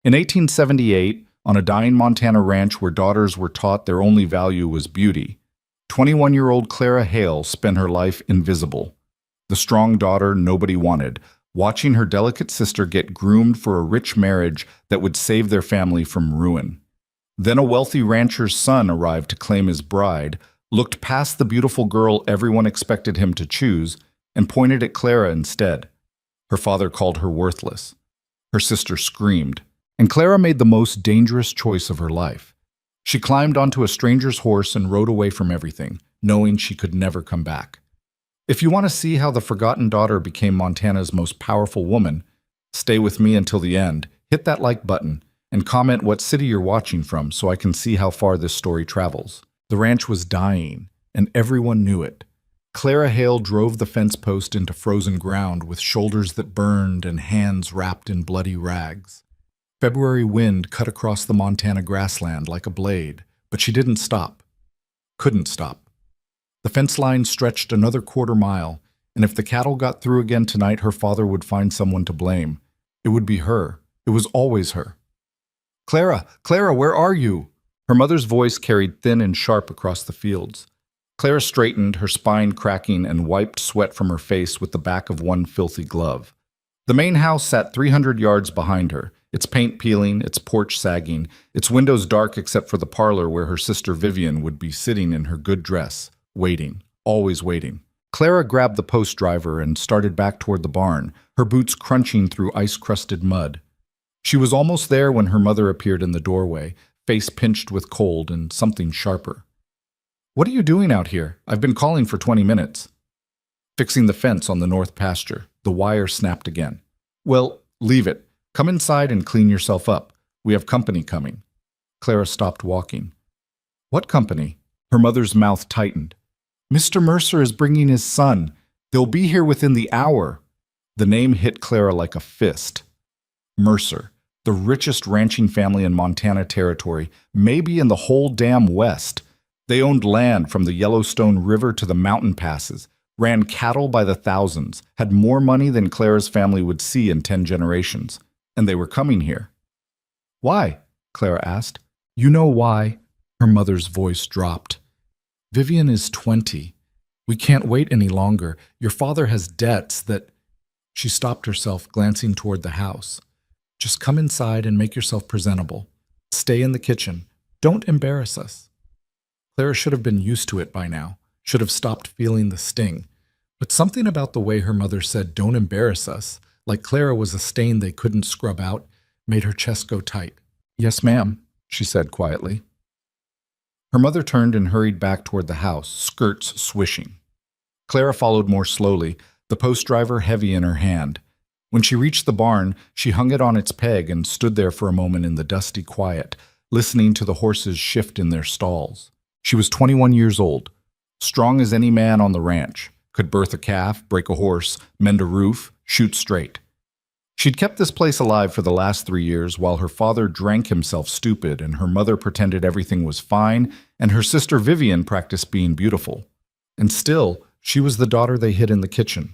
In 1878, on a dying Montana ranch where daughters were taught their only value was beauty, 21-year-old Clara Hale spent her life invisible. The strong daughter nobody wanted, watching her delicate sister get groomed for a rich marriage that would save their family from ruin. Then a wealthy rancher's son arrived to claim his bride, looked past the beautiful girl everyone expected him to choose, and pointed at Clara instead. Her father called her worthless. Her sister screamed, and Clara made the most dangerous choice of her life. She climbed onto a stranger's horse and rode away from everything, knowing she could never come back. If you want to see how the forgotten daughter became Montana's most powerful woman, stay with me until the end, hit that like button, and comment what city you're watching from so I can see how far this story travels. The ranch was dying, and everyone knew it. Clara Hale drove the fence post into frozen ground with shoulders that burned and hands wrapped in bloody rags. February wind cut across the Montana grassland like a blade, but she didn't stop. Couldn't stop. The fence line stretched another quarter-mile, and if the cattle got through again tonight, her father would find someone to blame. It would be her. It was always her. "Clara! Clara, where are you?" Her mother's voice carried thin and sharp across the fields. Clara straightened, her spine cracking, and wiped sweat from her face with the back of one filthy glove. The main house sat 300 yards behind her, its paint peeling, its porch sagging, its windows dark except for the parlor where her sister Vivian would be sitting in her good dress, waiting, always waiting. Clara grabbed the post driver and started back toward the barn, her boots crunching through ice-crusted mud. She was almost there when her mother appeared in the doorway, face pinched with cold and something sharper. "What are you doing out here? I've been calling for 20 minutes. "Fixing the fence on the north pasture." The wire snapped again. "Well, leave it. Come inside and clean yourself up. We have company coming." Clara stopped walking. "What company?" Her mother's mouth tightened. "Mr. Mercer is bringing his son. They'll be here within the hour." The name hit Clara like a fist. Mercer, the richest ranching family in Montana Territory, maybe in the whole damn West. They owned land from the Yellowstone River to the mountain passes, ran cattle by the thousands, had more money than Clara's family would see in 10 generations. And they were coming here. "Why?" Clara asked. "You know why?" Her mother's voice dropped. "Vivian is 20. We can't wait any longer. Your father has debts that—" She stopped herself, glancing toward the house. "Just come inside and make yourself presentable. Stay in the kitchen. Don't embarrass us." Clara should have been used to it by now, should have stopped feeling the sting. But something about the way her mother said, "Don't embarrass us," like Clara was a stain they couldn't scrub out, made her chest go tight. "Yes, ma'am," she said quietly. Her mother turned and hurried back toward the house, skirts swishing. Clara followed more slowly, the post driver heavy in her hand. When she reached the barn, she hung it on its peg and stood there for a moment in the dusty quiet, listening to the horses shift in their stalls. She was 21 years old, strong as any man on the ranch, could birth a calf, break a horse, mend a roof, shoot straight. She'd kept this place alive for the last 3 years while her father drank himself stupid and her mother pretended everything was fine and her sister Vivian practiced being beautiful. And still, she was the daughter they hid in the kitchen.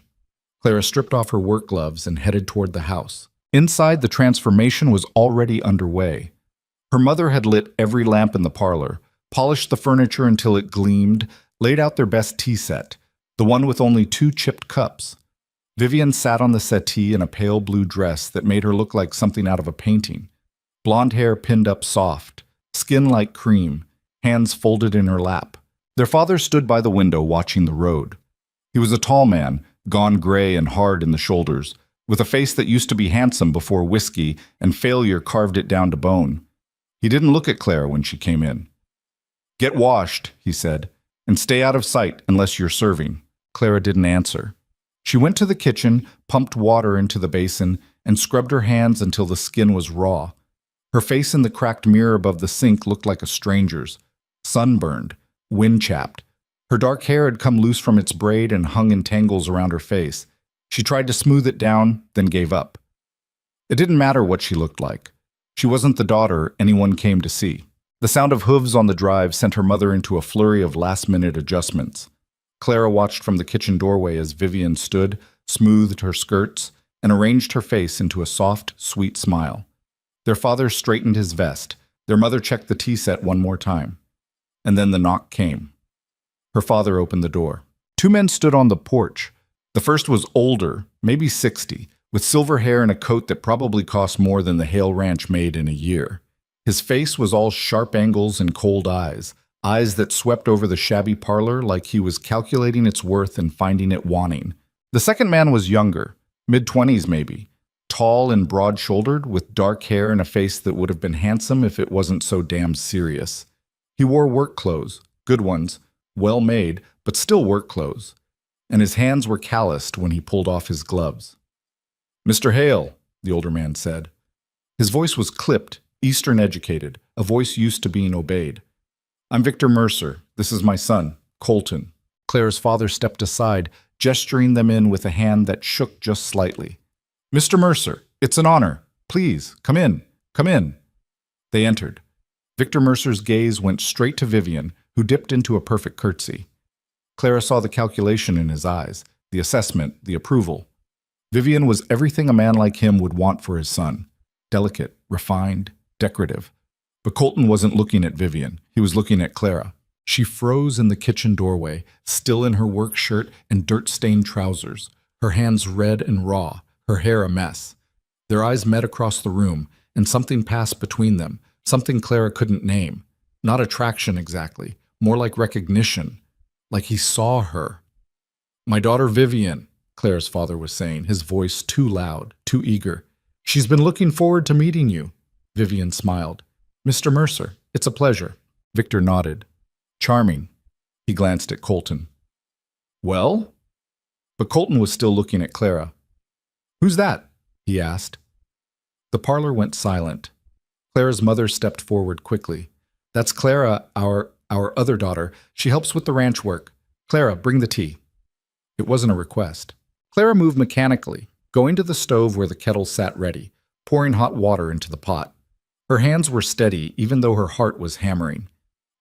Clara stripped off her work gloves and headed toward the house. Inside, the transformation was already underway. Her mother had lit every lamp in the parlor, polished the furniture until it gleamed, laid out their best tea set, the one with only 2 chipped cups. Vivian sat on the settee in a pale blue dress that made her look like something out of a painting. Blonde hair pinned up soft, skin like cream, hands folded in her lap. Their father stood by the window watching the road. He was a tall man, gone gray and hard in the shoulders, with a face that used to be handsome before whiskey and failure carved it down to bone. He didn't look at Clara when she came in. "Get washed," he said, "and stay out of sight unless you're serving." Clara didn't answer. She went to the kitchen, pumped water into the basin, and scrubbed her hands until the skin was raw. Her face in the cracked mirror above the sink looked like a stranger's, sunburned, wind-chapped. Her dark hair had come loose from its braid and hung in tangles around her face. She tried to smooth it down, then gave up. It didn't matter what she looked like. She wasn't the daughter anyone came to see. The sound of hooves on the drive sent her mother into a flurry of last-minute adjustments. Clara watched from the kitchen doorway as Vivian stood, smoothed her skirts, and arranged her face into a soft, sweet smile. Their father straightened his vest. Their mother checked the tea set one more time. And then the knock came. Her father opened the door. Two men stood on the porch. The first was older, maybe 60, with silver hair and a coat that probably cost more than the Hale Ranch made in a year. His face was all sharp angles and cold eyes, eyes that swept over the shabby parlor like he was calculating its worth and finding it wanting. The second man was younger, mid-20s maybe, tall and broad-shouldered, with dark hair and a face that would have been handsome if it wasn't so damn serious. He wore work clothes, good ones, well made, but still work clothes, and his hands were calloused when he pulled off his gloves. "Mr. Hale," the older man said. His voice was clipped, Eastern educated, a voice used to being obeyed. "I'm Victor Mercer. This is my son, Colton." Clara's father stepped aside, gesturing them in with a hand that shook just slightly. "Mr. Mercer, it's an honor. Please, come in, come in." They entered. Victor Mercer's gaze went straight to Vivian, who dipped into a perfect curtsy. Clara saw the calculation in his eyes, the assessment, the approval. Vivian was everything a man like him would want for his son. Delicate, refined, decorative. But Colton wasn't looking at Vivian. He was looking at Clara. She froze in the kitchen doorway, still in her work shirt and dirt-stained trousers, her hands red and raw, her hair a mess. Their eyes met across the room, and something passed between them, something Clara couldn't name. Not attraction exactly, more like recognition, like he saw her. "My daughter Vivian," Clara's father was saying, his voice too loud, too eager. "She's been looking forward to meeting you." Vivian smiled. "Mr. Mercer, it's a pleasure." Victor nodded. "Charming." He glanced at Colton. "Well?" But Colton was still looking at Clara. "Who's that?" he asked. The parlor went silent. Clara's mother stepped forward quickly. "That's Clara, our other daughter. She helps with the ranch work. Clara, bring the tea." It wasn't a request. Clara moved mechanically, going to the stove where the kettle sat ready, pouring hot water into the pot. Her hands were steady, even though her heart was hammering.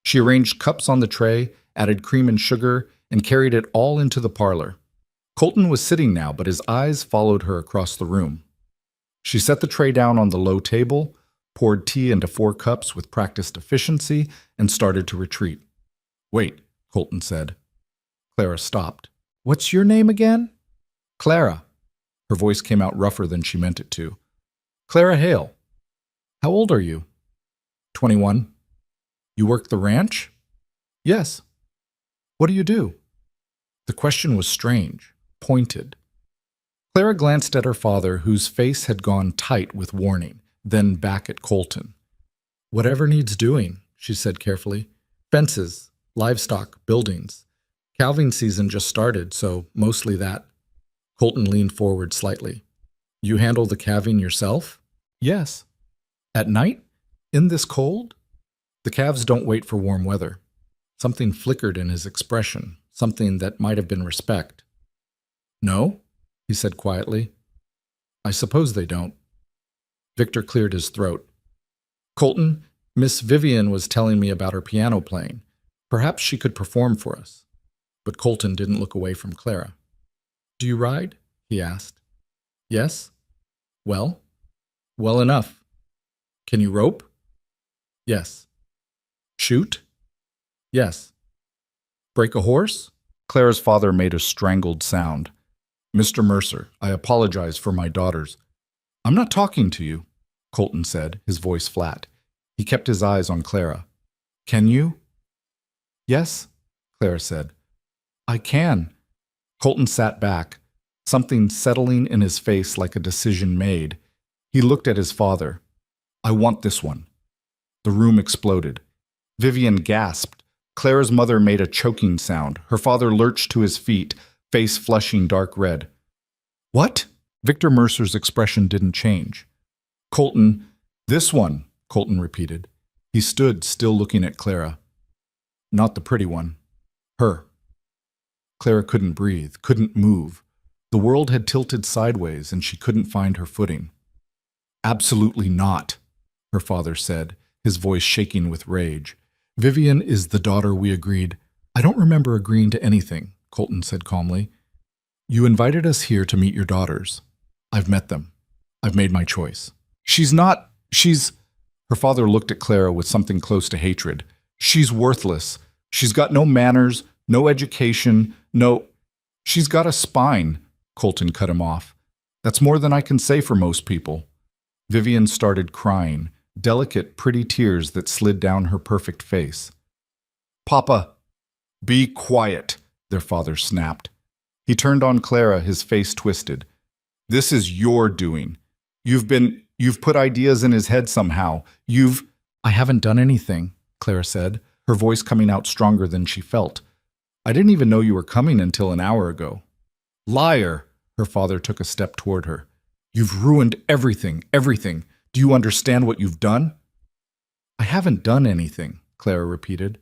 She arranged cups on the tray, added cream and sugar, and carried it all into the parlor. Colton was sitting now, but his eyes followed her across the room. She set the tray down on the low table, poured tea into 4 cups with practiced efficiency, and started to retreat. "Wait," Colton said. Clara stopped. "What's your name again?" "Clara." Her voice came out rougher than she meant it to. "Clara Hale. How old are you?" 21. "You work the ranch?" "Yes." "What do you do?" The question was strange, pointed. Clara glanced at her father, whose face had gone tight with warning, then back at Colton. "Whatever needs doing," she said carefully. "Fences, livestock, buildings. Calving season just started, so mostly that." Colton leaned forward slightly. "You handle the calving yourself?" "Yes." "At night? In this cold?" "The calves don't wait for warm weather." Something flickered in his expression, something that might have been respect. "No?" he said quietly. "I suppose they don't." Victor cleared his throat. "Colton, Miss Vivian was telling me about her piano playing. Perhaps she could perform for us." But Colton didn't look away from Clara. "Do you ride?" he asked. "Yes." "Well?" "Well enough." "Can you rope?" "Yes." "Shoot?" "Yes." "Break a horse?" Clara's father made a strangled sound. "Mr. Mercer, I apologize for my daughters." "I'm not talking to you," Colton said, his voice flat. He kept his eyes on Clara. "Can you?" "Yes," Clara said. "I can." Colton sat back, something settling in his face like a decision made. He looked at his father. "I want this one." The room exploded. Vivian gasped. Clara's mother made a choking sound. Her father lurched to his feet, face flushing dark red. "What?" Victor Mercer's expression didn't change. "Colton, this one," Colton repeated. He stood, still looking at Clara. "Not the pretty one. Her." Clara couldn't breathe, couldn't move. The world had tilted sideways, and she couldn't find her footing. "Absolutely not," her father said, his voice shaking with rage. "Vivian is the daughter we agreed." "I don't remember agreeing to anything," Colton said calmly. "You invited us here to meet your daughters. I've met them. I've made my choice." "She's not..." She's... Her father looked at Clara with something close to hatred. She's worthless. She's got no manners, no education, no... She's got a spine, Colton cut him off. That's more than I can say for most people. Vivian started crying, delicate, pretty tears that slid down her perfect face. Papa, be quiet, their father snapped. He turned on Clara, his face twisted. This is your doing. You've put ideas in his head somehow. I haven't done anything, Clara said, her voice coming out stronger than she felt. I didn't even know you were coming until an hour ago. Liar, her father took a step toward her. You've ruined everything, everything. Do you understand what you've done? I haven't done anything, Clara repeated.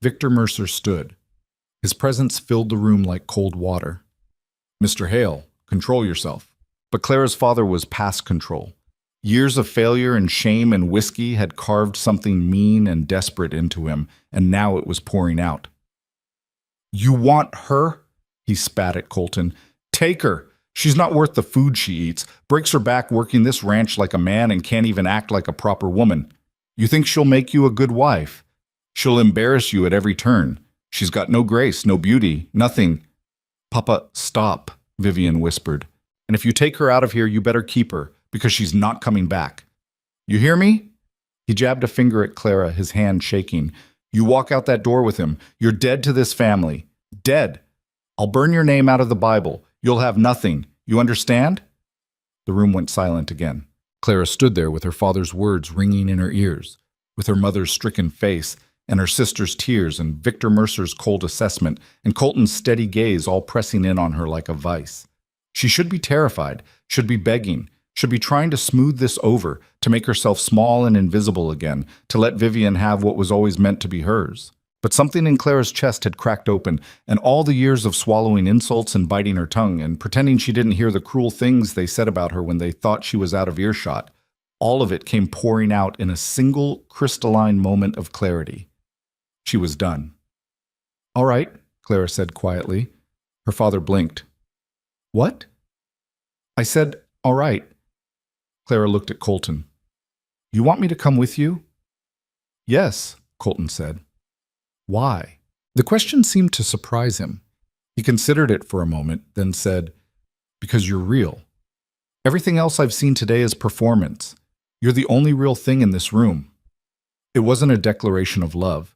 Victor Mercer stood. His presence filled the room like cold water. Mr. Hale, control yourself. But Clara's father was past control. Years of failure and shame and whiskey had carved something mean and desperate into him, and now it was pouring out. You want her? He spat at Colton. Take her. She's not worth the food she eats, breaks her back working this ranch like a man and can't even act like a proper woman. You think she'll make you a good wife? She'll embarrass you at every turn. She's got no grace, no beauty, nothing. Papa, stop, Vivian whispered. And if you take her out of here, you better keep her, because she's not coming back. You hear me? He jabbed a finger at Clara, his hand shaking. You walk out that door with him. You're dead to this family. Dead. I'll burn your name out of the Bible. You'll have nothing. You understand? The room went silent again. Clara stood there with her father's words ringing in her ears, with her mother's stricken face, and her sister's tears, and Victor Mercer's cold assessment, and Colton's steady gaze all pressing in on her like a vice. She should be terrified, should be begging, should be trying to smooth this over, to make herself small and invisible again, to let Vivian have what was always meant to be hers. But something in Clara's chest had cracked open, and all the years of swallowing insults and biting her tongue and pretending she didn't hear the cruel things they said about her when they thought she was out of earshot, all of it came pouring out in a single crystalline moment of clarity. She was done. All right, Clara said quietly. Her father blinked. What? I said, all right. Clara looked at Colton. You want me to come with you? Yes, Colton said. Why? The question seemed to surprise him. He considered it for a moment, then said, because you're real. Everything else I've seen today is performance. You're the only real thing in this room. It wasn't a declaration of love.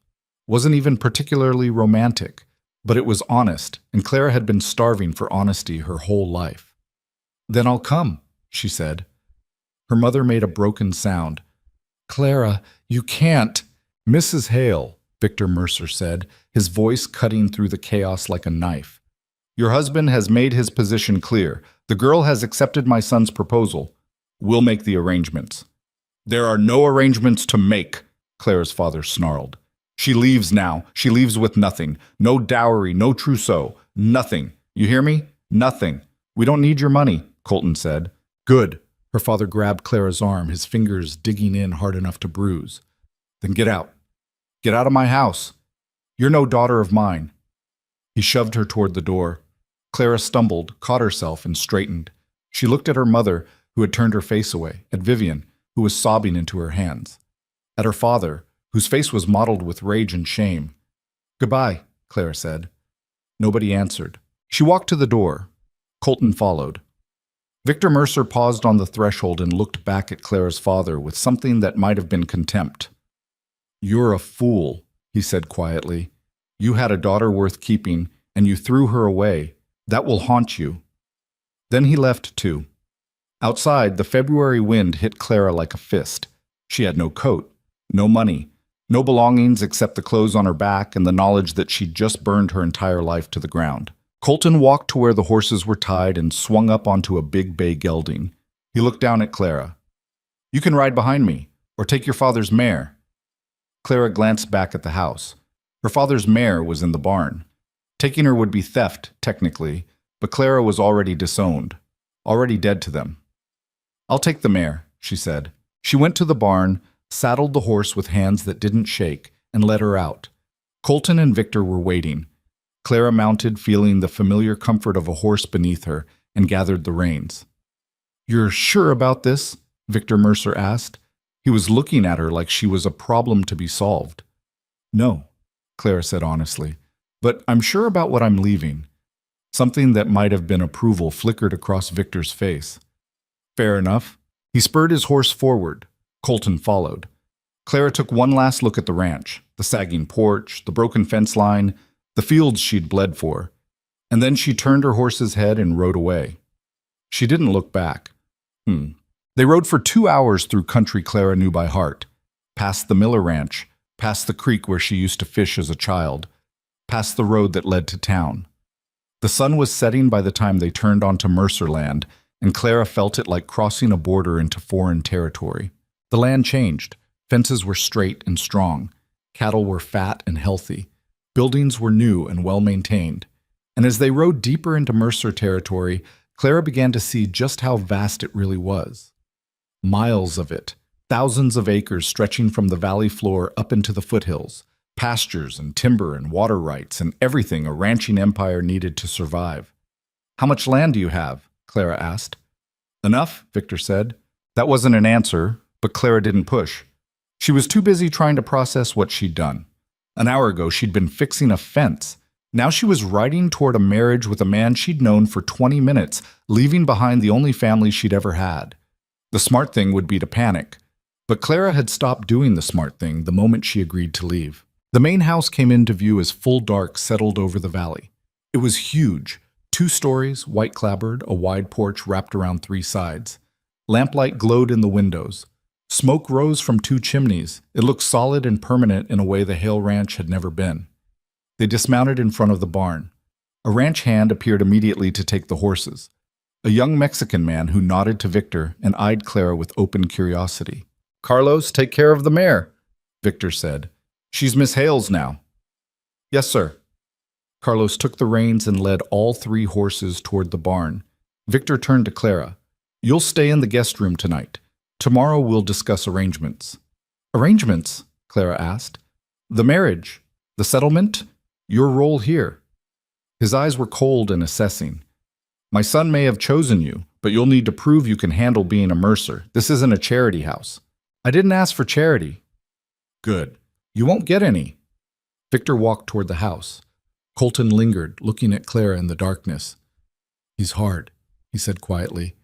Wasn't even particularly romantic, but it was honest, and Clara had been starving for honesty her whole life. Then I'll come, she said. Her mother made a broken sound. Clara, you can't. Mrs. Hale, Victor Mercer said, his voice cutting through the chaos like a knife. Your husband has made his position clear. The girl has accepted my son's proposal. We'll make the arrangements. There are no arrangements to make, Clara's father snarled. She leaves now. She leaves with nothing. No dowry, no trousseau, nothing. You hear me? Nothing. We don't need your money, Colton said. Good. Her father grabbed Clara's arm, his fingers digging in hard enough to bruise. Then get out. Get out of my house. You're no daughter of mine. He shoved her toward the door. Clara stumbled, caught herself, and straightened. She looked at her mother, who had turned her face away, at Vivian, who was sobbing into her hands, at her father, whose face was mottled with rage and shame. Goodbye, Clara said. Nobody answered. She walked to the door. Colton followed. Victor Mercer paused on the threshold and looked back at Clara's father with something that might have been contempt. You're a fool, he said quietly. You had a daughter worth keeping, and you threw her away. That will haunt you. Then he left too. Outside, the February wind hit Clara like a fist. She had no coat, no money, no belongings except the clothes on her back and the knowledge that she'd just burned her entire life to the ground. Colton walked to where the horses were tied and swung up onto a big bay gelding. He looked down at Clara. You can ride behind me, or take your father's mare. Clara glanced back at the house. Her father's mare was in the barn. Taking her would be theft, technically, but Clara was already disowned, already dead to them. I'll take the mare, she said. She went to the barn, saddled the horse with hands that didn't shake, and led her out. Colton and Victor were waiting. Clara mounted, feeling the familiar comfort of a horse beneath her, and gathered the reins. You're sure about this? Victor Mercer asked. He was looking at her like she was a problem to be solved. No, Clara said honestly, but I'm sure about what I'm leaving. Something that might have been approval flickered across Victor's face. Fair enough. He spurred his horse forward. Colton followed. Clara took one last look at the ranch, the sagging porch, the broken fence line, the fields she'd bled for, and then she turned her horse's head and rode away. She didn't look back. They rode for 2 hours through country Clara knew by heart, past the Miller Ranch, past the creek where she used to fish as a child, past the road that led to town. The sun was setting by the time they turned onto Mercer land, and Clara felt it like crossing a border into foreign territory. The land changed. Fences were straight and strong. Cattle were fat and healthy. Buildings were new and well-maintained. And as they rode deeper into Mercer territory, Clara began to see just how vast it really was. Miles of it, thousands of acres stretching from the valley floor up into the foothills, pastures and timber and water rights and everything a ranching empire needed to survive. "How much land do you have?" Clara asked. "Enough," Victor said. That wasn't an answer, but Clara didn't push. She was too busy trying to process what she'd done. An hour ago, she'd been fixing a fence. Now she was riding toward a marriage with a man she'd known for 20 minutes, leaving behind the only family she'd ever had. The smart thing would be to panic. But Clara had stopped doing the smart thing the moment she agreed to leave. The main house came into view as full dark settled over the valley. It was huge, 2 stories, white-clapboard, a wide porch wrapped around 3 sides. Lamplight glowed in the windows. Smoke rose from 2 chimneys. It looked solid and permanent in a way the Hale Ranch had never been. They dismounted in front of the barn. A ranch hand appeared immediately to take the horses. A young Mexican man who nodded to Victor and eyed Clara with open curiosity. "Carlos, take care of the mare," Victor said. "She's Miss Hale's now." "Yes, sir." Carlos took the reins and led all 3 horses toward the barn. Victor turned to Clara. "You'll stay in the guest room tonight. Tomorrow we'll discuss arrangements." "Arrangements?" Clara asked. "The marriage, the settlement, your role here." His eyes were cold and assessing. "My son may have chosen you, but you'll need to prove you can handle being a Mercer. This isn't a charity house." "I didn't ask for charity." "Good. You won't get any." Victor walked toward the house. Colton lingered, looking at Clara in the darkness. "He's hard," he said quietly,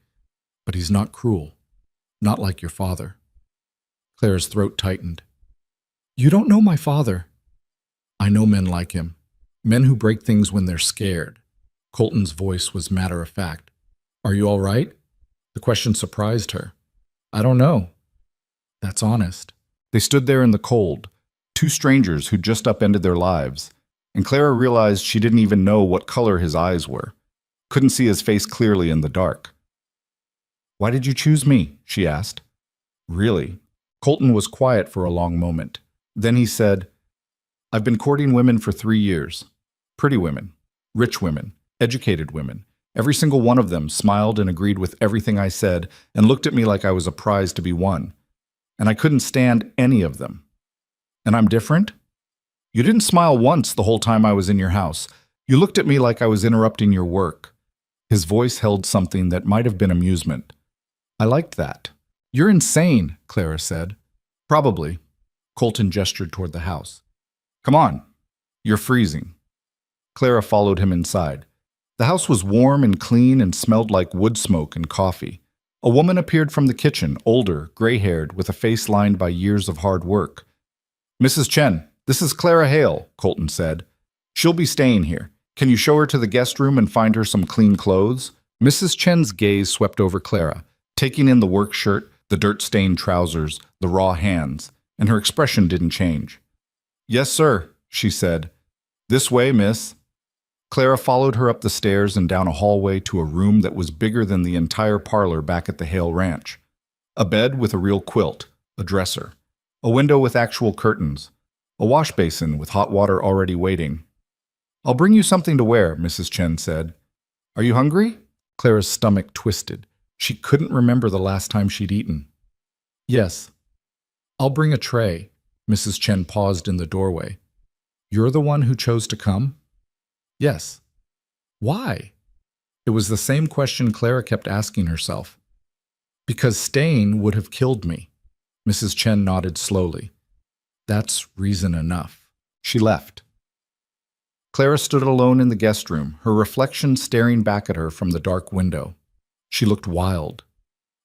"but he's not cruel. Not like your father." Clara's throat tightened. "You don't know my father." "I know men like him. Men who break things when they're scared." Colton's voice was matter-of-fact. "Are you all right?" The question surprised her. "I don't know." "That's honest." They stood there in the cold, 2 strangers who'd just upended their lives, and Clara realized she didn't even know what color his eyes were. Couldn't see his face clearly in the dark. "Why did you choose me?" she asked. "Really?" Colton was quiet for a long moment. Then he said, "I've been courting women for 3 years. Pretty women, rich women, educated women. Every single one of them smiled and agreed with everything I said and looked at me like I was a prize to be won. And I couldn't stand any of them. And I'm different? You didn't smile once the whole time I was in your house. You looked at me like I was interrupting your work." His voice held something that might have been amusement. "I liked that." "You're insane," Clara said. "Probably." Colton gestured toward the house. "Come on. You're freezing." Clara followed him inside. The house was warm and clean and smelled like wood smoke and coffee. A woman appeared from the kitchen, older, gray-haired, with a face lined by years of hard work. "Mrs. Chen, this is Clara Hale," Colton said. "She'll be staying here. Can you show her to the guest room and find her some clean clothes?" Mrs. Chen's gaze swept over Clara, taking in the work shirt, the dirt-stained trousers, the raw hands, and her expression didn't change. "Yes, sir," she said. "This way, miss." Clara followed her up the stairs and down a hallway to a room that was bigger than the entire parlor back at the Hale Ranch. A bed with a real quilt, a dresser, a window with actual curtains, a wash basin with hot water already waiting. "I'll bring you something to wear," Mrs. Chen said. "Are you hungry?" Clara's stomach twisted. She couldn't remember the last time she'd eaten. "Yes." "I'll bring a tray." Mrs. Chen paused in the doorway. "You're the one who chose to come?" "Yes." "Why?" It was the same question Clara kept asking herself. Because staying would have killed me. Mrs. Chen nodded slowly. That's reason enough. She left. Clara stood alone in the guest room, her reflection staring back at her from the dark window. She looked wild,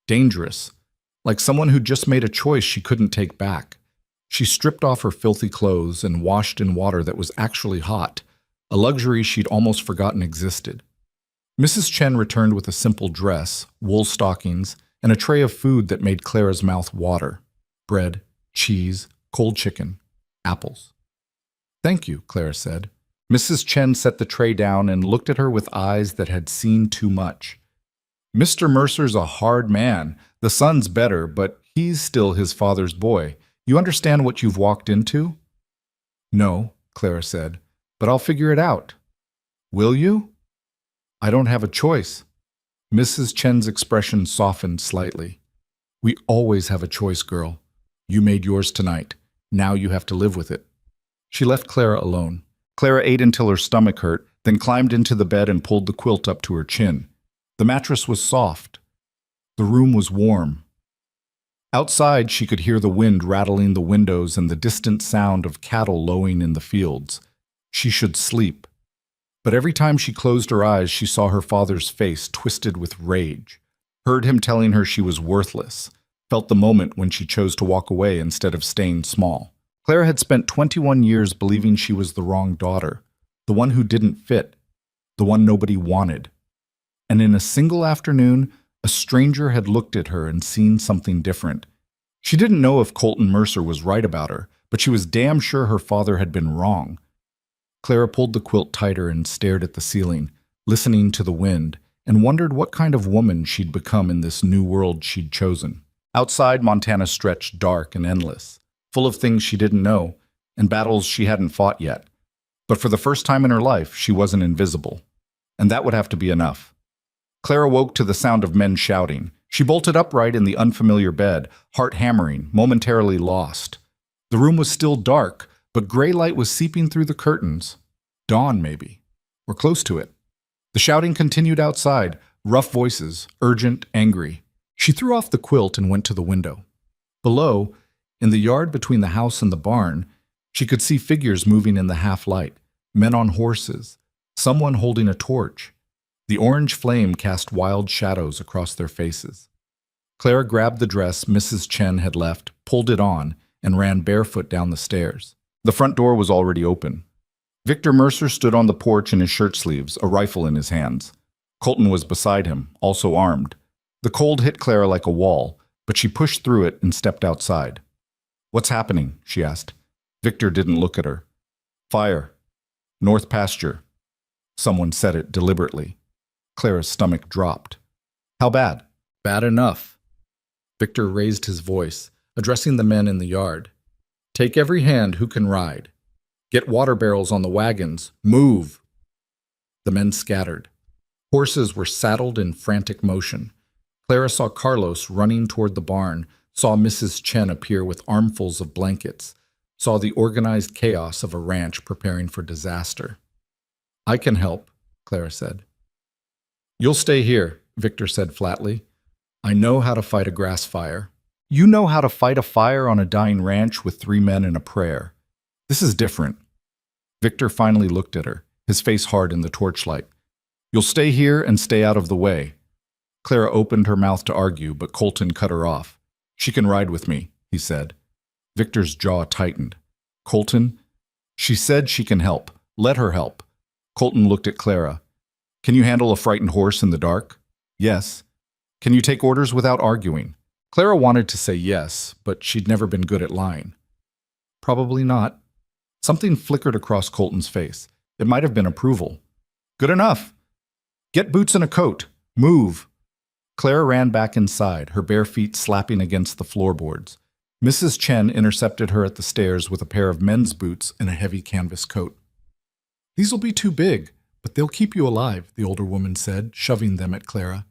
dangerous, like someone who'd just made a choice she couldn't take back. She stripped off her filthy clothes and washed in water that was actually hot, a luxury she'd almost forgotten existed. Mrs. Chen returned with a simple dress, wool stockings, and a tray of food that made Clara's mouth water. Bread, cheese, cold chicken, apples. Thank you, Clara said. Mrs. Chen set the tray down and looked at her with eyes that had seen too much. Mr. Mercer's a hard man. The son's better, but he's still his father's boy. You understand what you've walked into? No, Clara said, but I'll figure it out. Will you? I don't have a choice. Mrs. Chen's expression softened slightly. We always have a choice, girl. You made yours tonight. Now you have to live with it. She left Clara alone. Clara ate until her stomach hurt, then climbed into the bed and pulled the quilt up to her chin. The mattress was soft. The room was warm. Outside, she could hear the wind rattling the windows and the distant sound of cattle lowing in the fields. She should sleep. But every time she closed her eyes, she saw her father's face twisted with rage, heard him telling her she was worthless, felt the moment when she chose to walk away instead of staying small. Clara had spent 21 years believing she was the wrong daughter, the one who didn't fit, the one nobody wanted. And in a single afternoon, a stranger had looked at her and seen something different. She didn't know if Colton Mercer was right about her, but she was damn sure her father had been wrong. Clara pulled the quilt tighter and stared at the ceiling, listening to the wind, and wondered what kind of woman she'd become in this new world she'd chosen. Outside, Montana stretched dark and endless, full of things she didn't know, and battles she hadn't fought yet. But for the first time in her life, she wasn't invisible. And that would have to be enough. Clara woke to the sound of men shouting. She bolted upright in the unfamiliar bed, heart hammering, momentarily lost. The room was still dark, but gray light was seeping through the curtains. Dawn, maybe. Or close to it. The shouting continued outside, rough voices, urgent, angry. She threw off the quilt and went to the window. Below, in the yard between the house and the barn, she could see figures moving in the half-light, men on horses, someone holding a torch. The orange flame cast wild shadows across their faces. Clara grabbed the dress Mrs. Chen had left, pulled it on, and ran barefoot down the stairs. The front door was already open. Victor Mercer stood on the porch in his shirt sleeves, a rifle in his hands. Colton was beside him, also armed. The cold hit Clara like a wall, but she pushed through it and stepped outside. What's happening? She asked. Victor didn't look at her. Fire. North pasture. Someone said it deliberately. Clara's stomach dropped. How bad? Bad enough. Victor raised his voice, addressing the men in the yard. Take every hand who can ride. Get water barrels on the wagons. Move! The men scattered. Horses were saddled in frantic motion. Clara saw Carlos running toward the barn, saw Mrs. Chen appear with armfuls of blankets, saw the organized chaos of a ranch preparing for disaster. I can help, Clara said. You'll stay here, Victor said flatly. I know how to fight a grass fire. You know how to fight a fire on a dying ranch with 3 men and a prayer. This is different. Victor finally looked at her, his face hard in the torchlight. You'll stay here and stay out of the way. Clara opened her mouth to argue, but Colton cut her off. She can ride with me, he said. Victor's jaw tightened. Colton? She said she can help. Let her help. Colton looked at Clara. Can you handle a frightened horse in the dark? Yes. Can you take orders without arguing? Clara wanted to say yes, but she'd never been good at lying. Probably not. Something flickered across Colton's face. It might have been approval. Good enough. Get boots and a coat. Move. Clara ran back inside, her bare feet slapping against the floorboards. Mrs. Chen intercepted her at the stairs with a pair of men's boots and a heavy canvas coat. These'll be too big, but they'll keep you alive, the older woman said, shoving them at Clara.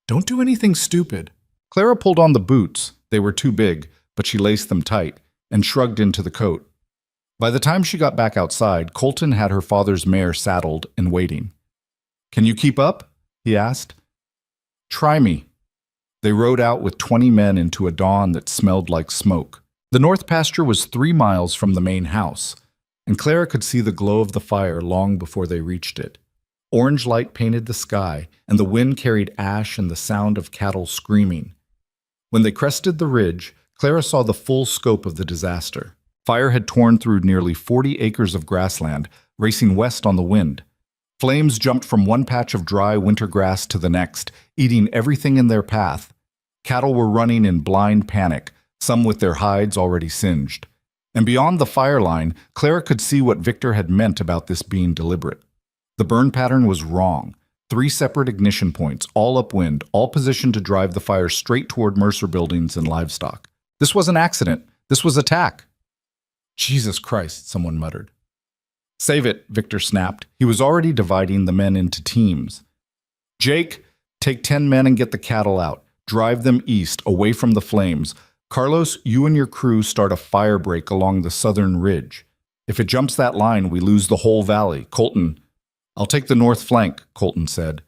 Don't do anything stupid. Clara pulled on the boots. They were too big, but she laced them tight and shrugged into the coat. By the time she got back outside, Colton had her father's mare saddled and waiting. Can you keep up? He asked. Try me. They rode out with 20 men into a dawn that smelled like smoke. The north pasture was 3 miles from the main house, and Clara could see the glow of the fire long before they reached it. Orange light painted the sky, and the wind carried ash and the sound of cattle screaming. When they crested the ridge, Clara saw the full scope of the disaster. Fire had torn through nearly 40 acres of grassland, racing west on the wind. Flames jumped from one patch of dry winter grass to the next, eating everything in their path. Cattle were running in blind panic, some with their hides already singed. And beyond the fire line, Clara could see what Victor had meant about this being deliberate. The burn pattern was wrong. 3 separate ignition points, all upwind, all positioned to drive the fire straight toward Mercer buildings and livestock. This was an accident. This was attack. Jesus Christ, someone muttered. Save it, Victor snapped. He was already dividing the men into teams. Jake, take 10 men and get the cattle out. Drive them east, away from the flames. Carlos, you and your crew start a fire break along the southern ridge. If it jumps that line, we lose the whole valley. Colton, I'll take the north flank, Colton said.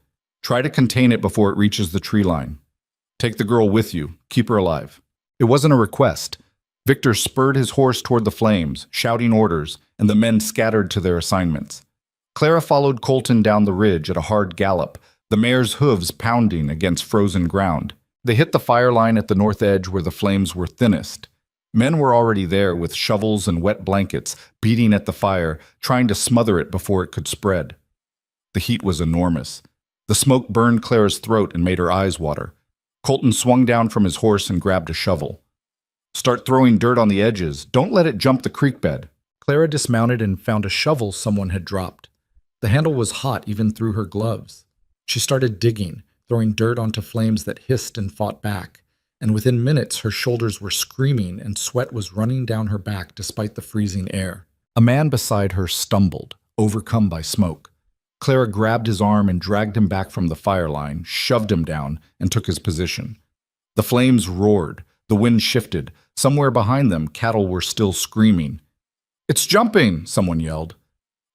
Try to contain it before it reaches the tree line. Take the girl with you. Keep her alive. It wasn't a request. Victor spurred his horse toward the flames, shouting orders, and the men scattered to their assignments. Clara followed Colton down the ridge at a hard gallop, the mare's hooves pounding against frozen ground. They hit the fire line at the north edge where the flames were thinnest. Men were already there with shovels and wet blankets, beating at the fire, trying to smother it before it could spread. The heat was enormous. The smoke burned Clara's throat and made her eyes water. Colton swung down from his horse and grabbed a shovel. Start throwing dirt on the edges. Don't let it jump the creek bed. Clara dismounted and found a shovel someone had dropped. The handle was hot even through her gloves. She started digging, throwing dirt onto flames that hissed and fought back, and within minutes her shoulders were screaming and sweat was running down her back despite the freezing air. A man beside her stumbled, overcome by smoke. Clara grabbed his arm and dragged him back from the fire line, shoved him down, and took his position. The flames roared. The wind shifted. Somewhere behind them, cattle were still screaming. It's jumping, someone yelled.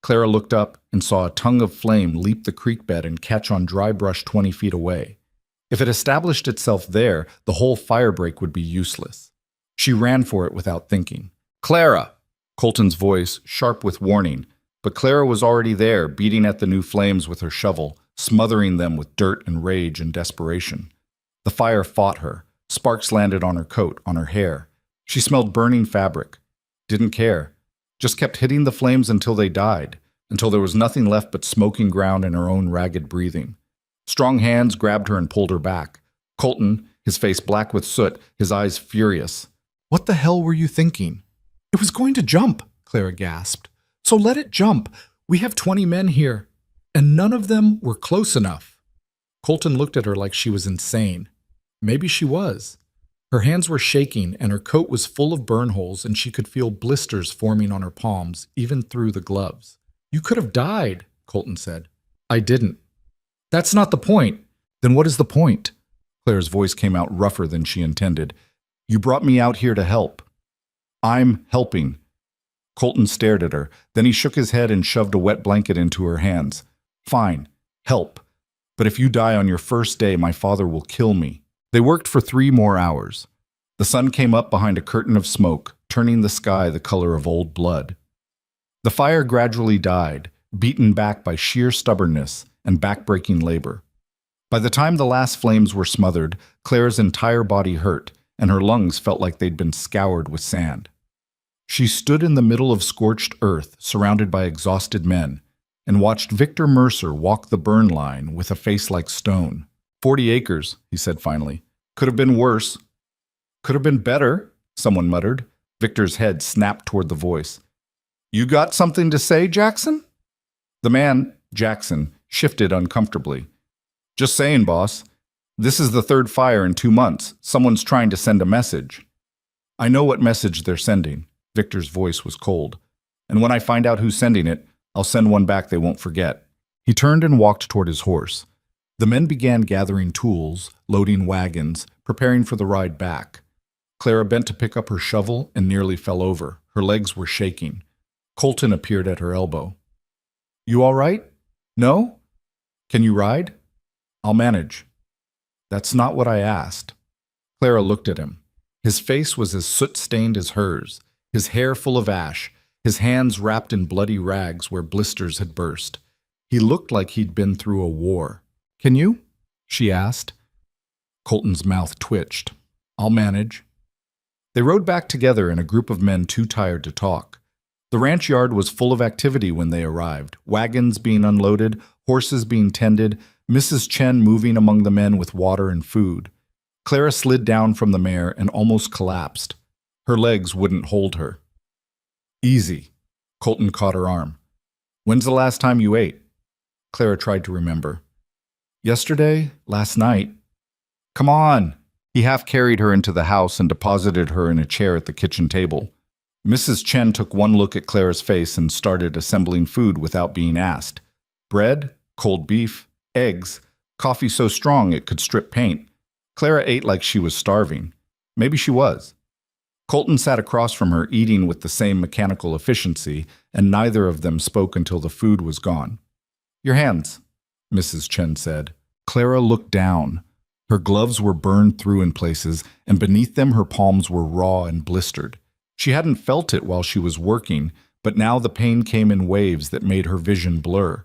Clara looked up and saw a tongue of flame leap the creek bed and catch on dry brush 20 feet away. If it established itself there, the whole fire break would be useless. She ran for it without thinking. Clara! Colton's voice, sharp with warning. But Clara was already there, beating at the new flames with her shovel, smothering them with dirt and rage and desperation. The fire fought her. Sparks landed on her coat, on her hair. She smelled burning fabric. Didn't care. Just kept hitting the flames until they died, until there was nothing left but smoking ground and her own ragged breathing. Strong hands grabbed her and pulled her back. Colton, his face black with soot, his eyes furious. What the hell were you thinking? It was going to jump, Clara gasped. So let it jump. We have 20 men here, and none of them were close enough. Colton looked at her like she was insane. Maybe she was. Her hands were shaking, and her coat was full of burn holes, and she could feel blisters forming on her palms, even through the gloves. You could have died, Colton said. I didn't. That's not the point. Then what is the point? Claire's voice came out rougher than she intended. You brought me out here to help. I'm helping. Colton stared at her. Then he shook his head and shoved a wet blanket into her hands. Fine, help. But if you die on your first day, my father will kill me. They worked for 3 more hours. The sun came up behind a curtain of smoke, turning the sky the color of old blood. The fire gradually died, beaten back by sheer stubbornness and backbreaking labor. By the time the last flames were smothered, Claire's entire body hurt, and her lungs felt like they'd been scoured with sand. She stood in the middle of scorched earth, surrounded by exhausted men, and watched Victor Mercer walk the burn line with a face like stone. 40 acres, he said finally. Could have been worse. Could have been better, someone muttered. Victor's head snapped toward the voice. You got something to say, Jackson? The man, Jackson, shifted uncomfortably. Just saying, boss. This is the 3rd fire in 2 months. Someone's trying to send a message. I know what message they're sending. Victor's voice was cold. And when I find out who's sending it, I'll send one back they won't forget. He turned and walked toward his horse. The men began gathering tools, loading wagons, preparing for the ride back. Clara bent to pick up her shovel and nearly fell over. Her legs were shaking. Colton appeared at her elbow. You all right? No? Can you ride? I'll manage. That's not what I asked. Clara looked at him. His face was as soot-stained as hers, his hair full of ash, his hands wrapped in bloody rags where blisters had burst. He looked like he'd been through a war. Can you? She asked. Colton's mouth twitched. I'll manage. They rode back together in a group of men too tired to talk. The ranch yard was full of activity when they arrived, wagons being unloaded, horses being tended, Mrs. Chen moving among the men with water and food. Clara slid down from the mare and almost collapsed. Her legs wouldn't hold her. Easy. Colton caught her arm. When's the last time you ate? Clara tried to remember. Yesterday, last night. Come on. He half carried her into the house and deposited her in a chair at the kitchen table. Mrs. Chen took one look at Clara's face and started assembling food without being asked. Bread, cold beef, eggs, coffee so strong it could strip paint. Clara ate like she was starving. Maybe she was. Colton sat across from her, eating with the same mechanical efficiency, and neither of them spoke until the food was gone. Your hands, Mrs. Chen said. Clara looked down. Her gloves were burned through in places, and beneath them her palms were raw and blistered. She hadn't felt it while she was working, but now the pain came in waves that made her vision blur.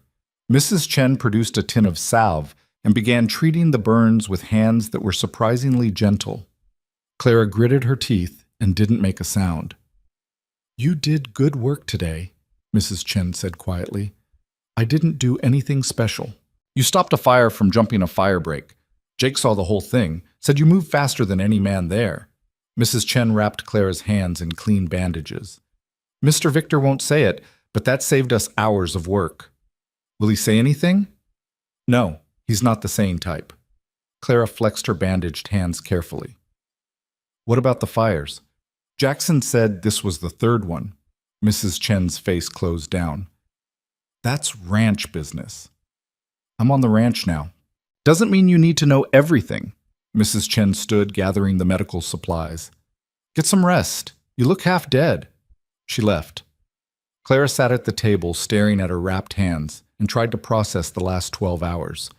Mrs. Chen produced a tin of salve and began treating the burns with hands that were surprisingly gentle. Clara gritted her teeth and didn't make a sound. You did good work today, Mrs. Chen said quietly. I didn't do anything special. You stopped a fire from jumping a fire break. Jake saw the whole thing, said you moved faster than any man there. Mrs. Chen wrapped Clara's hands in clean bandages. Mr. Victor won't say it, but that saved us hours of work. Will he say anything? No, he's not the saying type. Clara flexed her bandaged hands carefully. What about the fires? Jackson said this was the third one. Mrs. Chen's face closed down. That's ranch business. I'm on the ranch now. Doesn't mean you need to know everything. Mrs. Chen stood, gathering the medical supplies. Get some rest. You look half dead. She left. Clara sat at the table, staring at her wrapped hands, and tried to process the last 12 hours.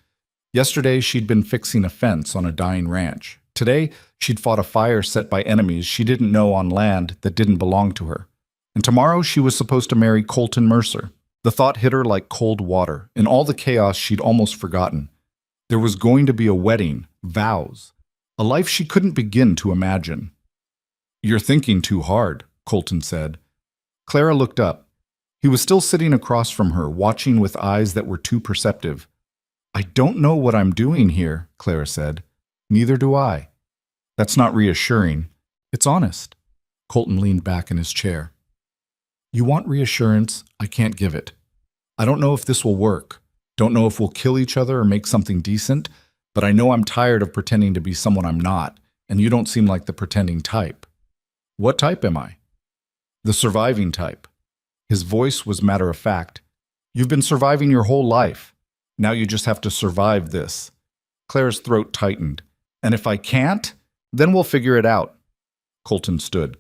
Yesterday, she'd been fixing a fence on a dying ranch. Today, she'd fought a fire set by enemies she didn't know on land that didn't belong to her. And tomorrow, she was supposed to marry Colton Mercer. The thought hit her like cold water. In all the chaos, she'd almost forgotten. There was going to be a wedding, vows, a life she couldn't begin to imagine. You're thinking too hard, Colton said. Clara looked up. He was still sitting across from her, watching with eyes that were too perceptive. I don't know what I'm doing here, Clara said. Neither do I. That's not reassuring. It's honest. Colton leaned back in his chair. You want reassurance? I can't give it. I don't know if this will work. Don't know if we'll kill each other or make something decent, but I know I'm tired of pretending to be someone I'm not, and you don't seem like the pretending type. What type am I? The surviving type. His voice was matter of fact. You've been surviving your whole life. Now you just have to survive this. Clara's throat tightened. And if I can't, then we'll figure it out. Colton stood.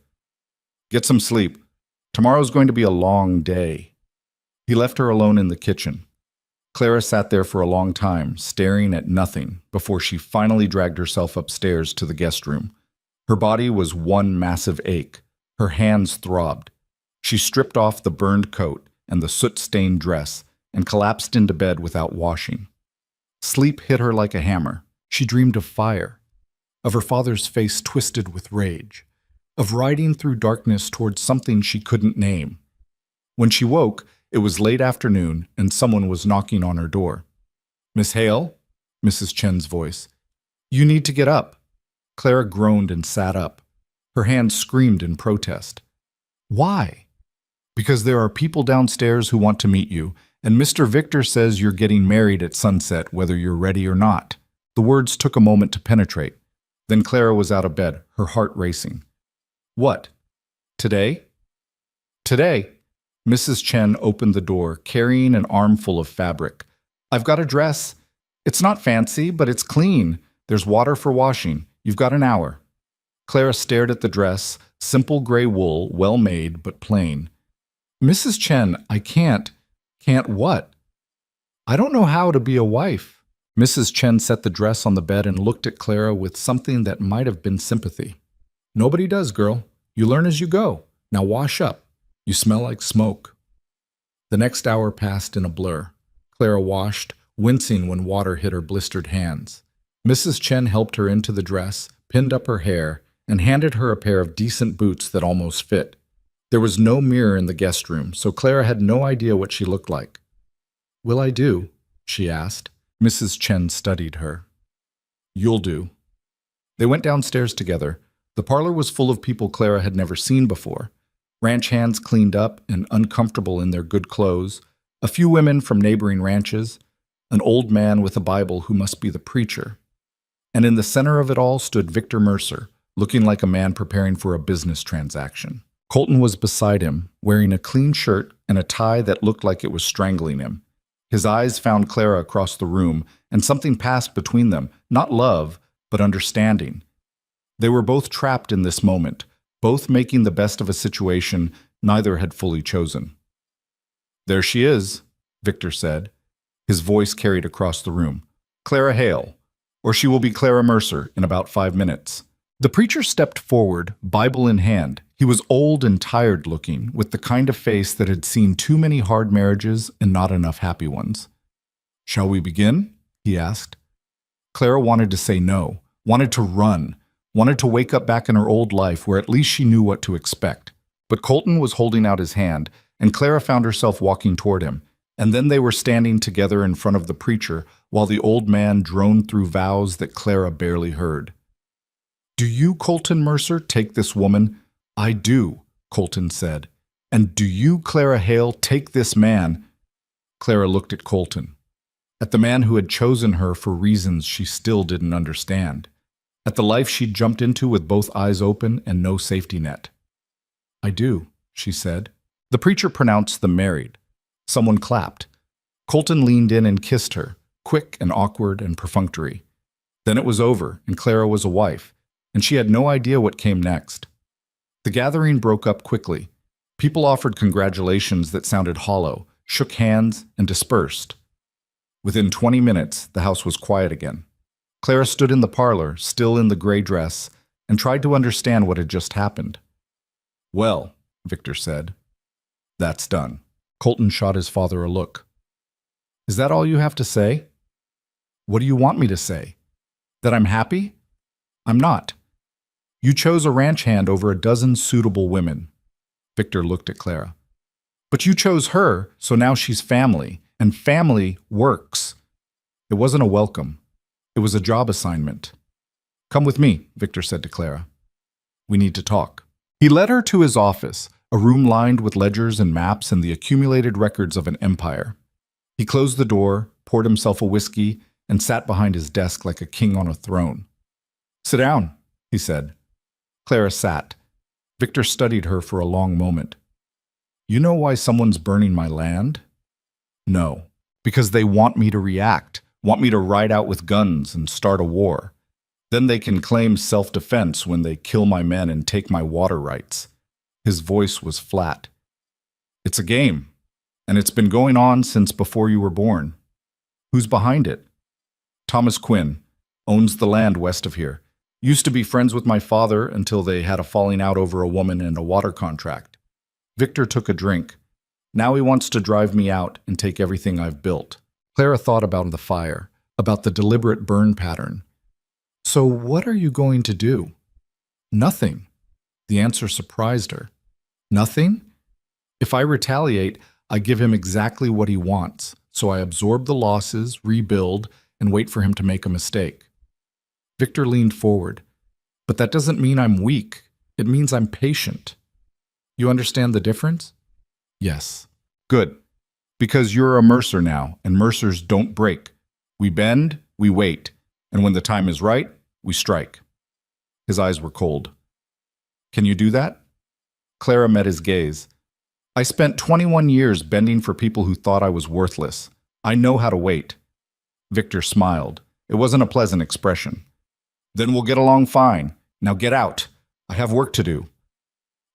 Get some sleep. Tomorrow's going to be a long day. He left her alone in the kitchen. Clara sat there for a long time, staring at nothing, before she finally dragged herself upstairs to the guest room. Her body was one massive ache. Her hands throbbed. She stripped off the burned coat and the soot-stained dress and collapsed into bed without washing. Sleep hit her like a hammer. She dreamed of fire, of her father's face twisted with rage, of riding through darkness towards something she couldn't name. When she woke, it was late afternoon, and someone was knocking on her door. Miss Hale? Mrs. Chen's voice. You need to get up. Clara groaned and sat up. Her hands screamed in protest. Why? Because there are people downstairs who want to meet you, and Mr. Victor says you're getting married at sunset, whether you're ready or not. The words took a moment to penetrate. Then Clara was out of bed, her heart racing. What? Today? Today? Mrs. Chen opened the door, carrying an armful of fabric. I've got a dress. It's not fancy, but it's clean. There's water for washing. You've got an hour. Clara stared at the dress, simple gray wool, well made, but plain. Mrs. Chen, I can't. Can't what? I don't know how to be a wife. Mrs. Chen set the dress on the bed and looked at Clara with something that might have been sympathy. "Nobody does, girl. You learn as you go. Now wash up. You smell like smoke." The next hour passed in a blur. Clara washed, wincing when water hit her blistered hands. Mrs. Chen helped her into the dress, pinned up her hair, and handed her a pair of decent boots that almost fit. There was no mirror in the guest room, so Clara had no idea what she looked like. "Will I do?" she asked. Mrs. Chen studied her. "You'll do." They went downstairs together. The parlor was full of people Clara had never seen before. Ranch hands cleaned up and uncomfortable in their good clothes, a few women from neighboring ranches, an old man with a Bible who must be the preacher. And in the center of it all stood Victor Mercer, looking like a man preparing for a business transaction. Colton was beside him, wearing a clean shirt and a tie that looked like it was strangling him. His eyes found Clara across the room, and something passed between them, not love, but understanding. They were both trapped in this moment, both making the best of a situation neither had fully chosen. "There she is," Victor said. His voice carried across the room. "Clara Hale, or she will be Clara Mercer in about 5 minutes." The preacher stepped forward, Bible in hand. He was old and tired looking, with the kind of face that had seen too many hard marriages and not enough happy ones. "Shall we begin?" he asked. Clara wanted to say no, wanted to run, wanted to wake up back in her old life where at least she knew what to expect. But Colton was holding out his hand, and Clara found herself walking toward him. And then they were standing together in front of the preacher while the old man droned through vows that Clara barely heard. "Do you, Colton Mercer, take this woman?" "I do," Colton said. "And do you, Clara Hale, take this man?" Clara looked at Colton, at the man who had chosen her for reasons she still didn't understand, at the life she'd jumped into with both eyes open and no safety net. "I do," she said. The preacher pronounced them married. Someone clapped. Colton leaned in and kissed her, quick and awkward and perfunctory. Then it was over, and Clara was a wife, and she had no idea what came next. The gathering broke up quickly. People offered congratulations that sounded hollow, shook hands, and dispersed. Within 20 minutes, the house was quiet again. Clara stood in the parlor, still in the gray dress, and tried to understand what had just happened. "Well," Victor said, "that's done." Colton shot his father a look. "Is that all you have to say?" "What do you want me to say? That I'm happy? I'm not. You chose a ranch hand over a dozen suitable women." Victor looked at Clara. "But you chose her, so now she's family, and family works." It wasn't a welcome. It was a job assignment. "Come with me," Victor said to Clara. "We need to talk." He led her to his office, a room lined with ledgers and maps and the accumulated records of an empire. He closed the door, poured himself a whiskey, and sat behind his desk like a king on a throne. "Sit down," he said. Clara sat. Victor studied her for a long moment. "You know why someone's burning my land?" "No. Because they want me to react, want me to ride out with guns and start a war. Then they can claim self-defense when they kill my men and take my water rights." His voice was flat. "It's a game, and it's been going on since before you were born. Who's behind it?" "Thomas Quinn. Owns the land west of here. Used to be friends with my father until they had a falling out over a woman and a water contract." Victor took a drink. "Now he wants to drive me out and take everything I've built." Clara thought about the fire, about the deliberate burn pattern. "So what are you going to do?" "Nothing." The answer surprised her. "Nothing? If I retaliate, I give him exactly what he wants, so I absorb the losses, rebuild, and wait for him to make a mistake." Victor leaned forward. "But that doesn't mean I'm weak. It means I'm patient." "You understand the difference?" "Yes." "Good. Because you're a Mercer now, and Mercers don't break. We bend, we wait, and when the time is right, we strike." His eyes were cold. "Can you do that?" Clara met his gaze. "I spent 21 years bending for people who thought I was worthless. I know how to wait." Victor smiled. It wasn't a pleasant expression. "Then we'll get along fine. Now get out. I have work to do."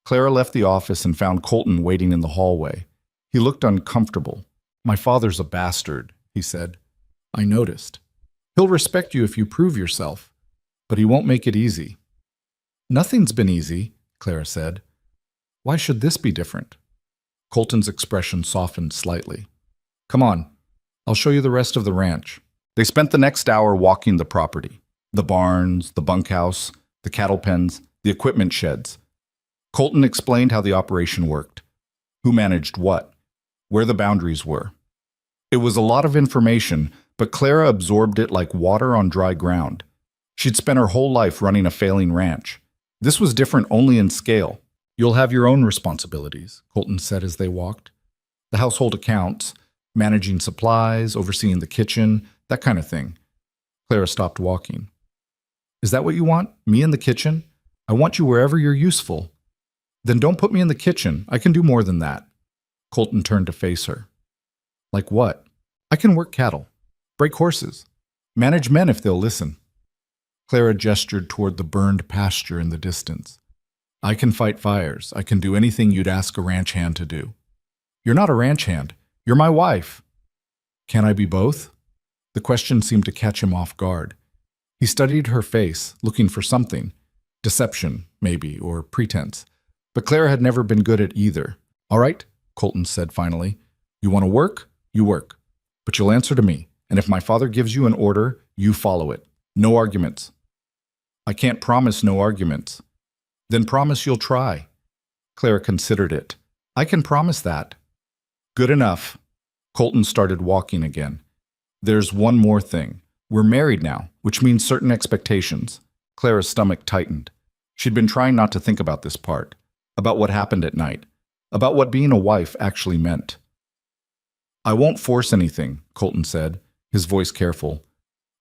Clara left the office and found Colton waiting in the hallway. He looked uncomfortable. "My father's a bastard," he said. "I noticed." He'll respect you if you prove yourself, but he won't make it easy. Nothing's been easy, Clara said. Why should this be different? Colton's expression softened slightly. Come on, I'll show you the rest of the ranch. They spent the next hour walking the property. The barns, the bunkhouse, the cattle pens, the equipment sheds. Colton explained how the operation worked, who managed what, where the boundaries were. It was a lot of information, but Clara absorbed it like water on dry ground. She'd spent her whole life running a failing ranch. This was different only in scale. You'll have your own responsibilities, Colton said as they walked. The household accounts, managing supplies, overseeing the kitchen, that kind of thing. Clara stopped walking. Is that what you want? Me in the kitchen? I want you wherever you're useful. Then don't put me in the kitchen. I can do more than that. Colton turned to face her. Like what? I can work cattle, break horses, manage men if they'll listen. Clara gestured toward the burned pasture in the distance. I can fight fires. I can do anything you'd ask a ranch hand to do. You're not a ranch hand. You're my wife. Can I be both? The question seemed to catch him off guard. He studied her face, looking for something. Deception, maybe, or pretense. But Clara had never been good at either. All right, Colton said finally. You want to work? You work. But you'll answer to me. And if my father gives you an order, you follow it. No arguments. I can't promise no arguments. Then promise you'll try. Clara considered it. I can promise that. Good enough. Colton started walking again. There's one more thing. We're married now, which means certain expectations. Clara's stomach tightened. She'd been trying not to think about this part, about what happened at night, about what being a wife actually meant. I won't force anything, Colton said, his voice careful.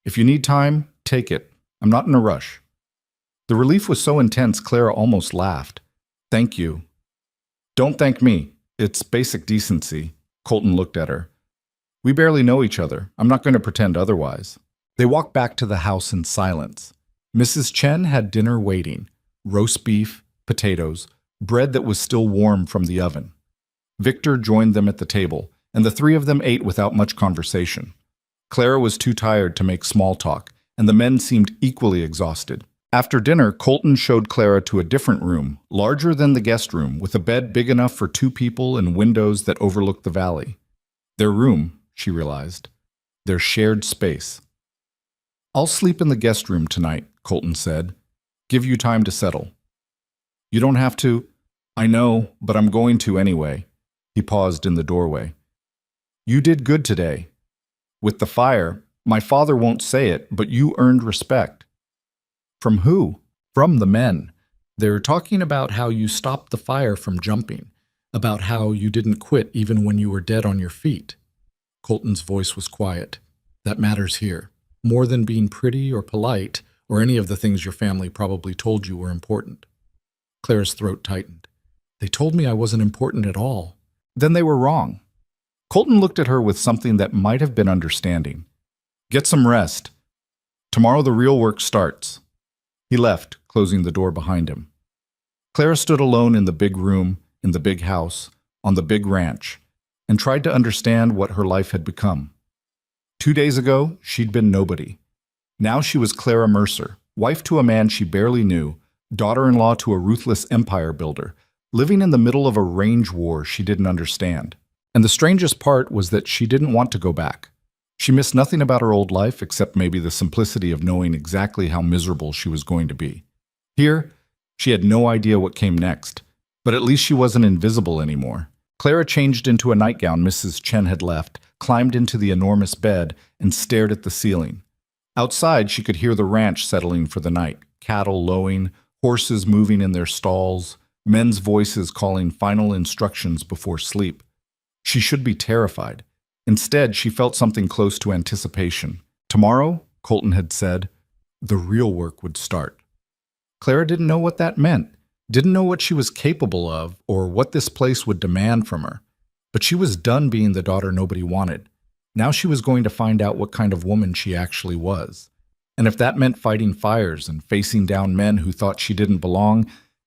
If you need time, take it. I'm not in a rush. The relief was so intense Clara almost laughed. Thank you. Don't thank me. It's basic decency. Colton looked at her. We barely know each other. I'm not going to pretend otherwise. They walked back to the house in silence. Mrs. Chen had dinner waiting. Roast beef, potatoes, bread that was still warm from the oven. Victor joined them at the table, and the three of them ate without much conversation. Clara was too tired to make small talk, and the men seemed equally exhausted. After dinner, Colton showed Clara to a different room, larger than the guest room, with a bed big enough for 2 people and windows that overlooked the valley. Their room, she realized. Their shared space. I'll sleep in the guest room tonight, Colton said. Give you time to settle. You don't have to. I know, but I'm going to anyway. He paused in the doorway. You did good today. With the fire, my father won't say it, but you earned respect. From who? From the men. They're talking about how you stopped the fire from jumping, about how you didn't quit even when you were dead on your feet. Colton's voice was quiet. That matters here. More than being pretty or polite, or any of the things your family probably told you were important. Clara's throat tightened. They told me I wasn't important at all. Then they were wrong. Colton looked at her with something that might have been understanding. Get some rest. Tomorrow the real work starts. He left, closing the door behind him. Clara stood alone in the big room, in the big house, on the big ranch, and tried to understand what her life had become. 2 days ago, she'd been nobody. Now she was Clara Mercer, wife to a man she barely knew, daughter-in-law to a ruthless empire builder, living in the middle of a range war she didn't understand. And the strangest part was that she didn't want to go back. She missed nothing about her old life except maybe the simplicity of knowing exactly how miserable she was going to be. Here, she had no idea what came next, but at least she wasn't invisible anymore. Clara changed into a nightgown Mrs. Chen had left, climbed into the enormous bed, and stared at the ceiling. Outside, she could hear the ranch settling for the night, cattle lowing, horses moving in their stalls, men's voices calling final instructions before sleep. She should be terrified. Instead, she felt something close to anticipation. Tomorrow, Colton had said, the real work would start. Clara didn't know what that meant, didn't know what she was capable of or what this place would demand from her. But she was done being the daughter nobody wanted. Now she was going to find out what kind of woman she actually was. And if that meant fighting fires and facing down men who thought she didn't belong,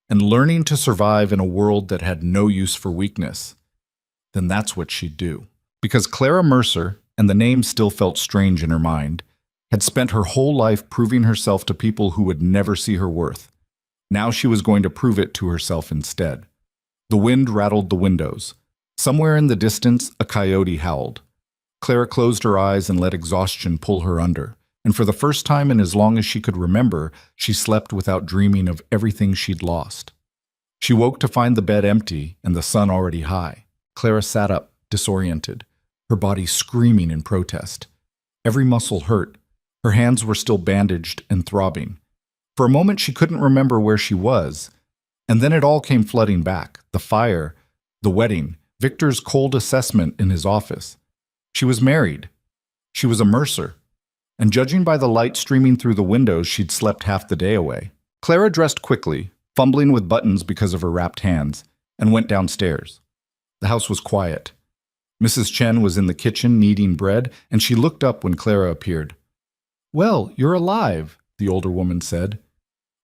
and learning to survive in a world that had no use for weakness, then that's what she'd do. Because Clara Mercer, and the name still felt strange in her mind, had spent her whole life proving herself to people who would never see her worth. Now she was going to prove it to herself instead. The wind rattled the windows. Somewhere in the distance, a coyote howled. Clara closed her eyes and let exhaustion pull her under, and for the first time in as long as she could remember, she slept without dreaming of everything she'd lost. She woke to find the bed empty and the sun already high. Clara sat up, disoriented, her body screaming in protest. Every muscle hurt. Her hands were still bandaged and throbbing. For a moment she couldn't remember where she was, and then it all came flooding back. The fire, the wedding, Victor's cold assessment in his office. She was married. She was a mercer. And judging by the light streaming through the windows, she'd slept half the day away. Clara dressed quickly, fumbling with buttons because of her wrapped hands, and went downstairs. The house was quiet. Mrs. Chen was in the kitchen kneading bread, and she looked up when Clara appeared. "Well, you're alive," the older woman said.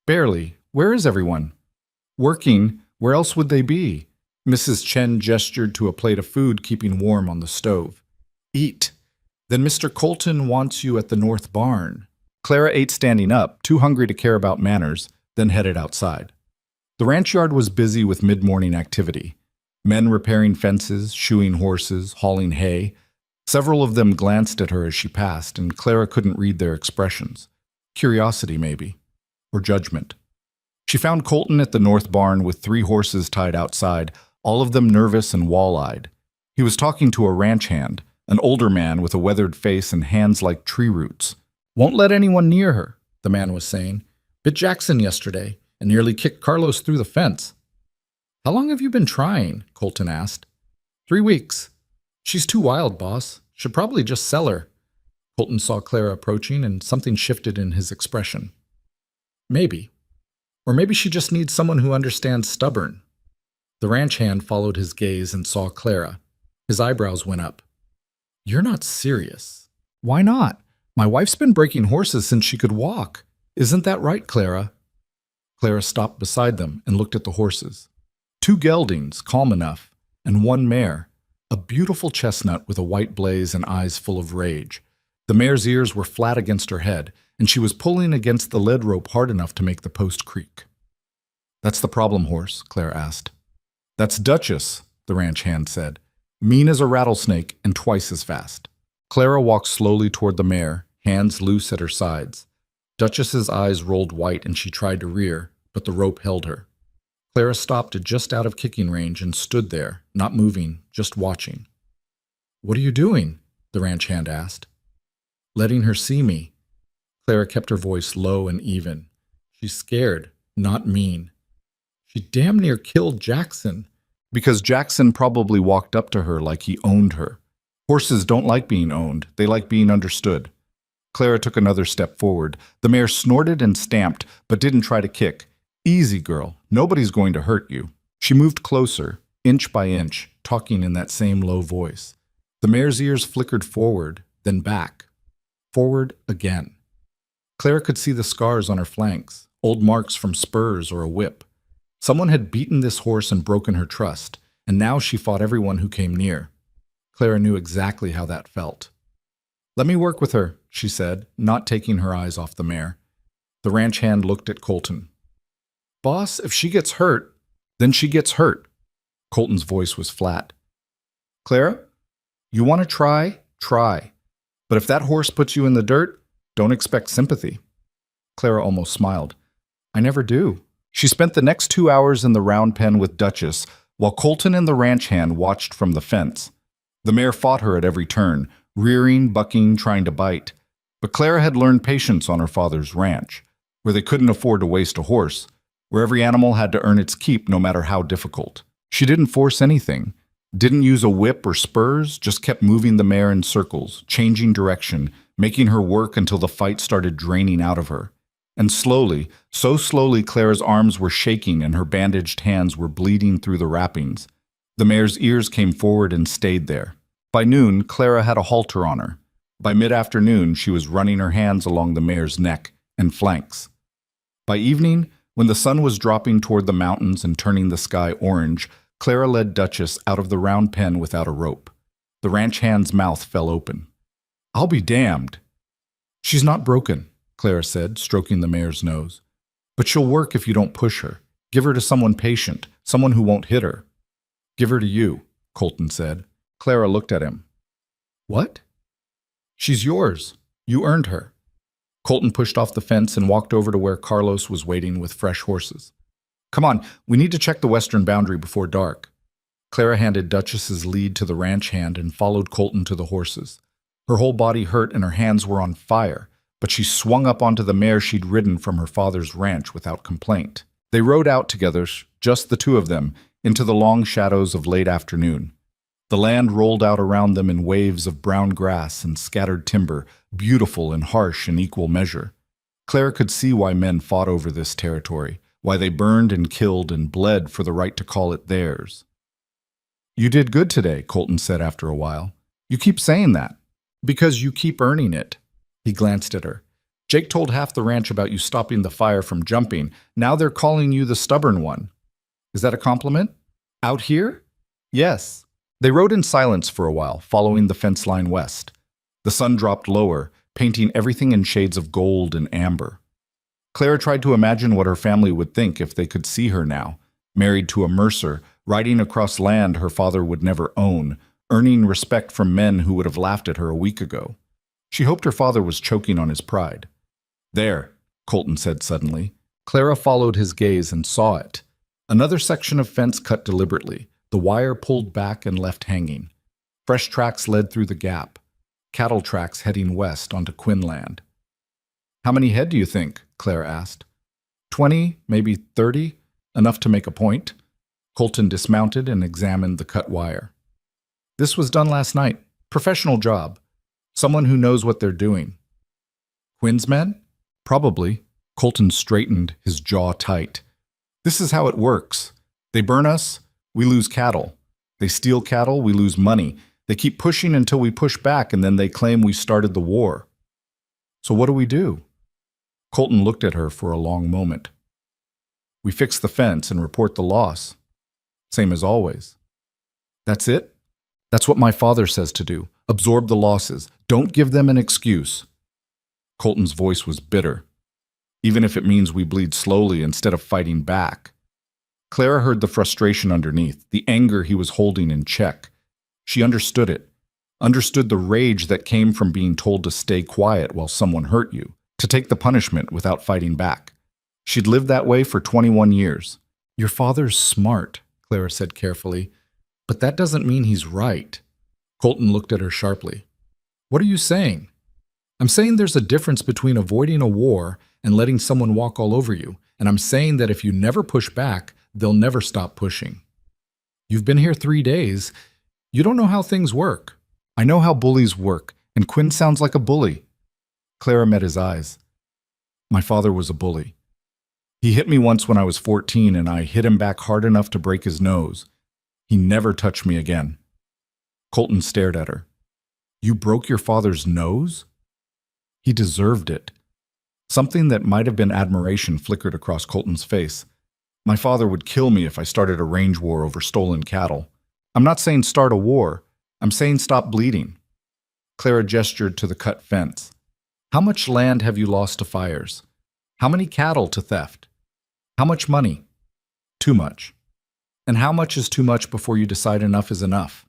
"Barely. Where is everyone?" "Working. Where else would they be?" Mrs. Chen gestured to a plate of food keeping warm on the stove. "Eat. Then Mr. Colton wants you at the north barn." Clara ate standing up, too hungry to care about manners, then headed outside. The ranch yard was busy with mid-morning activity. Men repairing fences, shoeing horses, hauling hay. Several of them glanced at her as she passed, and Clara couldn't read their expressions. Curiosity, maybe. Or judgment. She found Colton at the north barn with 3 horses tied outside, all of them nervous and wall-eyed. He was talking to a ranch hand, an older man with a weathered face and hands like tree roots. "Won't let anyone near her," the man was saying. "Bit Jackson yesterday, and nearly kicked Carlos through the fence." "How long have you been trying?" Colton asked. 3 weeks. "She's too wild, boss. Should probably just sell her." Colton saw Clara approaching, and something shifted in his expression. "Maybe. Or maybe she just needs someone who understands stubborn." The ranch hand followed his gaze and saw Clara. His eyebrows went up. "You're not serious." "Why not? My wife's been breaking horses since she could walk. Isn't that right, Clara?" Clara stopped beside them and looked at the horses. 2 geldings, calm enough, and 1 mare, a beautiful chestnut with a white blaze and eyes full of rage. The mare's ears were flat against her head, and she was pulling against the lead rope hard enough to make the post creak. "That's the problem horse?" Clara asked. "That's Duchess," the ranch hand said. "Mean as a rattlesnake and twice as fast." Clara walked slowly toward the mare, hands loose at her sides. Duchess's eyes rolled white and she tried to rear, but the rope held her. Clara stopped just out of kicking range and stood there, not moving, just watching. "What are you doing?" the ranch hand asked. "Letting her see me." Clara kept her voice low and even. "She's scared, not mean. She damn near killed Jackson." Because Jackson probably walked up to her like he owned her. Horses don't like being owned, they like being understood. Clara took another step forward. The mare snorted and stamped, but didn't try to kick. "Easy, girl. Nobody's going to hurt you." She moved closer, inch by inch, talking in that same low voice. The mare's ears flickered forward, then back. Forward again. Clara could see the scars on her flanks, old marks from spurs or a whip. Someone had beaten this horse and broken her trust, and now she fought everyone who came near. Clara knew exactly how that felt. "Let me work with her," she said, not taking her eyes off the mare. The ranch hand looked at Colton. "Boss, if she gets hurt, then she gets hurt." Colton's voice was flat. "Clara, you want to try? Try. But if that horse puts you in the dirt, don't expect sympathy." Clara almost smiled. "I never do." She spent the next 2 hours in the round pen with Duchess, while Colton and the ranch hand watched from the fence. The mare fought her at every turn, rearing, bucking, trying to bite. But Clara had learned patience on her father's ranch, where they couldn't afford to waste a horse, where every animal had to earn its keep no matter how difficult. She didn't force anything, didn't use a whip or spurs, just kept moving the mare in circles, changing direction, making her work until the fight started draining out of her. And slowly, so slowly Clara's arms were shaking and her bandaged hands were bleeding through the wrappings. The mare's ears came forward and stayed there. By noon, Clara had a halter on her. By mid-afternoon, she was running her hands along the mare's neck and flanks. By evening, when the sun was dropping toward the mountains and turning the sky orange, Clara led Duchess out of the round pen without a rope. The ranch hand's mouth fell open. "I'll be damned." She's not broken, Clara said, stroking the mare's nose. But she'll work if you don't push her. Give her to someone patient, someone who won't hit her. Give her to you, Colton said. Clara looked at him. What? She's yours. You earned her. Colton pushed off the fence and walked over to where Carlos was waiting with fresh horses. Come on, we need to check the western boundary before dark. Clara handed Duchess's lead to the ranch hand and followed Colton to the horses. Her whole body hurt and her hands were on fire, but she swung up onto the mare she'd ridden from her father's ranch without complaint. They rode out together, just the two of them, into the long shadows of late afternoon. The land rolled out around them in waves of brown grass and scattered timber, beautiful and harsh in equal measure. Clara could see why men fought over this territory, why they burned and killed and bled for the right to call it theirs. You did good today, Colton said after a while. You keep saying that. Because you keep earning it. He glanced at her. Jake told half the ranch about you stopping the fire from jumping. Now they're calling you the stubborn one. Is that a compliment? Out here? Yes. They rode in silence for a while, following the fence line west. The sun dropped lower, painting everything in shades of gold and amber. Clara tried to imagine what her family would think if they could see her now, married to a mercer, riding across land her father would never own, earning respect from men who would have laughed at her a week ago. She hoped her father was choking on his pride. There, Colton said suddenly. Clara followed his gaze and saw it. Another section of fence cut deliberately, the wire pulled back and left hanging. Fresh tracks led through the gap, cattle tracks heading west onto Quinland. How many head do you think? Clara asked. 20, maybe 30, enough to make a point. Colton dismounted and examined the cut wire. This was done last night. Professional job. Someone who knows what they're doing. Quinn's men? Probably. Colton straightened, his jaw tight. This is how it works. They burn us, we lose cattle. They steal cattle, we lose money. They keep pushing until we push back, and then they claim we started the war. So what do we do? Colton looked at her for a long moment. We fix the fence and report the loss. Same as always. That's it? That's what my father says to do. Absorb the losses. Don't give them an excuse. Colton's voice was bitter. Even if it means we bleed slowly instead of fighting back. Clara heard the frustration underneath, the anger he was holding in check. She understood it. Understood the rage that came from being told to stay quiet while someone hurt you, to take the punishment without fighting back. She'd lived that way for 21 years. Your father's smart, Clara said carefully, but that doesn't mean he's right. Colton looked at her sharply. What are you saying? I'm saying there's a difference between avoiding a war and letting someone walk all over you, and I'm saying that if you never push back, they'll never stop pushing. You've been here 3 days. You don't know how things work. I know how bullies work, and Quinn sounds like a bully. Clara met his eyes. My father was a bully. He hit me once when I was 14, and I hit him back hard enough to break his nose. He never touched me again. Colton stared at her. You broke your father's nose? He deserved it. Something that might have been admiration flickered across Colton's face. My father would kill me if I started a range war over stolen cattle. I'm not saying start a war. I'm saying stop bleeding. Clara gestured to the cut fence. How much land have you lost to fires? How many cattle to theft? How much money? Too much. And how much is too much before you decide enough is enough?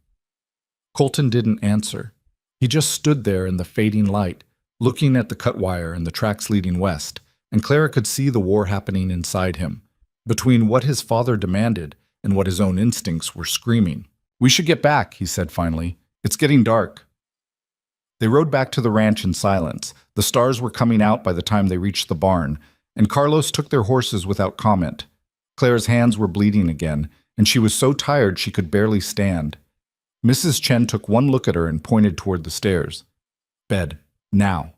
Colton didn't answer. He just stood there in the fading light, looking at the cut wire and the tracks leading west, and Clara could see the war happening inside him, between what his father demanded and what his own instincts were screaming. We should get back, he said finally. It's getting dark. They rode back to the ranch in silence. The stars were coming out by the time they reached the barn, and Carlos took their horses without comment. Clara's hands were bleeding again, and she was so tired she could barely stand. Mrs. Chen took one look at her and pointed toward the stairs. Bed. Now.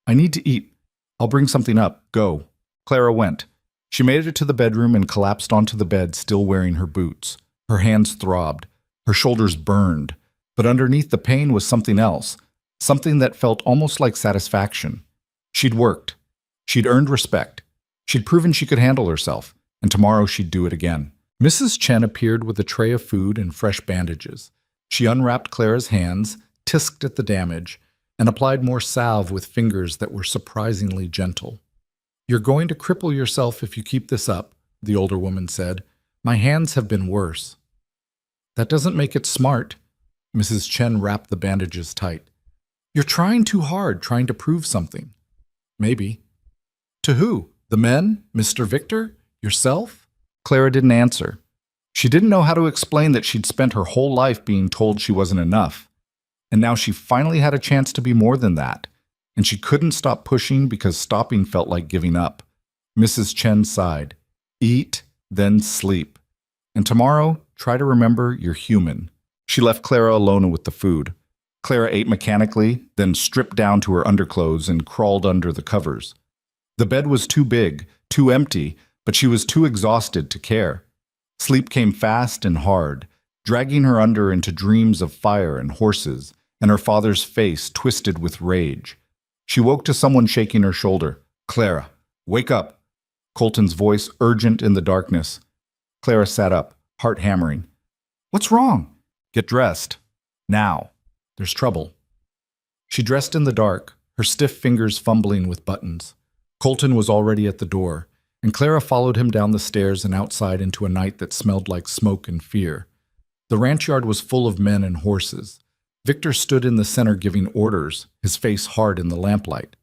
I need to eat. I'll bring something up. Go. Clara went. She made it to the bedroom and collapsed onto the bed, still wearing her boots. Her hands throbbed. Her shoulders burned. But underneath the pain was something else, something that felt almost like satisfaction. She'd worked. She'd earned respect. She'd proven she could handle herself, and tomorrow she'd do it again. Mrs. Chen appeared with a tray of food and fresh bandages. She unwrapped Clara's hands, tisked at the damage. and applied more salve with fingers that were surprisingly gentle. "You're going to cripple yourself if you keep this up," the older woman said. "My hands have been worse." "That doesn't make it smart." Mrs. Chen wrapped the bandages tight. "You're trying too hard, trying to prove something." "Maybe." "To who? The men? Mr. Victor? Yourself?" Clara didn't answer. She didn't know how to explain that she'd spent her whole life being told she wasn't enough. And now she finally had a chance to be more than that. And she couldn't stop pushing because stopping felt like giving up. Mrs. Chen sighed. "Eat, then sleep. And tomorrow, try to remember you're human." She left Clara alone with the food. Clara ate mechanically, then stripped down to her underclothes and crawled under the covers. The bed was too big, too empty, but she was too exhausted to care. Sleep came fast and hard, dragging her under into dreams of fire and horses, and her father's face twisted with rage. She woke to someone shaking her shoulder. "Clara, wake up!" Colton's voice urgent in the darkness. Clara sat up, heart hammering. "What's wrong?" "Get dressed. Now. There's trouble." She dressed in the dark, her stiff fingers fumbling with buttons. Colton was already at the door, and Clara followed him down the stairs and outside into a night that smelled like smoke and fear. The ranch yard was full of men and horses. Victor stood in the center giving orders, his face hard in the lamplight.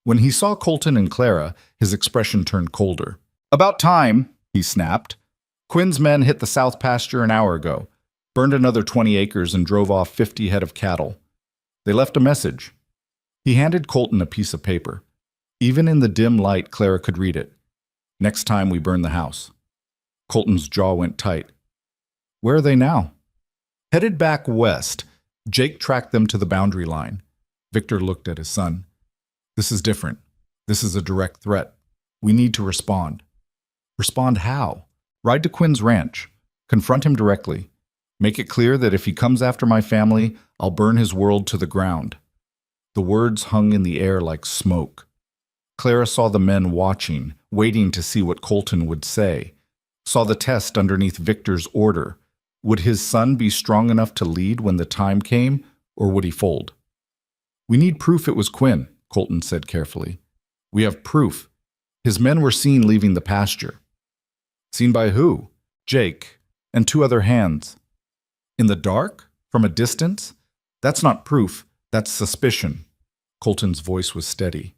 When he saw Colton and Clara, his expression turned colder. "About time," he snapped. "Quinn's men hit the south pasture an hour ago, burned another 20 acres and drove off 50 head of cattle. They left a message." He handed Colton a piece of paper. Even in the dim light, Clara could read it. "Next time we burn the house." Colton's jaw went tight. "Where are they now?" Headed back west, Jake tracked them to the boundary line. Victor looked at his son. "This is different. This is a direct threat. We need to respond." "Respond how?" "Ride to Quinn's ranch. Confront him directly. Make it clear that if he comes after my family, I'll burn his world to the ground." The words hung in the air like smoke. Clara saw the men watching, waiting to see what Colton would say. Saw the test underneath Victor's order. Would his son be strong enough to lead when the time came, or would he fold? "We need proof it was Quinn," Colton said carefully. "We have proof. His men were seen leaving the pasture." "Seen by who?" "Jake, and 2 other hands." "In the dark? From a distance? That's not proof, that's suspicion." Colton's voice was steady.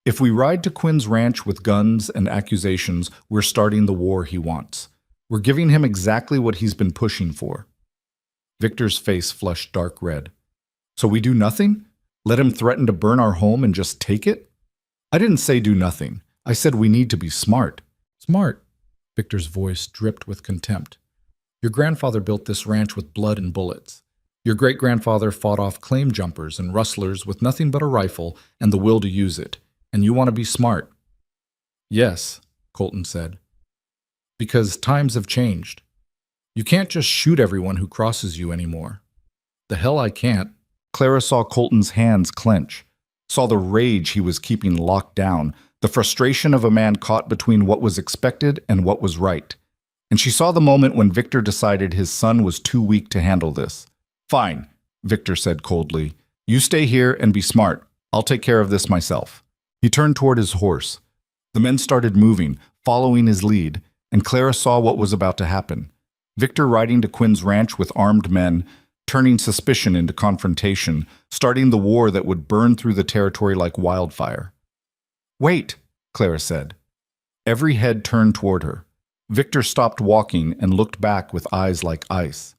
"If we ride to Quinn's ranch with guns and accusations, we're starting the war he wants. We're giving him exactly what he's been pushing for." Victor's face flushed dark red. "So we do nothing? Let him threaten to burn our home and just take it?" "I didn't say do nothing. I said we need to be smart." "Smart?" Victor's voice dripped with contempt. "Your grandfather built this ranch with blood and bullets. Your great-grandfather fought off claim jumpers and rustlers with nothing but a rifle and the will to use it. And you want to be smart." "Yes," Colton said. "Because times have changed. You can't just shoot everyone who crosses you anymore." "The hell I can't." Clara saw Colton's hands clench, saw the rage he was keeping locked down, the frustration of a man caught between what was expected and what was right. And she saw the moment when Victor decided his son was too weak to handle this. "Fine," Victor said coldly. "You stay here and be smart. I'll take care of this myself." He turned toward his horse. The men started moving, following his lead, and Clara saw what was about to happen. Victor riding to Quinn's ranch with armed men, turning suspicion into confrontation, starting the war that would burn through the territory like wildfire. "Wait," Clara said. Every head turned toward her. Victor stopped walking and looked back with eyes like ice.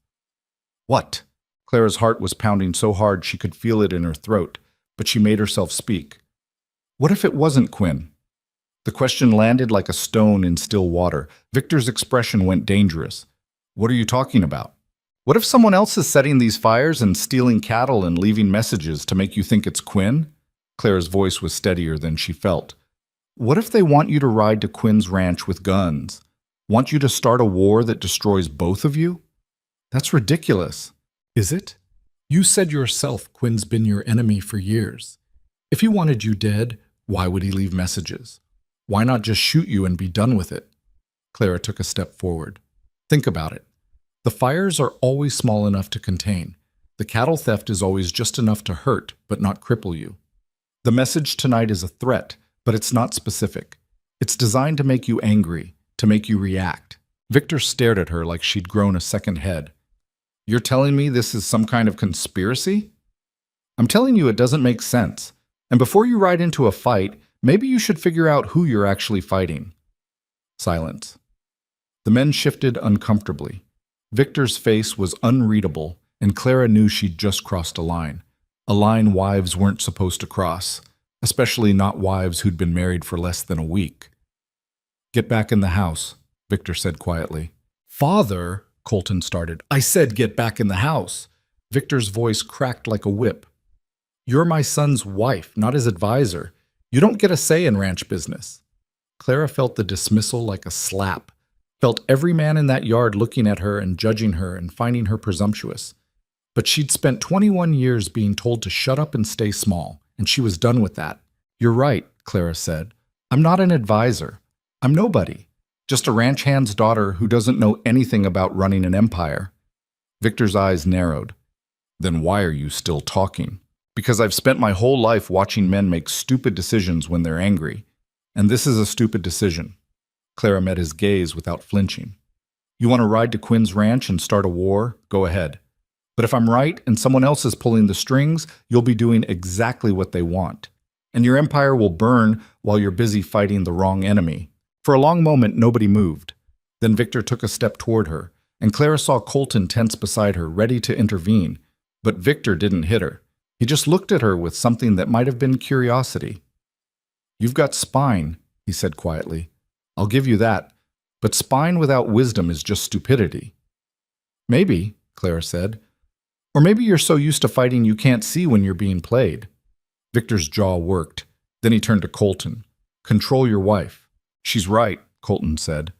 "What?" Clara's heart was pounding so hard she could feel it in her throat, but she made herself speak. "What if it wasn't Quinn?" The question landed like a stone in still water. Victor's expression went dangerous. "What are you talking about?" "What if someone else is setting these fires and stealing cattle and leaving messages to make you think it's Quinn?" Clara's voice was steadier than she felt. "What if they want you to ride to Quinn's ranch with guns? Want you to start a war that destroys both of you?" "That's ridiculous." "Is it? You said yourself Quinn's been your enemy for years. If he wanted you dead, why would he leave messages? Why not just shoot you and be done with it?" Clara took a step forward. "Think about it. The fires are always small enough to contain. The cattle theft is always just enough to hurt, but not cripple you. The message tonight is a threat, but it's not specific. It's designed to make you angry, to make you react. Victor stared at her like she'd grown a second head. You're telling me this is some kind of conspiracy? I'm telling you it doesn't make sense. And before you ride into a fight, maybe you should figure out who you're actually fighting. Silence. The men shifted uncomfortably. Victor's face was unreadable, and Clara knew she'd just crossed a line wives weren't supposed to cross, especially not wives who'd been married for less than a week. Get back in the house, Victor said quietly. Father, Colton started. I said get back in the house. Victor's voice cracked like a whip. You're my son's wife, not his advisor. You don't get a say in ranch business. Clara felt the dismissal like a slap, felt every man in that yard looking at her and judging her and finding her presumptuous. But she'd spent 21 years being told to shut up and stay small, and she was done with that. You're right, Clara said. I'm not an advisor. I'm nobody. Just a ranch hand's daughter who doesn't know anything about running an empire. Victor's eyes narrowed. Then why are you still talking? Because I've spent my whole life watching men make stupid decisions when they're angry. And this is a stupid decision. Clara met his gaze without flinching. You want to ride to Quinn's ranch and start a war? Go ahead. But if I'm right and someone else is pulling the strings, you'll be doing exactly what they want. And your empire will burn while you're busy fighting the wrong enemy. For a long moment, nobody moved. Then Victor took a step toward her, and Clara saw Colton tense beside her, ready to intervene. But Victor didn't hit her. He just looked at her with something that might have been curiosity. You've got spine, he said quietly. I'll give you that. But spine without wisdom is just stupidity. Maybe, Clara said. Or maybe you're so used to fighting you can't see when you're being played. Victor's jaw worked. Then he turned to Colton. Control your wife. She's right, Colton said.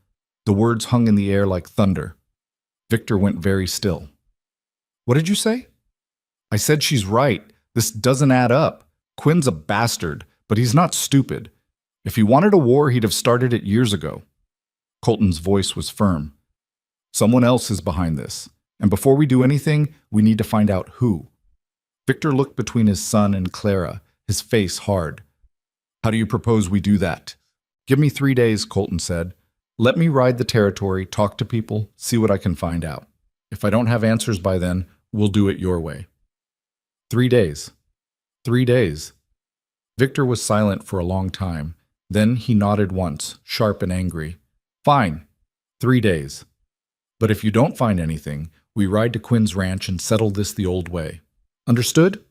The words hung in the air like thunder. Victor went very still. What did you say? I said she's right. This doesn't add up. Quinn's a bastard, but he's not stupid. If he wanted a war, he'd have started it years ago. Colton's voice was firm. Someone else is behind this. And before we do anything, we need to find out who. Victor looked between his son and Clara, his face hard. How do you propose we do that? Give me 3 days, Colton said. Let me ride the territory, talk to people, see what I can find out. If I don't have answers by then, we'll do it your way. 3 days. 3 days. Victor was silent for a long time. Then he nodded once, sharp and angry. Fine. 3 days. But if you don't find anything, we ride to Quinn's ranch and settle this the old way. Understood?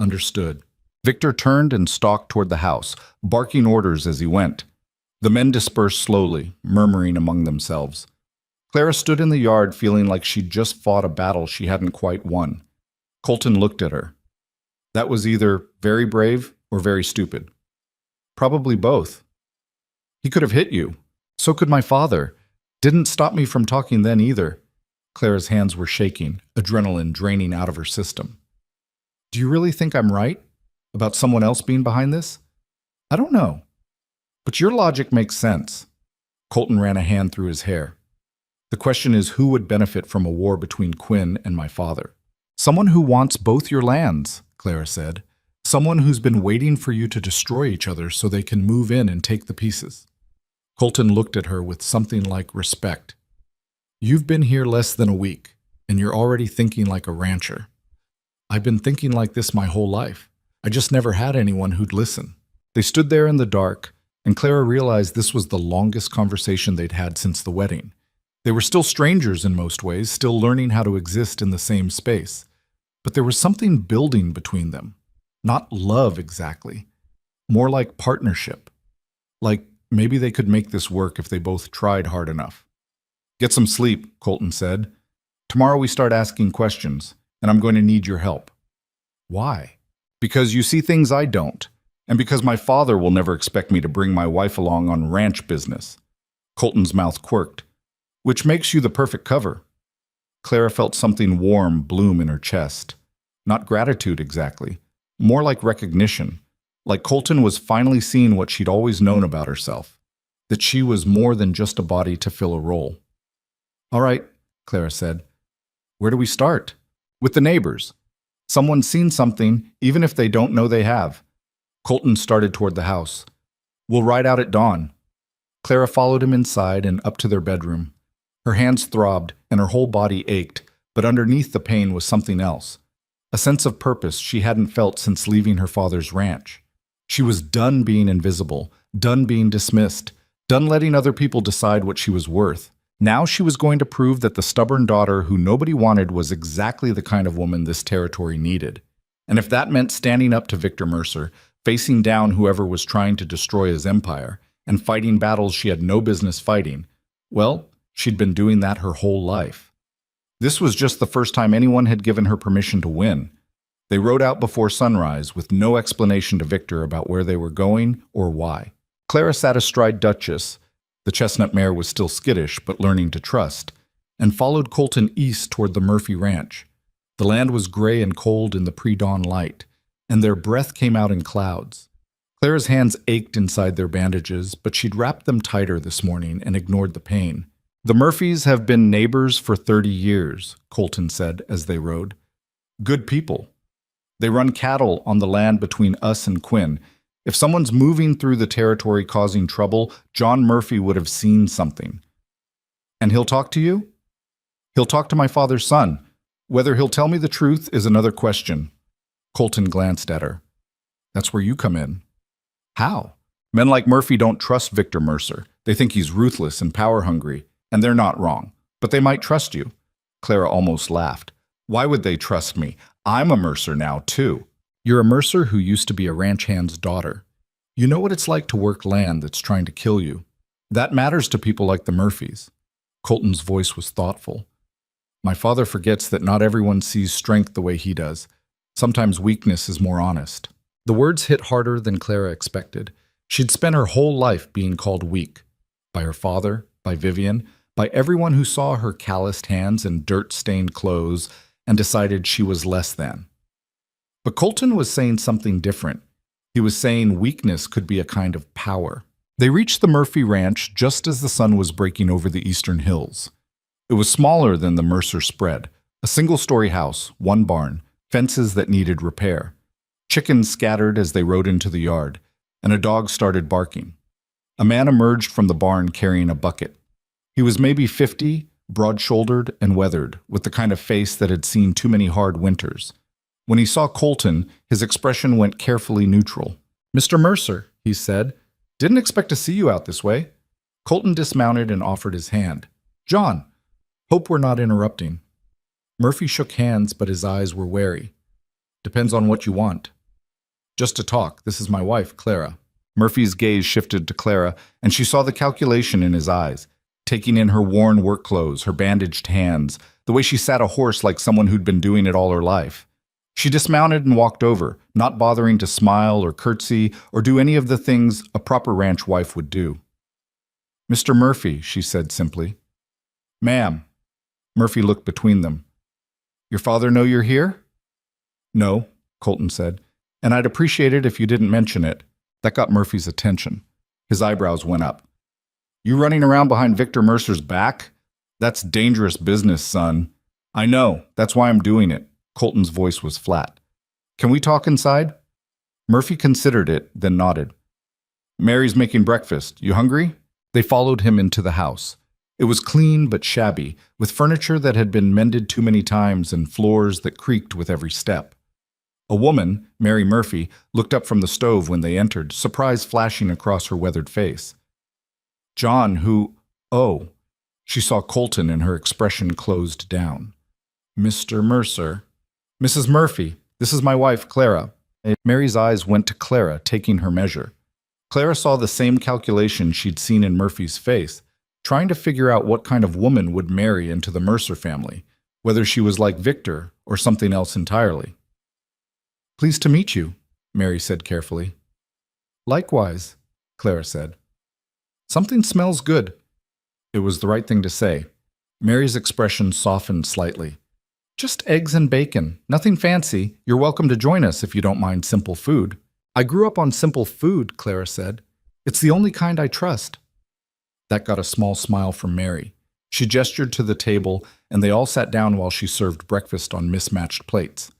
Understood. Victor turned and stalked toward the house, barking orders as he went. The men dispersed slowly, murmuring among themselves. Clara stood in the yard feeling like she'd just fought a battle she hadn't quite won. Colton looked at her. That was either very brave or very stupid. Probably both. He could have hit you. So could my father. Didn't stop me from talking then either. Clara's hands were shaking, adrenaline draining out of her system. Do you really think I'm right? About someone else being behind this? I don't know. But your logic makes sense. Colton ran a hand through his hair. The question is who would benefit from a war between Quinn and my father? Someone who wants both your lands, Clara said. Someone who's been waiting for you to destroy each other so they can move in and take the pieces. Colton looked at her with something like respect. You've been here less than a week, and you're already thinking like a rancher. I've been thinking like this my whole life. I just never had anyone who'd listen. They stood there in the dark, and Clara realized this was the longest conversation they'd had since the wedding. They were still strangers in most ways, still learning how to exist in the same space. But there was something building between them. Not love exactly. More like partnership. Like maybe they could make this work if they both tried hard enough. Get some sleep, Colton said. Tomorrow we start asking questions, and I'm going to need your help. Why? Because you see things I don't, and because my father will never expect me to bring my wife along on ranch business. Colton's mouth quirked. Which makes you the perfect cover. Clara felt something warm bloom in her chest. Not gratitude exactly, more like recognition. Like Colton was finally seeing what she'd always known about herself. That she was more than just a body to fill a role. All right, Clara said. Where do we start? With the neighbors. Someone's seen something, even if they don't know they have. Colton started toward the house. We'll ride out at dawn. Clara followed him inside and up to their bedroom. Her hands throbbed and her whole body ached, but underneath the pain was something else. A sense of purpose she hadn't felt since leaving her father's ranch. She was done being invisible, done being dismissed, done letting other people decide what she was worth. Now she was going to prove that the stubborn daughter who nobody wanted was exactly the kind of woman this territory needed. And if that meant standing up to Victor Mercer, facing down whoever was trying to destroy his empire, and fighting battles she had no business fighting, well, she'd been doing that her whole life. This was just the first time anyone had given her permission to win. They rode out before sunrise with no explanation to Victor about where they were going or why. Clara sat astride Duchess. The chestnut mare was still skittish but learning to trust, and followed Colton east toward the Murphy Ranch. The land was gray and cold in the pre-dawn light, and their breath came out in clouds. Clara's hands ached inside their bandages, but she'd wrapped them tighter this morning and ignored the pain. The Murphys have been neighbors for 30 years, Colton said as they rode. Good people. They run cattle on the land between us and Quinn. If someone's moving through the territory causing trouble, John Murphy would have seen something. And he'll talk to you? He'll talk to my father's son. Whether he'll tell me the truth is another question. Colton glanced at her. That's where you come in. How? Men like Murphy don't trust Victor Mercer. They think he's ruthless and power-hungry, and they're not wrong. But they might trust you. Clara almost laughed. Why would they trust me? I'm a Mercer now, too. You're a Mercer who used to be a ranch hand's daughter. You know what it's like to work land that's trying to kill you. That matters to people like the Murphys. Colton's voice was thoughtful. My father forgets that not everyone sees strength the way he does. Sometimes weakness is more honest. The words hit harder than Clara expected. She'd spent her whole life being called weak. By her father, by Vivian, by everyone who saw her calloused hands and dirt-stained clothes and decided she was less than. But Colton was saying something different. He was saying weakness could be a kind of power. They reached the Murphy Ranch just as the sun was breaking over the eastern hills. It was smaller than the Mercer spread, a single-story house, one barn, fences that needed repair. Chickens scattered as they rode into the yard, and a dog started barking. A man emerged from the barn carrying a bucket. He was maybe 50, broad-shouldered and weathered, with the kind of face that had seen too many hard winters. When he saw Colton, his expression went carefully neutral. "Mr. Mercer," he said, "didn't expect to see you out this way." Colton dismounted and offered his hand. "John, hope we're not interrupting." Murphy shook hands, but his eyes were wary. "Depends on what you want." "Just to talk. This is my wife, Clara." Murphy's gaze shifted to Clara, and she saw the calculation in his eyes, taking in her worn work clothes, her bandaged hands, the way she sat a horse like someone who'd been doing it all her life. She dismounted and walked over, not bothering to smile or curtsy or do any of the things a proper ranch wife would do. "Mr. Murphy," she said simply. "Ma'am." Murphy looked between them. "Your father know you're here?" "No," Colton said, "and I'd appreciate it if you didn't mention it." That got Murphy's attention. His eyebrows went up. "You running around behind Victor Mercer's back? That's dangerous business, son." "I know. That's why I'm doing it." Colton's voice was flat. "Can we talk inside?" Murphy considered it, then nodded. "Mary's making breakfast. You hungry?" They followed him into the house. It was clean but shabby, with furniture that had been mended too many times and floors that creaked with every step. A woman, Mary Murphy, looked up from the stove when they entered, surprise flashing across her weathered face. "John, who—" "Oh." She saw Colton and her expression closed down. "Mr. Mercer." "Mrs. Murphy, this is my wife, Clara." Mary's eyes went to Clara, taking her measure. Clara saw the same calculation she'd seen in Murphy's face, trying to figure out what kind of woman would marry into the Mercer family, whether she was like Victor or something else entirely. "Pleased to meet you," Mary said carefully. "Likewise," Clara said. "Something smells good." It was the right thing to say. Mary's expression softened slightly. "Just eggs and bacon. Nothing fancy. You're welcome to join us if you don't mind simple food." "I grew up on simple food," Clara said. "It's the only kind I trust." That got a small smile from Mary. She gestured to the table, and they all sat down while she served breakfast on mismatched plates.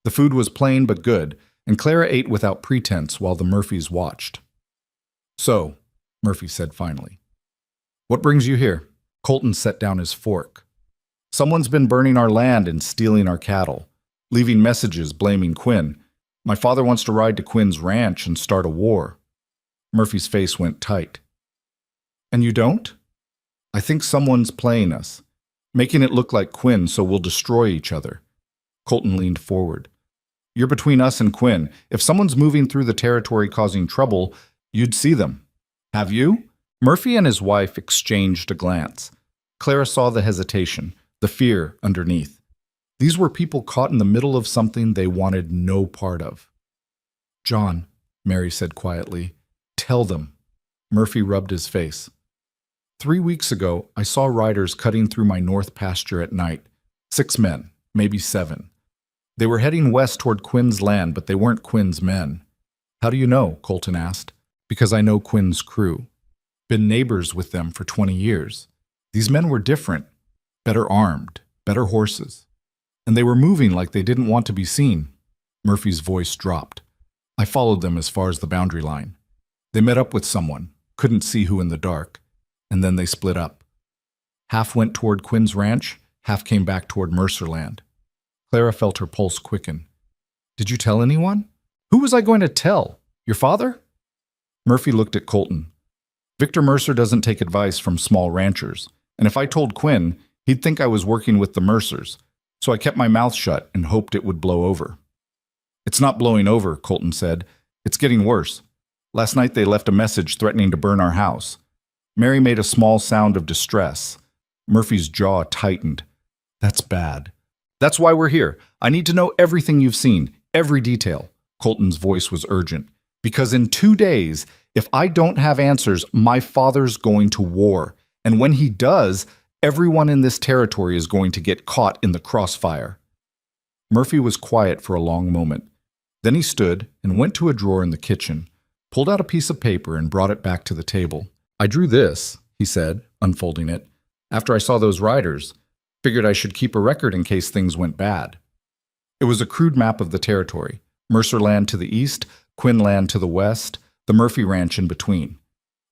The food was plain but good, and Clara ate without pretense while the Murphys watched. "So," Murphy said finally, "what brings you here?" Colton set down his fork. "Someone's been burning our land and stealing our cattle, leaving messages blaming Quinn. My father wants to ride to Quinn's ranch and start a war." Murphy's face went tight. "And you don't?" "I think someone's playing us, making it look like Quinn so we'll destroy each other." Colton leaned forward. "You're between us and Quinn. If someone's moving through the territory causing trouble, you'd see them. Have you?" Murphy and his wife exchanged a glance. Clara saw the hesitation, the fear underneath. These were people caught in the middle of something they wanted no part of. "John," Mary said quietly, "tell them." Murphy rubbed his face. 3 weeks ago, I saw riders cutting through my north pasture at night. 6 men, maybe 7. They were heading west toward Quinn's land, but they weren't Quinn's men." "How do you know?" Colton asked. "Because I know Quinn's crew. Been neighbors with them for 20 years. These men were different, better armed, better horses. And they were moving like they didn't want to be seen." Murphy's voice dropped. "I followed them as far as the boundary line. They met up with someone, couldn't see who in the dark, and then they split up. Half went toward Quinn's ranch, half came back toward Mercerland." Clara felt her pulse quicken. "Did you tell anyone?" "Who was I going to tell? Your father?" Murphy looked at Colton. "Victor Mercer doesn't take advice from small ranchers, and if I told Quinn, he'd think I was working with the Mercers, so I kept my mouth shut and hoped it would blow over." "It's not blowing over," Colton said. "It's getting worse. Last night they left a message threatening to burn our house." Mary made a small sound of distress. Murphy's jaw tightened. "That's bad." "That's why we're here. I need to know everything you've seen, every detail." Colton's voice was urgent. "Because in 2 days, if I don't have answers, my father's going to war. And when he does, everyone in this territory is going to get caught in the crossfire." Murphy was quiet for a long moment. Then he stood and went to a drawer in the kitchen, pulled out a piece of paper and brought it back to the table. "I drew this," he said, unfolding it, "after I saw those riders. Figured I should keep a record in case things went bad." It was a crude map of the territory. Mercerland to the east, Quinnland to the west, the Murphy Ranch in between.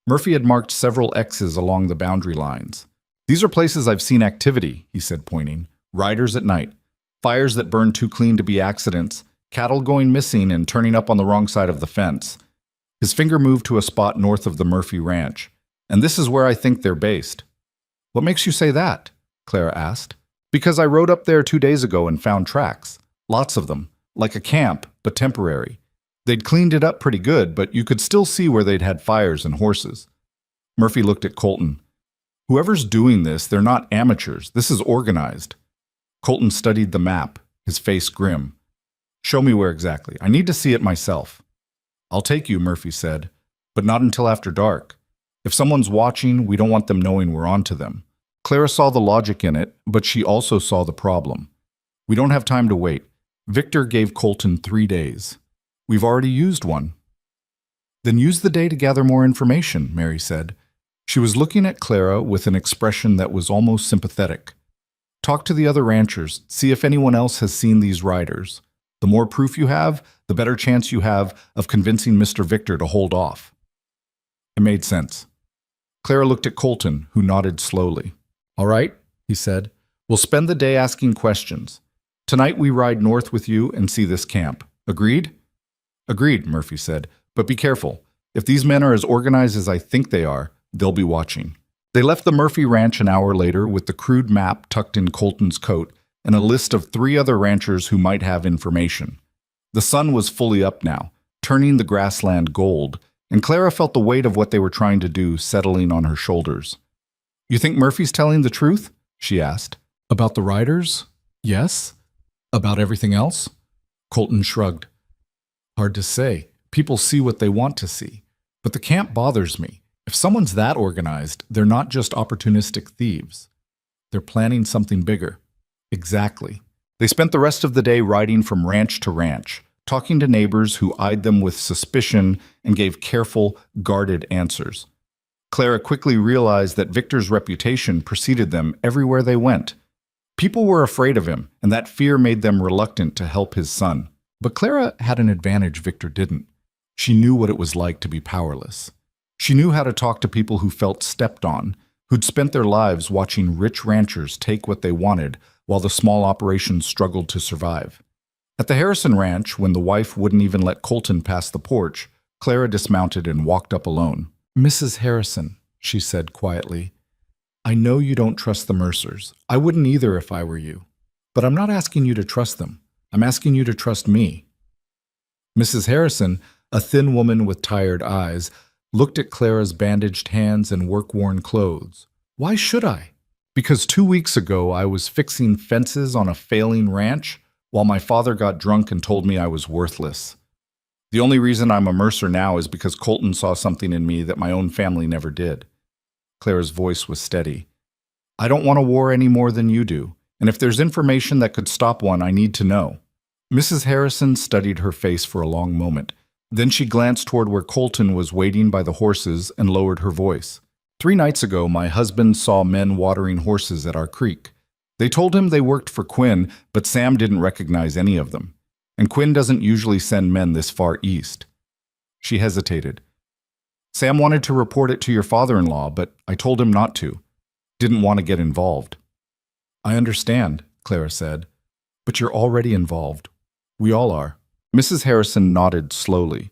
Murphy had marked several X's along the boundary lines. "These are places I've seen activity," he said, pointing. "Riders at night, fires that burn too clean to be accidents, cattle going missing and turning up on the wrong side of the fence." His finger moved to a spot north of the Murphy Ranch. "And this is where I think they're based." "What makes you say that?" Clara asked. "Because I rode up there 2 days ago and found tracks. Lots of them. Like a camp, but temporary. They'd cleaned it up pretty good, but you could still see where they'd had fires and horses." Murphy looked at Colton. "Whoever's doing this, they're not amateurs. This is organized." Colton studied the map, his face grim. "Show me where exactly. I need to see it myself." "I'll take you," Murphy said, "but not until after dark. If someone's watching, we don't want them knowing we're onto them." Clara saw the logic in it, but she also saw the problem. "We don't have time to wait. Victor gave Colton 3 days. We've already used one." "Then use the day to gather more information," Mary said. She was looking at Clara with an expression that was almost sympathetic. "Talk to the other ranchers, see if anyone else has seen these riders. The more proof you have, the better chance you have of convincing Mr. Victor to hold off." It made sense. Clara looked at Colton, who nodded slowly. "All right," he said. "We'll spend the day asking questions. Tonight we ride north with you and see this camp. Agreed?" "Agreed," Murphy said. "But be careful. If these men are as organized as I think they are, they'll be watching." They left the Murphy Ranch an hour later with the crude map tucked in Colton's coat and a list of 3 other ranchers who might have information. The sun was fully up now, turning the grassland gold, and Clara felt the weight of what they were trying to do settling on her shoulders. "You think Murphy's telling the truth?" she asked. "About the riders? Yes. About everything else?" Colton shrugged. "Hard to say. People see what they want to see. But the camp bothers me. If someone's that organized, they're not just opportunistic thieves. They're planning something bigger." "Exactly." They spent the rest of the day riding from ranch to ranch, talking to neighbors who eyed them with suspicion and gave careful, guarded answers. Clara quickly realized that Victor's reputation preceded them everywhere they went. People were afraid of him, and that fear made them reluctant to help his son. But Clara had an advantage Victor didn't. She knew what it was like to be powerless. She knew how to talk to people who felt stepped on, who'd spent their lives watching rich ranchers take what they wanted while the small operations struggled to survive. At the Harrison Ranch, when the wife wouldn't even let Colton pass the porch, Clara dismounted and walked up alone. "Mrs. Harrison," she said quietly, "I know you don't trust the Mercers. I wouldn't either if I were you. But I'm not asking you to trust them. I'm asking you to trust me." Mrs. Harrison, a thin woman with tired eyes, looked at Clara's bandaged hands and work-worn clothes. "Why should I?" "Because 2 weeks ago I was fixing fences on a failing ranch while my father got drunk and told me I was worthless. The only reason I'm a Mercer now is because Colton saw something in me that my own family never did." Clara's voice was steady. "I don't want a war any more than you do, and if there's information that could stop one, I need to know." Mrs. Harrison studied her face for a long moment. Then she glanced toward where Colton was waiting by the horses and lowered her voice. "3 nights ago, my husband saw men watering horses at our creek. They told him they worked for Quinn, but Sam didn't recognize any of them. And Quinn doesn't usually send men this far east." She hesitated. "Sam wanted to report it to your father-in-law, but I told him not to. Didn't want to get involved." "I understand," Clara said. "But you're already involved. We all are." Mrs. Harrison nodded slowly.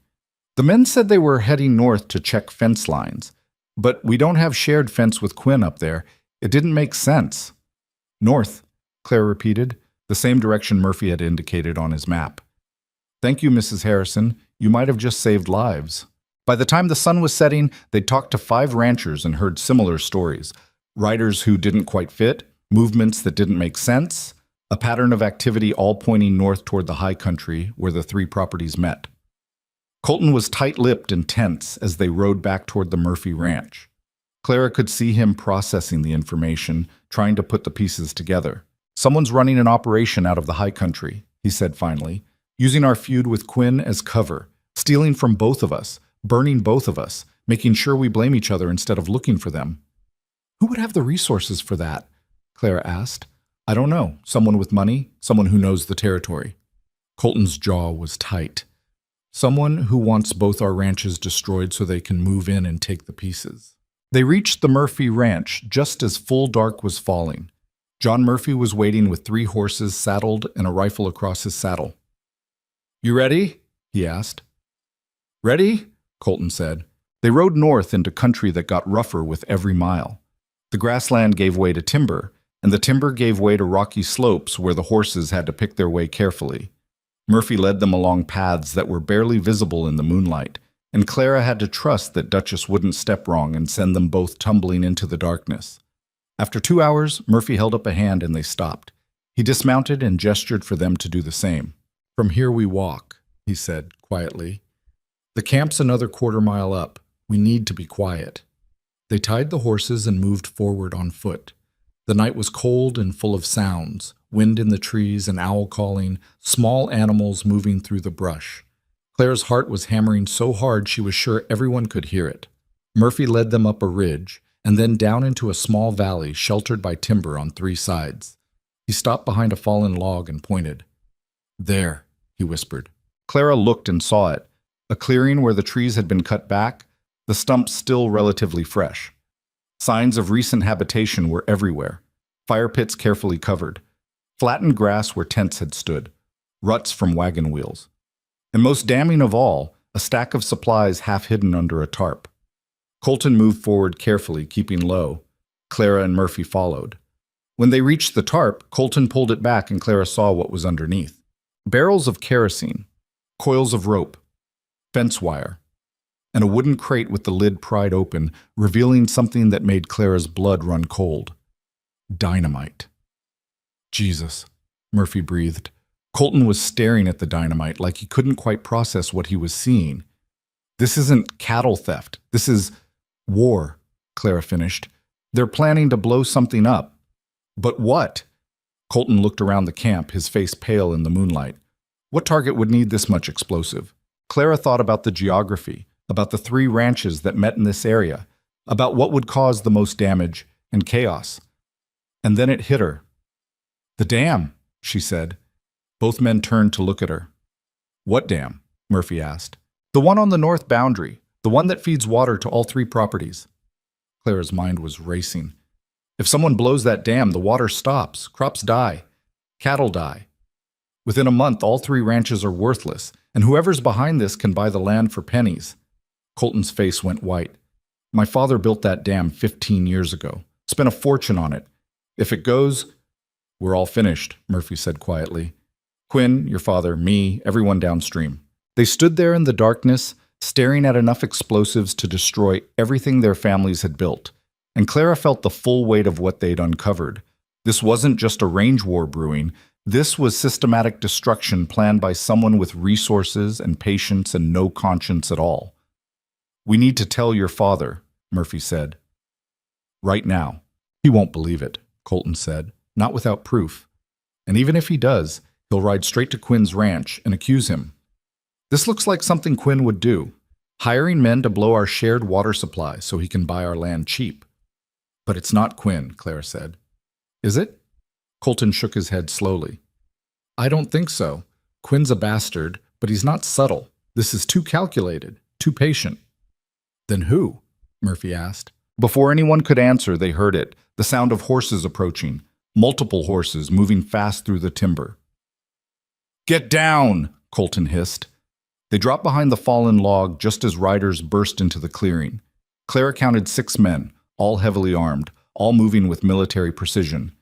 "The men said they were heading north to check fence lines. But we don't have shared fence with Quinn up there. It didn't make sense." "North," Clara repeated, the same direction Murphy had indicated on his map. "Thank you, Mrs. Harrison. You might have just saved lives." By the time the sun was setting, they'd talked to 5 ranchers and heard similar stories. Riders who didn't quite fit, movements that didn't make sense, a pattern of activity all pointing north toward the high country where the 3 properties met. Colton was tight-lipped and tense as they rode back toward the Murphy ranch. Clara could see him processing the information, trying to put the pieces together. "Someone's running an operation out of the high country," he said finally, "using our feud with Quinn as cover, stealing from both of us, burning both of us, making sure we blame each other instead of looking for them." "Who would have the resources for that?" Clara asked. "I don't know. Someone with money, someone who knows the territory." Colton's jaw was tight. "Someone who wants both our ranches destroyed so they can move in and take the pieces." They reached the Murphy ranch just as full dark was falling. John Murphy was waiting with 3 horses saddled and a rifle across his saddle. "You ready?" he asked. "Ready?" Colton said. They rode north into country that got rougher with every mile. The grassland gave way to timber, and the timber gave way to rocky slopes where the horses had to pick their way carefully. Murphy led them along paths that were barely visible in the moonlight, and Clara had to trust that Duchess wouldn't step wrong and send them both tumbling into the darkness. After 2 hours, Murphy held up a hand and they stopped. He dismounted and gestured for them to do the same. "From here we walk," he said quietly. "The camp's another 1/4 mile up. We need to be quiet." They tied the horses and moved forward on foot. The night was cold and full of sounds, wind in the trees, an owl calling, small animals moving through the brush. Clara's heart was hammering so hard she was sure everyone could hear it. Murphy led them up a ridge, and then down into a small valley sheltered by timber on 3 sides. He stopped behind a fallen log and pointed. "There," he whispered. Clara looked and saw it, a clearing where the trees had been cut back, the stumps still relatively fresh. Signs of recent habitation were everywhere, fire pits carefully covered, flattened grass where tents had stood, ruts from wagon wheels. And most damning of all, a stack of supplies half hidden under a tarp. Colton moved forward carefully, keeping low. Clara and Murphy followed. When they reached the tarp, Colton pulled it back and Clara saw what was underneath. Barrels of kerosene, coils of rope, fence wire, and a wooden crate with the lid pried open, revealing something that made Clara's blood run cold. Dynamite. "Jesus," Murphy breathed. Colton was staring at the dynamite like he couldn't quite process what he was seeing. "This isn't cattle theft. This is war," Clara finished. "They're planning to blow something up." "But what?" Colton looked around the camp, his face pale in the moonlight. What target would need this much explosive? Clara thought about the geography, about the 3 ranches that met in this area, about what would cause the most damage and chaos. And then it hit her. The dam, she said. Both men turned to look at her. What dam? Murphy asked. The one on the north boundary, the one that feeds water to all three properties. Clara's mind was racing. If someone blows that dam, the water stops, crops die, cattle die. Within a month, all three ranches are worthless, and whoever's behind this can buy the land for pennies. Colton's face went white. My father built that dam 15 years ago, spent a fortune on it. If it goes, we're all finished, Murphy said quietly. Quinn, your father, me, everyone downstream. They stood there in the darkness, staring at enough explosives to destroy everything their families had built. And Clara felt the full weight of what they'd uncovered. This wasn't just a range war brewing. This was systematic destruction planned by someone with resources and patience and no conscience at all. We need to tell your father, Murphy said. Right now. He won't believe it, Colton said, not without proof. And even if he does, he'll ride straight to Quinn's ranch and accuse him. This looks like something Quinn would do, hiring men to blow our shared water supply so he can buy our land cheap. But it's not Quinn, Clara said. Is it? Colton shook his head slowly. I don't think so. Quinn's a bastard, but he's not subtle. This is too calculated, too patient. Then who? Murphy asked. Before anyone could answer, they heard it, the sound of horses approaching, multiple horses moving fast through the timber. Get down, Colton hissed. They dropped behind the fallen log just as riders burst into the clearing. Clara counted 6 men, all heavily armed, all moving with military precision.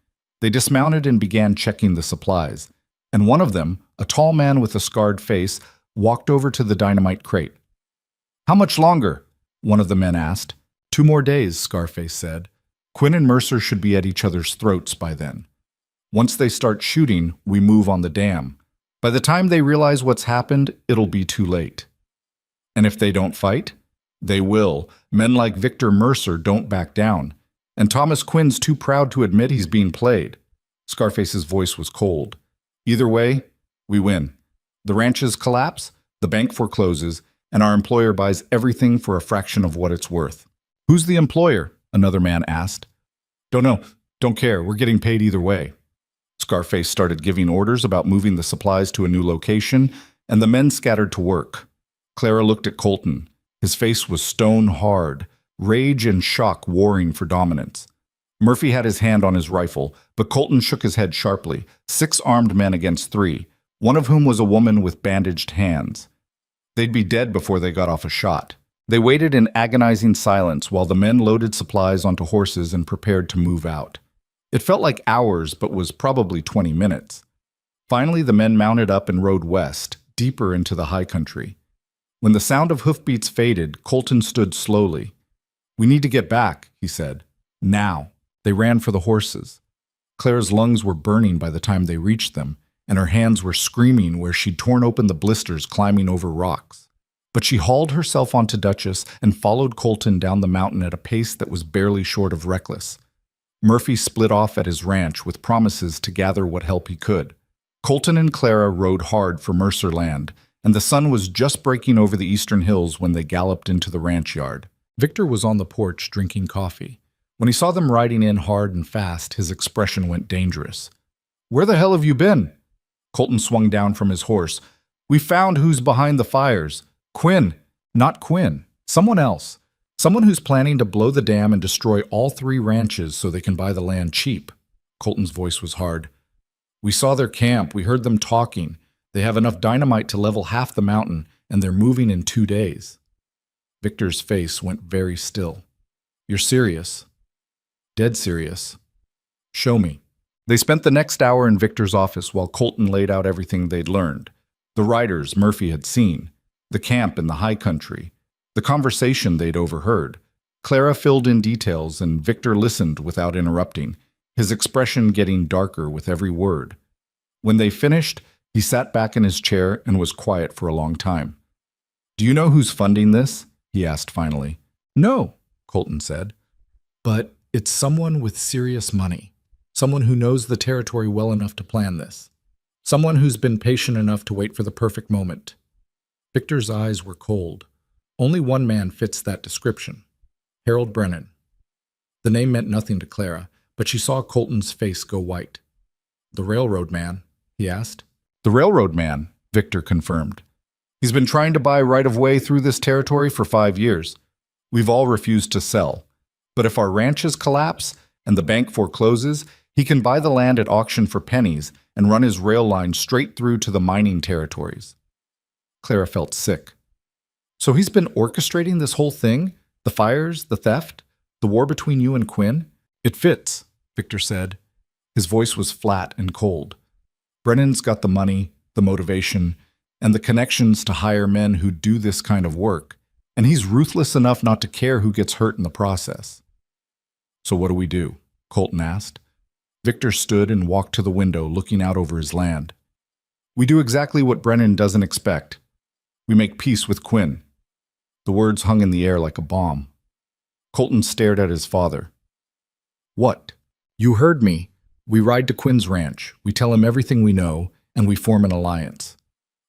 They dismounted and began checking the supplies, and one of them, a tall man with a scarred face, walked over to the dynamite crate. How much longer? One of the men asked. 2 more days, Scarface said. Quinn and Mercer should be at each other's throats by then. Once they start shooting, we move on the dam. By the time they realize what's happened, it'll be too late. And if they don't fight? They will. Men like Victor Mercer don't back down. And Thomas Quinn's too proud to admit he's being played. Scarface's voice was cold. Either way, we win. The ranches collapse, the bank forecloses, and our employer buys everything for a fraction of what it's worth. Who's the employer? Another man asked. Don't know. Don't care. We're getting paid either way. Scarface started giving orders about moving the supplies to a new location, and the men scattered to work. Clara looked at Colton. His face was stone hard, rage and shock warring for dominance. Murphy had his hand on his rifle, but Colton shook his head sharply. 6 armed men against 3, one of whom was a woman with bandaged hands. They'd be dead before they got off a shot. They waited in agonizing silence while the men loaded supplies onto horses and prepared to move out. It felt like hours, but was probably 20 minutes. Finally, the men mounted up and rode west, deeper into the high country. When the sound of hoofbeats faded, Colton stood slowly. We need to get back, he said. Now. They ran for the horses. Clara's lungs were burning by the time they reached them, and her hands were screaming where she'd torn open the blisters climbing over rocks. But she hauled herself onto Duchess and followed Colton down the mountain at a pace that was barely short of reckless. Murphy split off at his ranch with promises to gather what help he could. Colton and Clara rode hard for Mercer land, and the sun was just breaking over the eastern hills when they galloped into the ranch yard. Victor was on the porch drinking coffee. When he saw them riding in hard and fast, his expression went dangerous. Where the hell have you been? Colton swung down from his horse. We found who's behind the fires. Quinn. Not Quinn. Someone else. Someone who's planning to blow the dam and destroy all 3 ranches so they can buy the land cheap. Colton's voice was hard. We saw their camp. We heard them talking. They have enough dynamite to level half the mountain, and they're moving in 2 days. Victor's face went very still. You're serious? Dead serious. Show me. They spent the next hour in Victor's office while Colton laid out everything they'd learned. The riders Murphy had seen, the camp in the high country, the conversation they'd overheard. Clara filled in details and Victor listened without interrupting, his expression getting darker with every word. When they finished, he sat back in his chair and was quiet for a long time. Do you know who's funding this? He asked finally. No, Colton said. But it's someone with serious money. Someone who knows the territory well enough to plan this. Someone who's been patient enough to wait for the perfect moment. Victor's eyes were cold. Only one man fits that description. Harold Brennan. The name meant nothing to Clara, but she saw Colton's face go white. The railroad man, he asked. The railroad man, Victor confirmed. He's been trying to buy right-of-way through this territory for 5 years. We've all refused to sell. But if our ranches collapse and the bank forecloses, he can buy the land at auction for pennies and run his rail line straight through to the mining territories. Clara felt sick. So he's been orchestrating this whole thing? The fires, the theft, the war between you and Quinn? It fits, Victor said. His voice was flat and cold. Brennan's got the money, the motivation, and the connections to hire men who do this kind of work, and he's ruthless enough not to care who gets hurt in the process. So what do we do? Colton asked. Victor stood and walked to the window, looking out over his land. We do exactly what Brennan doesn't expect. We make peace with Quinn. The words hung in the air like a bomb. Colton stared at his father. What? You heard me. We ride to Quinn's ranch. We tell him everything we know, and we form an alliance.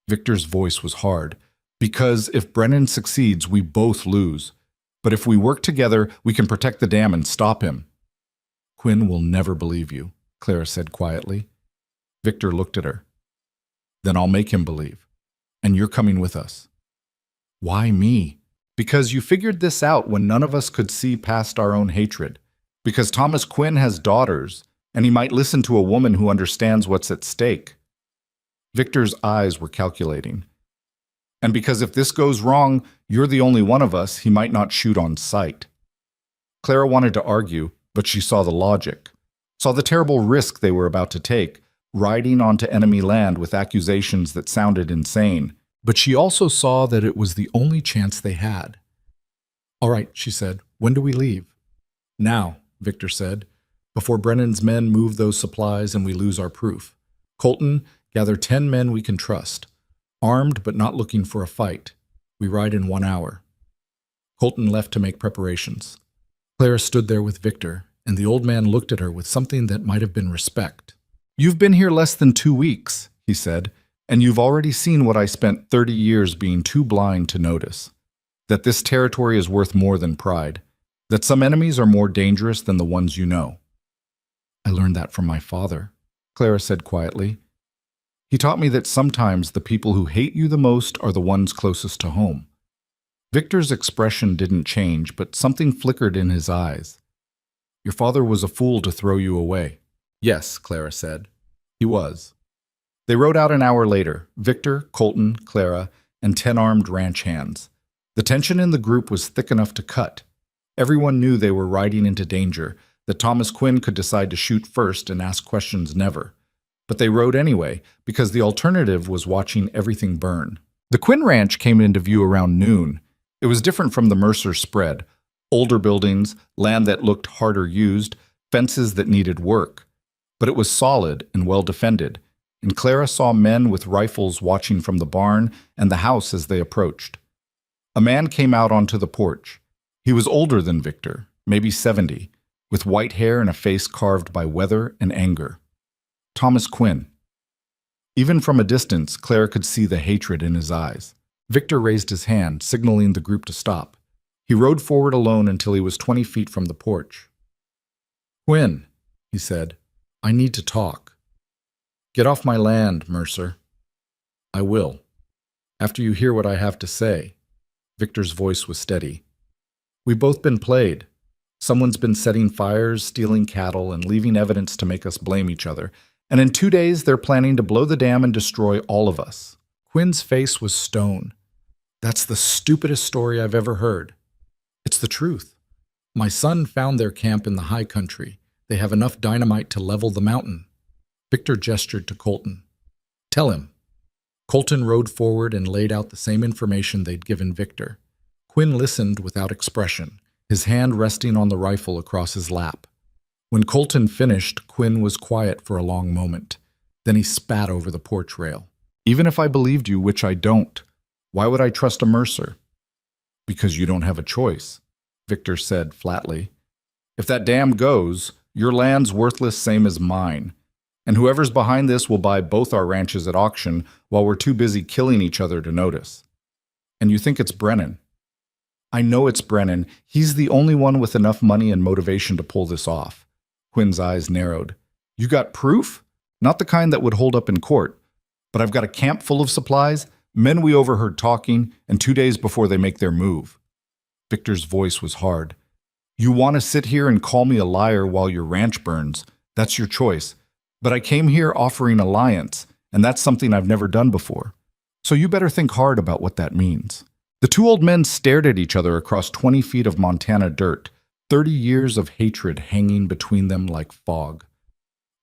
Victor's voice was hard. Because if Brennan succeeds, we both lose. But if we work together, we can protect the dam and stop him. Quinn will never believe you, Clara said quietly. Victor looked at her. Then I'll make him believe. And you're coming with us. Why me? Because you figured this out when none of us could see past our own hatred. Because Thomas Quinn has daughters, and he might listen to a woman who understands what's at stake. Victor's eyes were calculating. And because if this goes wrong, you're the only one of us, he might not shoot on sight. Clara wanted to argue, but she saw the logic, saw the terrible risk they were about to take, riding onto enemy land with accusations that sounded insane. But she also saw that it was the only chance they had. All right, she said, when do we leave? Now, Victor said, before Brennan's men move those supplies and we lose our proof. Colton, gather 10 men we can trust. Armed but not looking for a fight. We ride in 1 hour. Colton left to make preparations. Clara stood there with Victor, and the old man looked at her with something that might have been respect. You've been here less than 2 weeks, he said, and you've already seen what I spent 30 years being too blind to notice. That this territory is worth more than pride. That some enemies are more dangerous than the ones you know. I learned that from my father, Clara said quietly. He taught me that sometimes the people who hate you the most are the ones closest to home. Victor's expression didn't change, but something flickered in his eyes. Your father was a fool to throw you away. Yes, Clara said. He was. They rode out an hour later, Victor, Colton, Clara, and 10 armed ranch hands. The tension in the group was thick enough to cut. Everyone knew they were riding into danger, that Thomas Quinn could decide to shoot first and ask questions never. But they rode anyway, because the alternative was watching everything burn. The Quinn Ranch came into view around noon. It was different from the Mercer spread. Older buildings, land that looked harder used, fences that needed work. But it was solid and well defended, and Clara saw men with rifles watching from the barn and the house as they approached. A man came out onto the porch. He was older than Victor, maybe 70, with white hair and a face carved by weather and anger. Thomas Quinn. Even from a distance, Clara could see the hatred in his eyes. Victor raised his hand, signaling the group to stop. He rode forward alone until he was 20 feet from the porch. Quinn, he said, I need to talk. Get off my land, Mercer. I will. After you hear what I have to say. Victor's voice was steady. We've both been played. Someone's been setting fires, stealing cattle, and leaving evidence to make us blame each other. And in 2 days, they're planning to blow the dam and destroy all of us. Quinn's face was stone. That's the stupidest story I've ever heard. It's the truth. My son found their camp in the high country. They have enough dynamite to level the mountain. Victor gestured to Colton. Tell him. Colton rode forward and laid out the same information they'd given Victor. Quinn listened without expression, his hand resting on the rifle across his lap. When Colton finished, Quinn was quiet for a long moment. Then he spat over the porch rail. Even if I believed you, which I don't, why would I trust a Mercer? Because you don't have a choice, Victor said flatly. If that dam goes, your land's worthless same as mine. And whoever's behind this will buy both our ranches at auction while we're too busy killing each other to notice. And you think it's Brennan. I know it's Brennan. He's the only one with enough money and motivation to pull this off. Quinn's eyes narrowed. You got proof? Not the kind that would hold up in court, but I've got a camp full of supplies, men we overheard talking, and 2 days before they make their move. Victor's voice was hard. You want to sit here and call me a liar while your ranch burns. That's your choice. But I came here offering alliance, and that's something I've never done before. So you better think hard about what that means. The two old men stared at each other across 20 feet of Montana dirt, 30 years of hatred hanging between them like fog.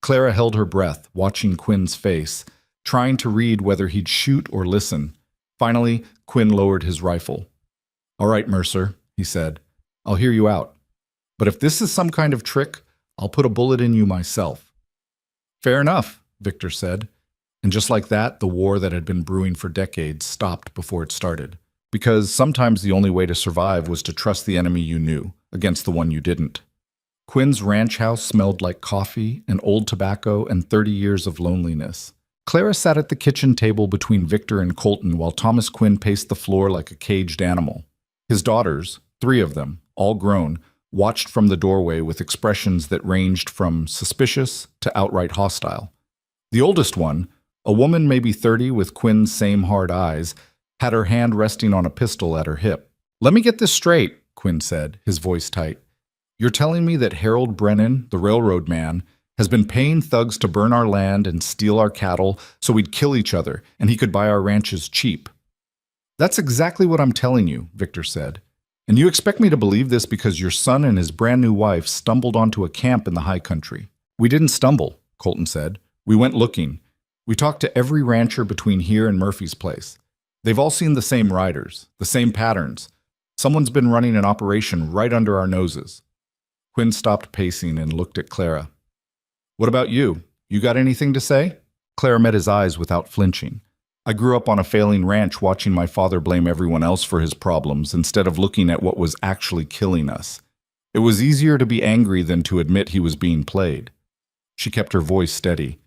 Clara held her breath, watching Quinn's face, trying to read whether he'd shoot or listen. Finally, Quinn lowered his rifle. All right, Mercer, he said. I'll hear you out. But if this is some kind of trick, I'll put a bullet in you myself. Fair enough, Victor said. And just like that, the war that had been brewing for decades stopped before it started. Because sometimes the only way to survive was to trust the enemy you knew against the one you didn't. Quinn's ranch house smelled like coffee and old tobacco and 30 years of loneliness. Clara sat at the kitchen table between Victor and Colton while Thomas Quinn paced the floor like a caged animal. His daughters, 3 of them, all grown, watched from the doorway with expressions that ranged from suspicious to outright hostile. The oldest one, a woman maybe 30 with Quinn's same hard eyes, had her hand resting on a pistol at her hip. Let me get this straight, Quinn said, his voice tight. You're telling me that Harold Brennan, the railroad man, has been paying thugs to burn our land and steal our cattle so we'd kill each other and he could buy our ranches cheap. That's exactly what I'm telling you, Victor said. And you expect me to believe this because your son and his brand new wife stumbled onto a camp in the high country. We didn't stumble, Colton said. We went looking. We talked to every rancher between here and Murphy's place. They've all seen the same riders, the same patterns. Someone's been running an operation right under our noses. Quinn stopped pacing and looked at Clara. What about you? You got anything to say? Clara met his eyes without flinching. I grew up on a failing ranch watching my father blame everyone else for his problems instead of looking at what was actually killing us. It was easier to be angry than to admit he was being played. She kept her voice steady.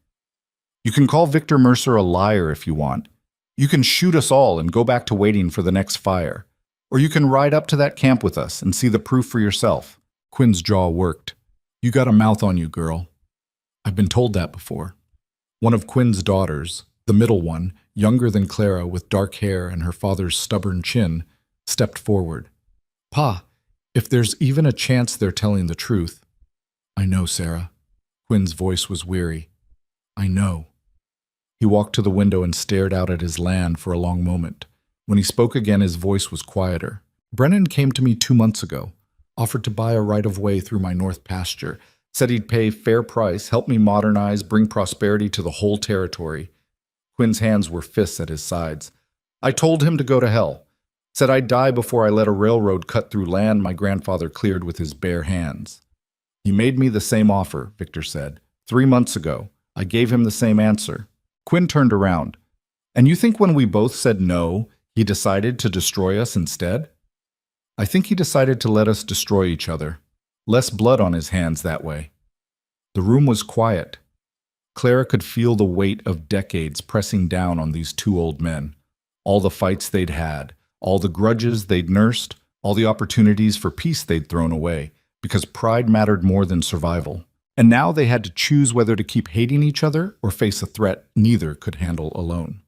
You can call Victor Mercer a liar if you want. You can shoot us all and go back to waiting for the next fire. Or you can ride up to that camp with us and see the proof for yourself. Quinn's jaw worked. You got a mouth on you, girl. I've been told that before. One of Quinn's daughters, the middle one, younger than Clara with dark hair and her father's stubborn chin, stepped forward. Pa, if there's even a chance they're telling the truth. I know, Sarah. Quinn's voice was weary. I know. He walked to the window and stared out at his land for a long moment. When he spoke again, his voice was quieter. Brennan came to me 2 months ago, offered to buy a right-of-way through my north pasture, said he'd pay fair price, help me modernize, bring prosperity to the whole territory. Quinn's hands were fists at his sides. I told him to go to hell. Said I'd die before I let a railroad cut through land my grandfather cleared with his bare hands. He made me the same offer, Victor said. 3 months ago. I gave him the same answer. Quinn turned around. And you think when we both said no, he decided to destroy us instead? I think he decided to let us destroy each other. Less blood on his hands that way. The room was quiet. Clara could feel the weight of decades pressing down on these 2 old men. All the fights they'd had, all the grudges they'd nursed, all the opportunities for peace they'd thrown away, because pride mattered more than survival. And now they had to choose whether to keep hating each other or face a threat neither could handle alone.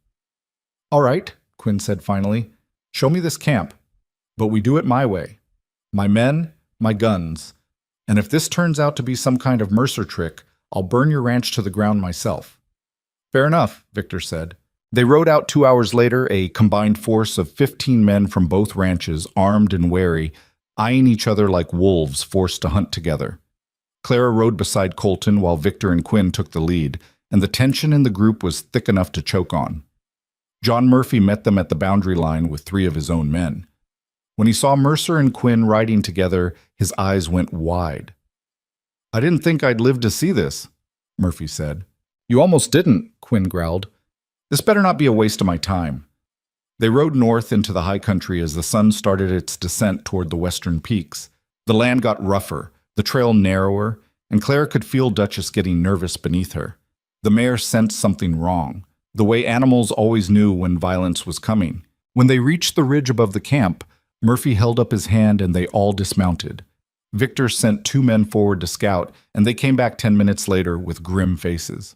All right, Quinn said finally, show me this camp. But we do it my way. My men, my guns. And if this turns out to be some kind of Mercer trick, I'll burn your ranch to the ground myself. Fair enough, Victor said. They rode out 2 hours later, a combined force of 15 men from both ranches, armed and wary, eyeing each other like wolves forced to hunt together. Clara rode beside Colton while Victor and Quinn took the lead, and the tension in the group was thick enough to choke on. John Murphy met them at the boundary line with 3 of his own men. When he saw Mercer and Quinn riding together, his eyes went wide. I didn't think I'd live to see this, Murphy said. You almost didn't, Quinn growled. This better not be a waste of my time. They rode north into the high country as the sun started its descent toward the western peaks. The land got rougher, the trail narrower, and Clara could feel Duchess getting nervous beneath her. The mare sensed something wrong, the way animals always knew when violence was coming. When they reached the ridge above the camp, Murphy held up his hand and they all dismounted. Victor sent 2 men forward to scout, and they came back 10 minutes later with grim faces.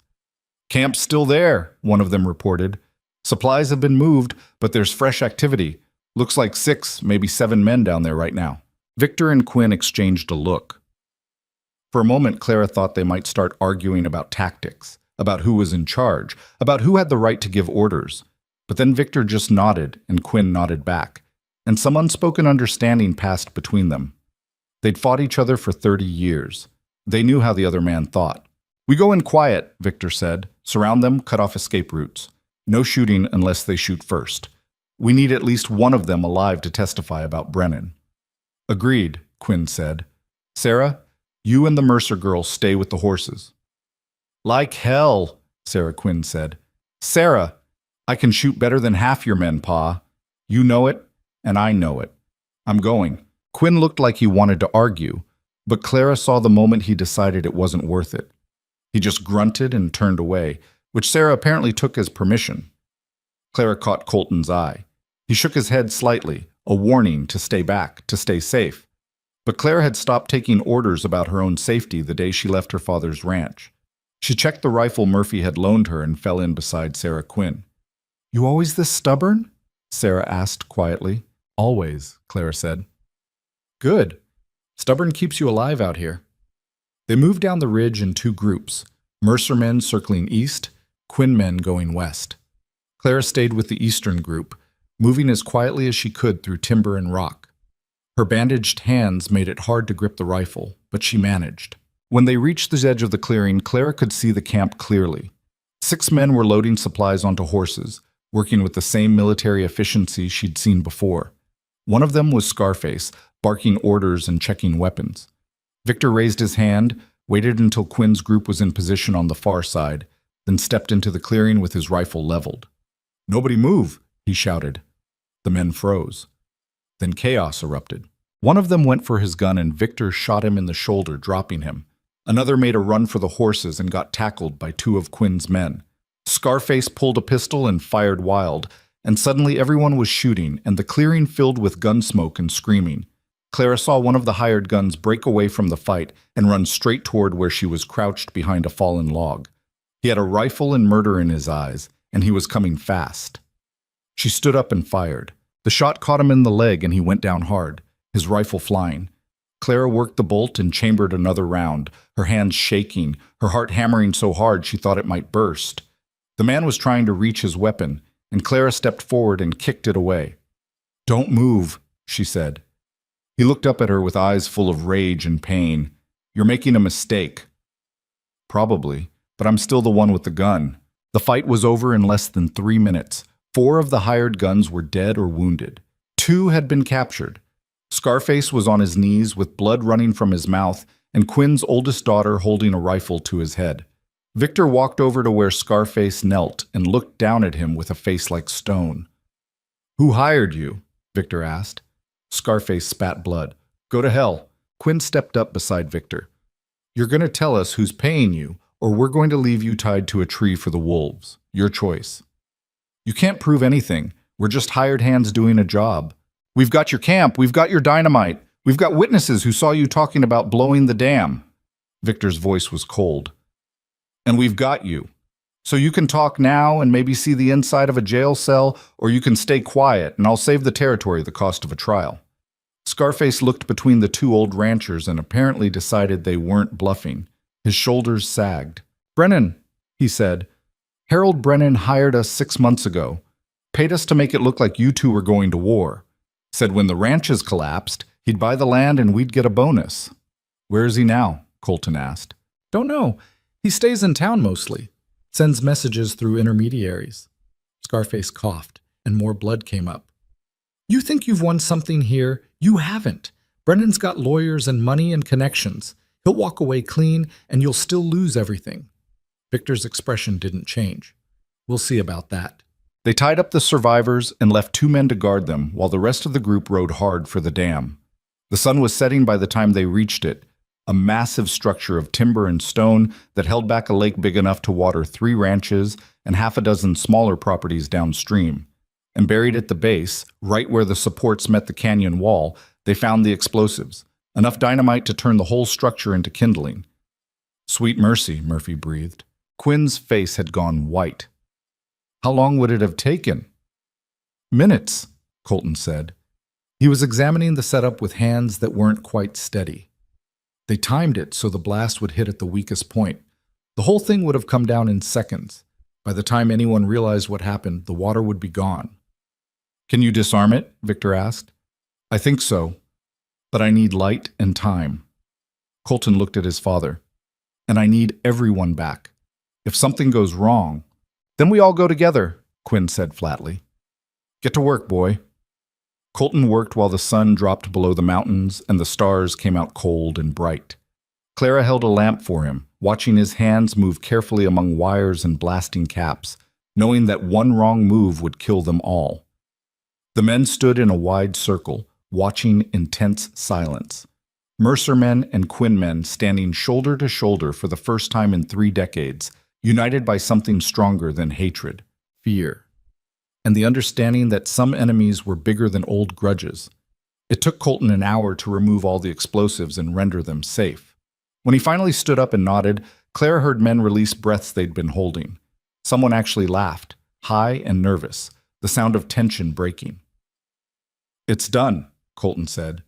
Camp's still there, one of them reported. Supplies have been moved, but there's fresh activity. Looks like 6, maybe 7 men down there right now. Victor and Quinn exchanged a look. For a moment, Clara thought they might start arguing about tactics, about who was in charge, about who had the right to give orders. But then Victor just nodded, and Quinn nodded back, and some unspoken understanding passed between them. They'd fought each other for 30 years. They knew how the other man thought. "We go in quiet," Victor said. "Surround them, cut off escape routes. No shooting unless they shoot first. We need at least one of them alive to testify about Brennan." "Agreed," Quinn said. "Sarah, you and the Mercer girl stay with the horses." "Like hell," Sarah Quinn said. "Sarah, I can shoot better than half your men, Pa. You know it, and I know it. I'm going." Quinn looked like he wanted to argue, but Clara saw the moment he decided it wasn't worth it. He just grunted and turned away, which Sarah apparently took as permission. Clara caught Colton's eye. He shook his head slightly, a warning to stay back, to stay safe. But Clara had stopped taking orders about her own safety the day she left her father's ranch. She checked the rifle Murphy had loaned her and fell in beside Sarah Quinn. "You always this stubborn?" Sarah asked quietly. "Always," Clara said. "Good. Stubborn keeps you alive out here." They moved down the ridge in 2 groups, Mercer men circling east, Quinn men going west. Clara stayed with the eastern group, moving as quietly as she could through timber and rock. Her bandaged hands made it hard to grip the rifle, but she managed. When they reached the edge of the clearing, Clara could see the camp clearly. 6 men were loading supplies onto horses, working with the same military efficiency she'd seen before. One of them was Scarface, barking orders and checking weapons. Victor raised his hand, waited until Quinn's group was in position on the far side, then stepped into the clearing with his rifle leveled. "Nobody move," he shouted. The men froze. Then chaos erupted. One of them went for his gun and Victor shot him in the shoulder, dropping him. Another made a run for the horses and got tackled by 2 of Quinn's men. Scarface pulled a pistol and fired wild, and suddenly everyone was shooting and the clearing filled with gun smoke and screaming. Clara saw one of the hired guns break away from the fight and run straight toward where she was crouched behind a fallen log. He had a rifle and murder in his eyes, and he was coming fast. She stood up and fired. The shot caught him in the leg and he went down hard, his rifle flying. Clara worked the bolt and chambered another round, her hands shaking, her heart hammering so hard she thought it might burst. The man was trying to reach his weapon, and Clara stepped forward and kicked it away. "Don't move," she said. He looked up at her with eyes full of rage and pain. "You're making a mistake." "Probably, but I'm still the one with the gun." The fight was over in less than 3 minutes. 4 of the hired guns were dead or wounded. 2 had been captured. Scarface was on his knees with blood running from his mouth and Quinn's oldest daughter holding a rifle to his head. Victor walked over to where Scarface knelt and looked down at him with a face like stone. "Who hired you?" Victor asked. Scarface spat blood. "Go to hell." Quinn stepped up beside Victor. "You're going to tell us who's paying you, or we're going to leave you tied to a tree for the wolves. Your choice." "You can't prove anything. We're just hired hands doing a job. We've got your camp. We've got your dynamite. We've got witnesses who saw you talking about blowing the dam." Victor's voice was cold. "And we've got you. So you can talk now and maybe see the inside of a jail cell, or you can stay quiet and I'll save the territory the cost of a trial." Scarface looked between the 2 old ranchers and apparently decided they weren't bluffing. His shoulders sagged. "Brennan," he said. "Harold Brennan hired us 6 months ago. Paid us to make it look like you 2 were going to war. Said when the ranches collapsed, he'd buy the land and we'd get a bonus." "Where is he now?" Colton asked. "Don't know. He stays in town mostly. Sends messages through intermediaries." Scarface coughed, and more blood came up. "You think you've won something here? You haven't. Brennan's got lawyers and money and connections. He'll walk away clean, and you'll still lose everything." Victor's expression didn't change. "We'll see about that." They tied up the survivors and left 2 men to guard them while the rest of the group rode hard for the dam. The sun was setting by the time they reached it, a massive structure of timber and stone that held back a lake big enough to water 3 ranches and half a dozen smaller properties downstream. And buried at the base, right where the supports met the canyon wall, they found the explosives, enough dynamite to turn the whole structure into kindling. "Sweet mercy," Murphy breathed. Quinn's face had gone white. How long would it have taken? Minutes, Colton said. He was examining the setup with hands that weren't quite steady. They timed it so the blast would hit at the weakest point. The whole thing would have come down in seconds. By the time anyone realized what happened, the water would be gone. Can you disarm it? Victor asked. I think so, but I need light and time. Colton looked at his father. And I need everyone back. If something goes wrong, then we all go together, Quinn said flatly. Get to work, boy. Colton worked while the sun dropped below the mountains and the stars came out cold and bright. Clara held a lamp for him, watching his hands move carefully among wires and blasting caps, knowing that one wrong move would kill them all. The men stood in a wide circle, watching in tense silence. Mercer men and Quinn men standing shoulder to shoulder for the first time in 3 decades, united by something stronger than hatred, fear, and the understanding that some enemies were bigger than old grudges. It took Colton an hour to remove all the explosives and render them safe. When he finally stood up and nodded, Claire heard men release breaths they'd been holding. Someone actually laughed, high and nervous, the sound of tension breaking. It's done, Colton said.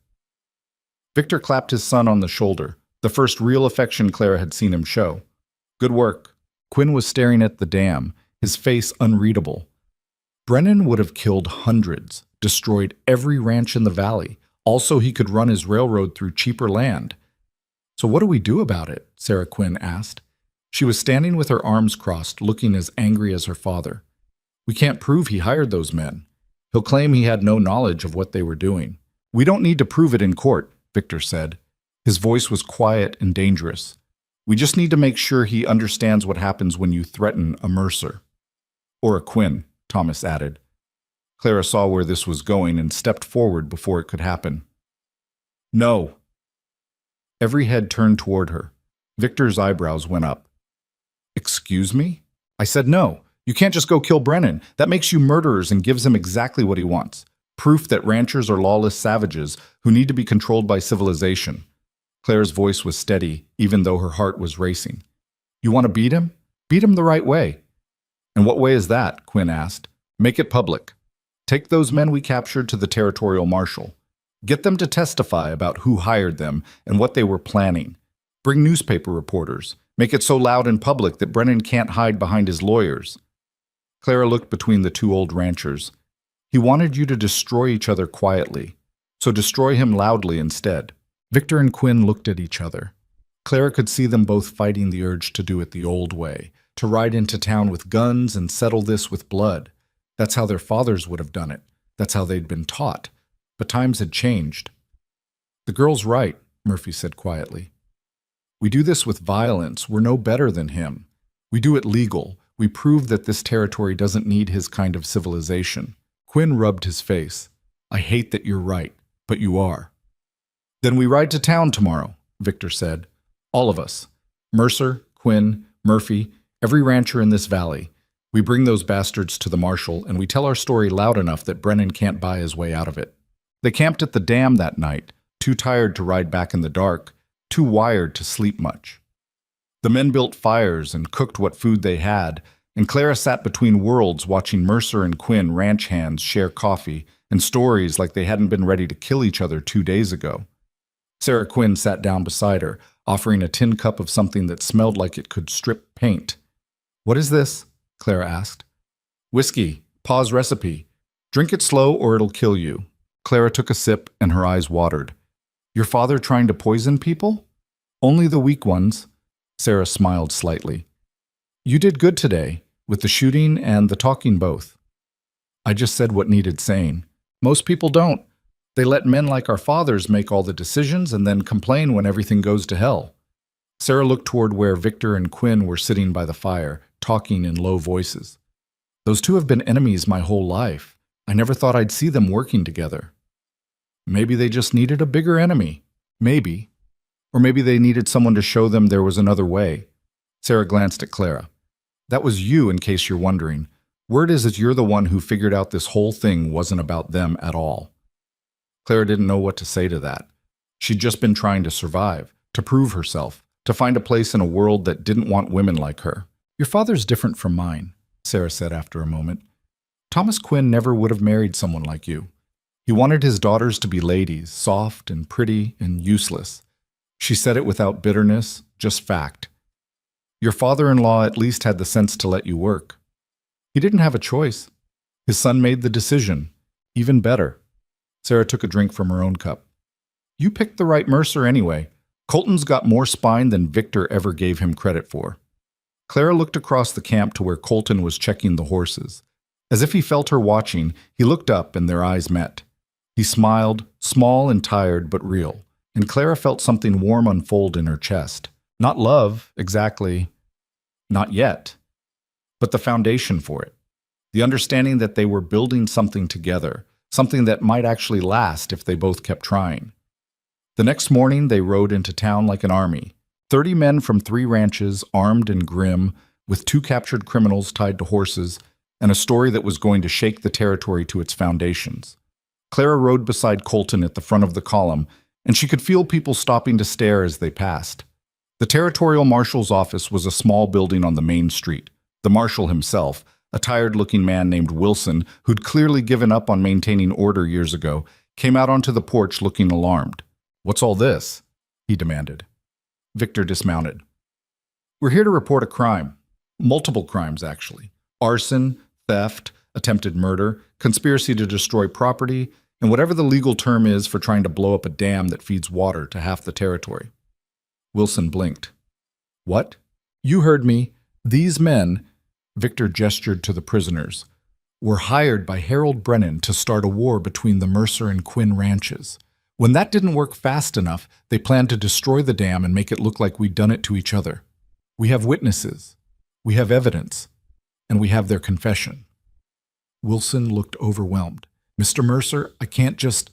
Victor clapped his son on the shoulder, the first real affection Clara had seen him show. Good work. Quinn was staring at the dam, his face unreadable. Brennan would have killed hundreds, destroyed every ranch in the valley. Also, he could run his railroad through cheaper land. So what do we do about it? Sarah Quinn asked. She was standing with her arms crossed, looking as angry as her father. We can't prove he hired those men. He'll claim he had no knowledge of what they were doing. We don't need to prove it in court, Victor said. His voice was quiet and dangerous. We just need to make sure he understands what happens when you threaten a Mercer. Or a Quinn, Thomas added. Clara saw where this was going and stepped forward before it could happen. No. Every head turned toward her. Victor's eyebrows went up. Excuse me? I said no. You can't just go kill Brennan. That makes you murderers and gives him exactly what he wants. Proof that ranchers are lawless savages who need to be controlled by civilization. Claire's voice was steady, even though her heart was racing. You want to beat him? Beat him the right way. And what way is that? Quinn asked. Make it public. Take those men we captured to the territorial marshal. Get them to testify about who hired them and what they were planning. Bring newspaper reporters. Make it so loud and public that Brennan can't hide behind his lawyers. Clara looked between the 2 old ranchers. He wanted you to destroy each other quietly, so destroy him loudly instead. Victor and Quinn looked at each other. Clara could see them both fighting the urge to do it the old way, to ride into town with guns and settle this with blood. That's how their fathers would have done it. That's how they'd been taught. But times had changed. The girl's right, Murphy said quietly. We do this with violence. We're no better than him. We do it legal. We prove that this territory doesn't need his kind of civilization. Quinn rubbed his face. I hate that you're right, but you are. Then we ride to town tomorrow, Victor said. All of us. Mercer, Quinn, Murphy, every rancher in this valley. We bring those bastards to the marshal, and we tell our story loud enough that Brennan can't buy his way out of it. They camped at the dam that night, too tired to ride back in the dark, too wired to sleep much. The men built fires and cooked what food they had, and Clara sat between worlds watching Mercer and Quinn ranch hands share coffee and stories like they hadn't been ready to kill each other 2 days ago. Sarah Quinn sat down beside her, offering a tin cup of something that smelled like it could strip paint. What is this? Clara asked. Whiskey. Pa's recipe. Drink it slow or it'll kill you. Clara took a sip and her eyes watered. Your father trying to poison people? Only the weak ones. Sarah smiled slightly. You did good today, with the shooting and the talking both. I just said what needed saying. Most people don't. They let men like our fathers make all the decisions and then complain when everything goes to hell. Sarah looked toward where Victor and Quinn were sitting by the fire, talking in low voices. Those 2 have been enemies my whole life. I never thought I'd see them working together. Maybe they just needed a bigger enemy. Maybe. Or maybe they needed someone to show them there was another way. Sarah glanced at Clara. That was you, in case you're wondering. Word is that you're the one who figured out this whole thing wasn't about them at all. Clara didn't know what to say to that. She'd just been trying to survive, to prove herself, to find a place in a world that didn't want women like her. Your father's different from mine, Sarah said after a moment. Thomas Quinn never would have married someone like you. He wanted his daughters to be ladies, soft and pretty and useless. She said it without bitterness, just fact. Your father-in-law at least had the sense to let you work. He didn't have a choice. His son made the decision. Even better. Sarah took a drink from her own cup. You picked the right Mercer anyway. Colton's got more spine than Victor ever gave him credit for. Clara looked across the camp to where Colton was checking the horses. As if he felt her watching, he looked up and their eyes met. He smiled, small and tired but real, and Clara felt something warm unfold in her chest. Not love, exactly. Not yet. But the foundation for it. The understanding that they were building something together, something that might actually last if they both kept trying. The next morning, they rode into town like an army. 30 men from 3 ranches, armed and grim, with 2 captured criminals tied to horses, and a story that was going to shake the territory to its foundations. Clara rode beside Colton at the front of the column, and she could feel people stopping to stare as they passed. The territorial marshal's office was a small building on the main street. The marshal himself, a tired-looking man named Wilson, who'd clearly given up on maintaining order years ago, came out onto the porch looking alarmed. "What's all this?" he demanded. Victor dismounted. "We're here to report a crime. Multiple crimes, actually. Arson, theft, attempted murder, conspiracy to destroy property, and whatever the legal term is for trying to blow up a dam that feeds water to half the territory." Wilson blinked. "What?" "You heard me. These men," Victor gestured to the prisoners, "were hired by Harold Brennan to start a war between the Mercer and Quinn ranches. When that didn't work fast enough, they planned to destroy the dam and make it look like we'd done it to each other. We have witnesses. We have evidence. And we have their confession." Wilson looked overwhelmed. "Mr. Mercer, I can't just—"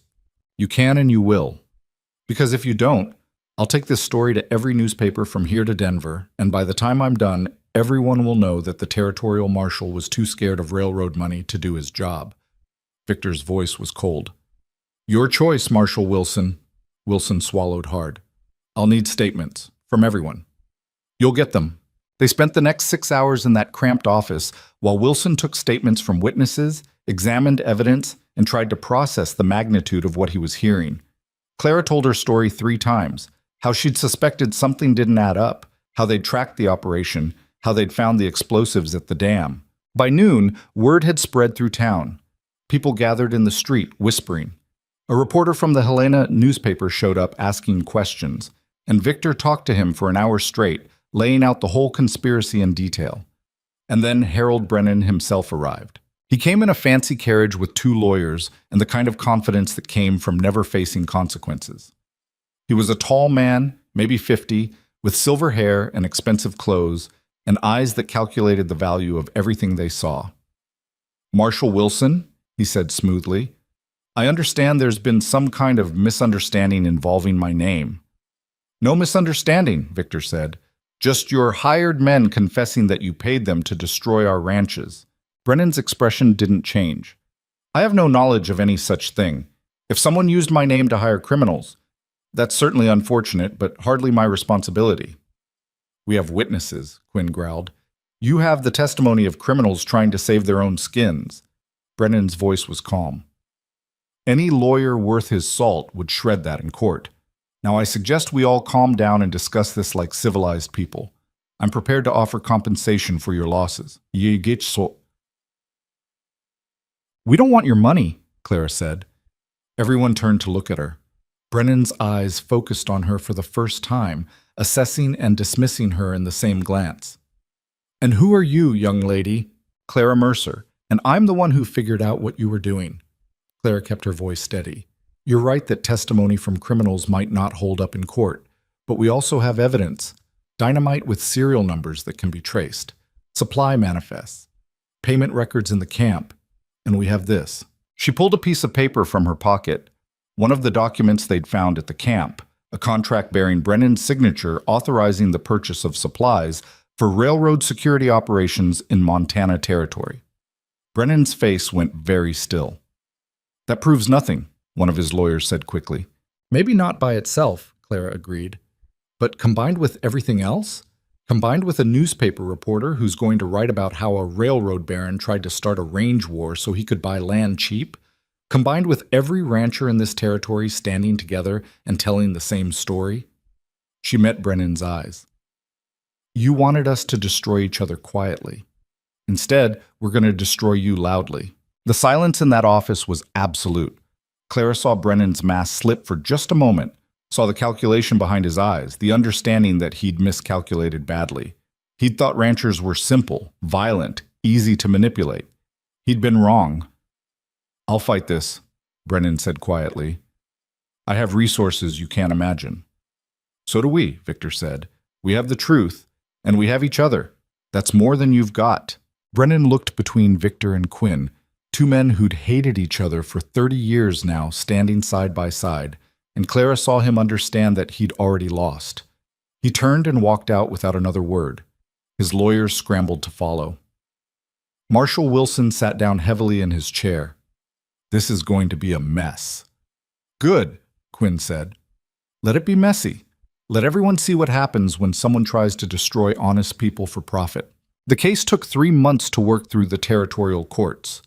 "You can and you will. Because if you don't, I'll take this story to every newspaper from here to Denver, and by the time I'm done, everyone will know that the territorial marshal was too scared of railroad money to do his job." Victor's voice was cold. "Your choice, Marshal Wilson." Wilson swallowed hard. "I'll need statements from everyone. You'll get them." They spent the next 6 hours in that cramped office while Wilson took statements from witnesses, examined evidence, and tried to process the magnitude of what he was hearing. Clara told her story 3 times, how she'd suspected something didn't add up, how they'd tracked the operation, how they'd found the explosives at the dam. By noon, word had spread through town. People gathered in the street, whispering. A reporter from the Helena newspaper showed up asking questions, and Victor talked to him for an hour straight, laying out the whole conspiracy in detail. And then Harold Brennan himself arrived. He came in a fancy carriage with 2 lawyers and the kind of confidence that came from never facing consequences. He was a tall man, maybe 50, with silver hair and expensive clothes, and eyes that calculated the value of everything they saw. "Marshal Wilson," he said smoothly, "I understand there's been some kind of misunderstanding involving my name." "No misunderstanding," Victor said. "Just your hired men confessing that you paid them to destroy our ranches." Brennan's expression didn't change. "I have no knowledge of any such thing. If someone used my name to hire criminals, that's certainly unfortunate, but hardly my responsibility." "We have witnesses," Quinn growled. "You have the testimony of criminals trying to save their own skins." Brennan's voice was calm. "Any lawyer worth his salt would shred that in court. Now I suggest we all calm down and discuss this like civilized people. I'm prepared to offer compensation for your losses." "We don't want your money," Clara said. Everyone turned to look at her. Brennan's eyes focused on her for the first time, assessing and dismissing her in the same glance. "And who are you, young lady?" "Clara Mercer, and I'm the one who figured out what you were doing." Clara kept her voice steady. "You're right that testimony from criminals might not hold up in court, but we also have evidence. Dynamite with serial numbers that can be traced, supply manifests, payment records in the camp, and we have this." She pulled a piece of paper from her pocket, one of the documents they'd found at the camp, a contract bearing Brennan's signature authorizing the purchase of supplies for railroad security operations in Montana Territory. Brennan's face went very still. "That proves nothing," one of his lawyers said quickly. "Maybe not by itself," Clara agreed. "But combined with everything else? Combined with a newspaper reporter who's going to write about how a railroad baron tried to start a range war so he could buy land cheap, combined with every rancher in this territory standing together and telling the same story, she met Brennan's eyes. You wanted us to destroy each other quietly. Instead, we're going to destroy you loudly. The silence in that office was absolute. Clara saw Brennan's mask slip for just a moment, saw the calculation behind his eyes, the understanding that he'd miscalculated badly. He'd thought ranchers were simple, violent, easy to manipulate. He'd been wrong. I'll fight this, Brennan said quietly. I have resources you can't imagine. So do we, Victor said. We have the truth, and we have each other. That's more than you've got. Brennan looked between Victor and Quinn, two men who'd hated each other for 30 years now, standing side by side, and Clara saw him understand that he'd already lost. He turned and walked out without another word. His lawyers scrambled to follow. Marshal Wilson sat down heavily in his chair. This is going to be a mess. Good, Quinn said. Let it be messy. Let everyone see what happens when someone tries to destroy honest people for profit. The case took 3 months to work through the territorial courts.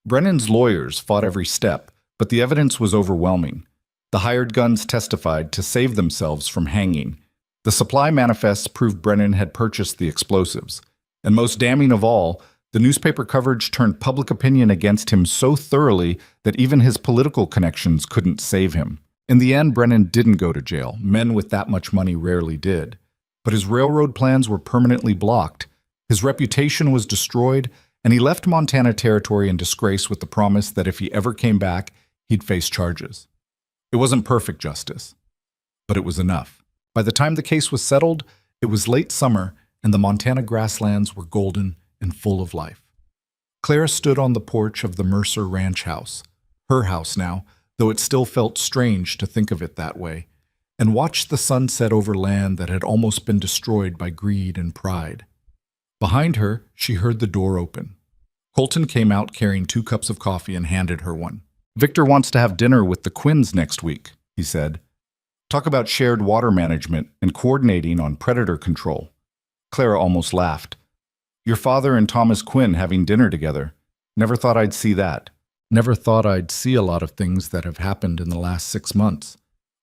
Brennan's lawyers fought every step, but the evidence was overwhelming. The hired guns testified to save themselves from hanging. The supply manifests proved Brennan had purchased the explosives. And most damning of all, the newspaper coverage turned public opinion against him so thoroughly that even his political connections couldn't save him. In the end, Brennan didn't go to jail. Men with that much money rarely did. But his railroad plans were permanently blocked. His reputation was destroyed, and he left Montana Territory in disgrace with the promise that if he ever came back, he'd face charges. It wasn't perfect justice, but it was enough. By the time the case was settled, it was late summer, and the Montana grasslands were golden and full of life. Clara stood on the porch of the Mercer Ranch house, her house now, though it still felt strange to think of it that way, and watched the sun set over land that had almost been destroyed by greed and pride. Behind her, she heard the door open. Colton came out carrying 2 cups of coffee and handed her one. Victor wants to have dinner with the Quinns next week, he said. Talk about shared water management and coordinating on predator control. Clara almost laughed. Your father and Thomas Quinn having dinner together. Never thought I'd see that. Never thought I'd see a lot of things that have happened in the last 6 months.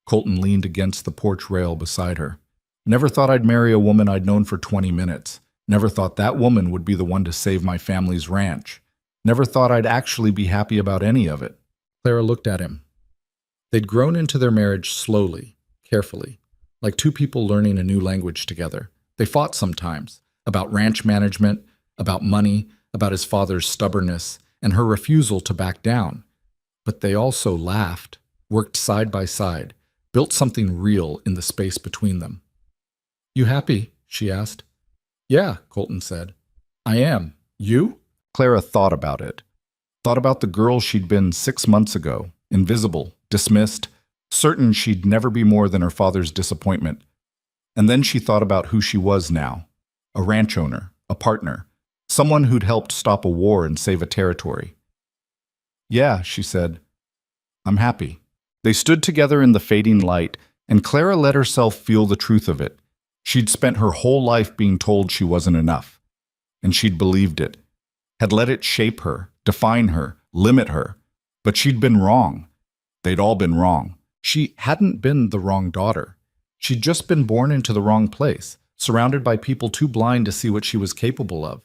Colton leaned against the porch rail beside her. Never thought I'd marry a woman I'd known for 20 minutes. Never thought that woman would be the one to save my family's ranch. Never thought I'd actually be happy about any of it. Clara looked at him. They'd grown into their marriage slowly, carefully, like 2 people learning a new language together. They fought sometimes, about ranch management, about money, about his father's stubbornness, and her refusal to back down. But they also laughed, worked side by side, built something real in the space between them. You happy? She asked. Yeah, Colton said. I am. You? Clara thought about it. Thought about the girl she'd been 6 months ago, invisible, dismissed, certain she'd never be more than her father's disappointment. And then she thought about who she was now, a ranch owner, a partner, someone who'd helped stop a war and save a territory. Yeah, she said. I'm happy. They stood together in the fading light, and Clara let herself feel the truth of it. She'd spent her whole life being told she wasn't enough, and she'd believed it, had let it shape her, define her, limit her. But she'd been wrong. They'd all been wrong. She hadn't been the wrong daughter. She'd just been born into the wrong place, surrounded by people too blind to see what she was capable of.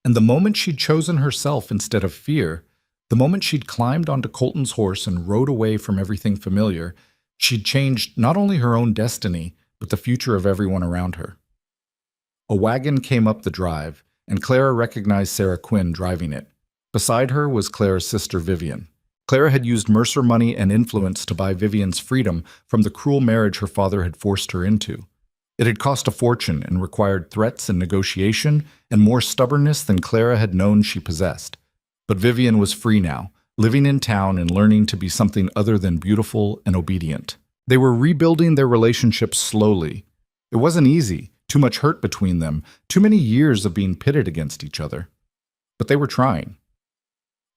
And the moment she'd chosen herself instead of fear, the moment she'd climbed onto Colton's horse and rode away from everything familiar, she'd changed not only her own destiny, but the future of everyone around her. A wagon came up the drive, and Clara recognized Sarah Quinn driving it. Beside her was Clara's sister Vivian. Clara had used Mercer money and influence to buy Vivian's freedom from the cruel marriage her father had forced her into. It had cost a fortune and required threats and negotiation and more stubbornness than Clara had known she possessed. But Vivian was free now, living in town and learning to be something other than beautiful and obedient. They were rebuilding their relationship slowly. It wasn't easy, too much hurt between them, too many years of being pitted against each other. But they were trying.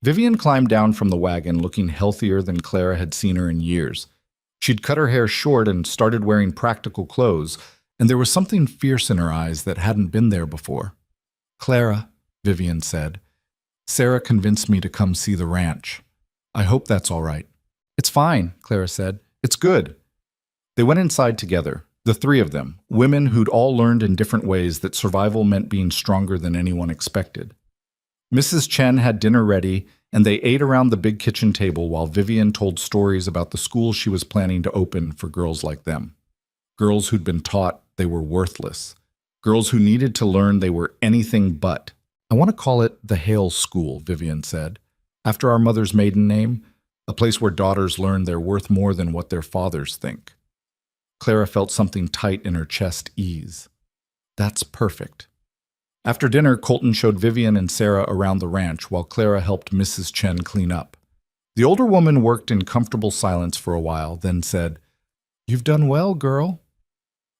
Vivian climbed down from the wagon looking healthier than Clara had seen her in years. She'd cut her hair short and started wearing practical clothes, and there was something fierce in her eyes that hadn't been there before. "Clara," Vivian said, "Sarah convinced me to come see the ranch. I hope that's all right." "It's fine," Clara said. "It's good." They went inside together, the three of them, women who'd all learned in different ways that survival meant being stronger than anyone expected. Mrs. Chen had dinner ready, and they ate around the big kitchen table while Vivian told stories about the school she was planning to open for girls like them. Girls who'd been taught they were worthless. Girls who needed to learn they were anything but. "I want to call it the Hale School," Vivian said, "after our mother's maiden name, a place where daughters learn they're worth more than what their fathers think." Clara felt something tight in her chest ease. "That's perfect." After dinner, Colton showed Vivian and Sarah around the ranch while Clara helped Mrs. Chen clean up. The older woman worked in comfortable silence for a while, then said, "You've done well, girl."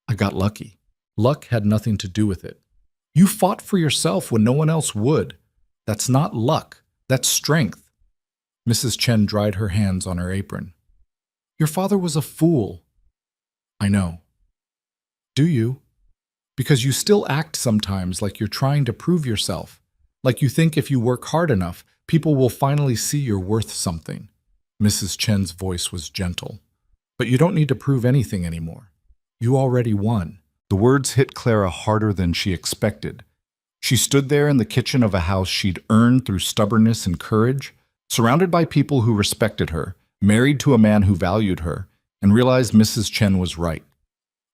"I got lucky." "Luck had nothing to do with it. You fought for yourself when no one else would. That's not luck. That's strength." Mrs. Chen dried her hands on her apron. "Your father was a fool." "I know." "Do you? Because you still act sometimes like you're trying to prove yourself, like you think if you work hard enough, people will finally see you're worth something." Mrs. Chen's voice was gentle. "But you don't need to prove anything anymore. You already won." The words hit Clara harder than she expected. She stood there in the kitchen of a house she'd earned through stubbornness and courage, surrounded by people who respected her, married to a man who valued her, and realized Mrs. Chen was right.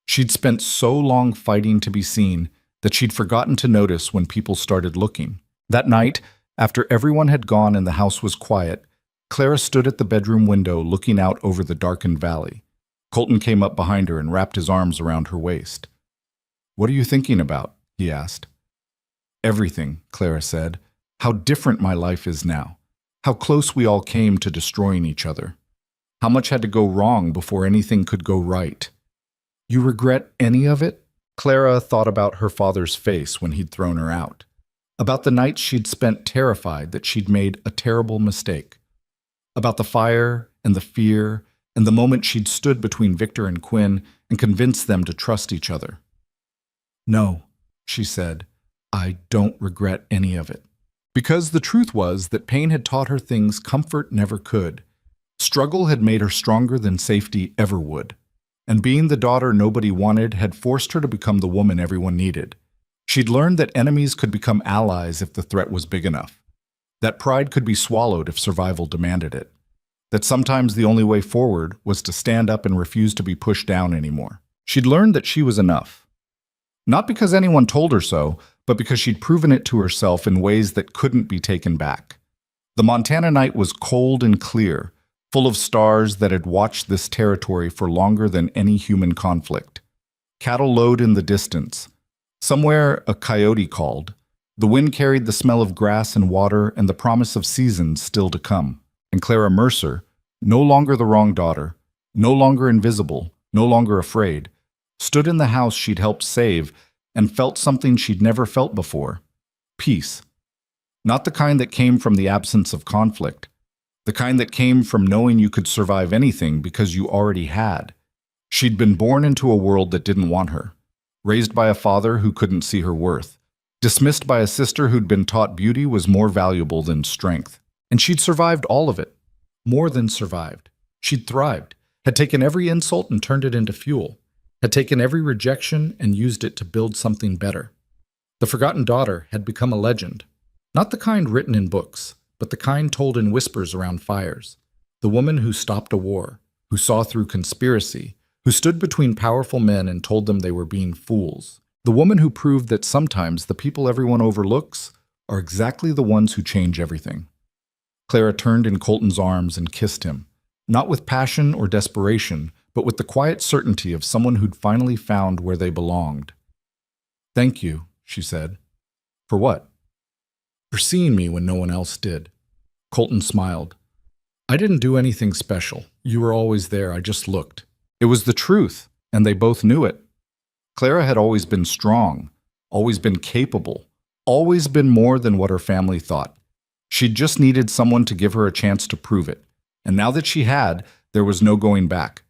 She'd spent so long fighting to be seen that she'd forgotten to notice when people started looking. That night, after everyone had gone and the house was quiet, Clara stood at the bedroom window looking out over the darkened valley. Colton came up behind her and wrapped his arms around her waist. "What are you thinking about?" he asked. "Everything," Clara said. "How different my life is now. How close we all came to destroying each other. How much had to go wrong before anything could go right." "You regret any of it?" Clara thought about her father's face when he'd thrown her out. About the nights she'd spent terrified that she'd made a terrible mistake. About the fire and the fear and the moment she'd stood between Victor and Quinn and convinced them to trust each other. "No," she said, "I don't regret any of it." Because the truth was that pain had taught her things comfort never could. Struggle had made her stronger than safety ever would. And being the daughter nobody wanted had forced her to become the woman everyone needed. She'd learned that enemies could become allies if the threat was big enough. That pride could be swallowed if survival demanded it. That sometimes the only way forward was to stand up and refuse to be pushed down anymore. She'd learned that she was enough. Not because anyone told her so, but because she'd proven it to herself in ways that couldn't be taken back. The Montana night was cold and clear, full of stars that had watched this territory for longer than any human conflict. Cattle lowed in the distance. Somewhere a coyote called. The wind carried the smell of grass and water and the promise of seasons still to come. And Clara Mercer, no longer the wrong daughter, no longer invisible, no longer afraid, stood in the house she'd helped save and felt something she'd never felt before. Peace. Not the kind that came from the absence of conflict. The kind that came from knowing you could survive anything because you already had. She'd been born into a world that didn't want her. Raised by a father who couldn't see her worth. Dismissed by a sister who'd been taught beauty was more valuable than strength. And she'd survived all of it. More than survived. She'd thrived. Had taken every insult and turned it into fuel. Had taken every rejection and used it to build something better. The forgotten daughter had become a legend. Not the kind written in books, but the kind told in whispers around fires. The woman who stopped a war, who saw through conspiracy, who stood between powerful men and told them they were being fools. The woman who proved that sometimes the people everyone overlooks are exactly the ones who change everything. Clara turned in Colton's arms and kissed him, not with passion or desperation, but with the quiet certainty of someone who'd finally found where they belonged. "Thank you," she said. "For what?" "For seeing me when no one else did." Colton smiled. "I didn't do anything special. You were always there. I just looked." It was the truth, and they both knew it. Clara had always been strong, always been capable, always been more than what her family thought. She'd just needed someone to give her a chance to prove it. And now that she had, there was no going back.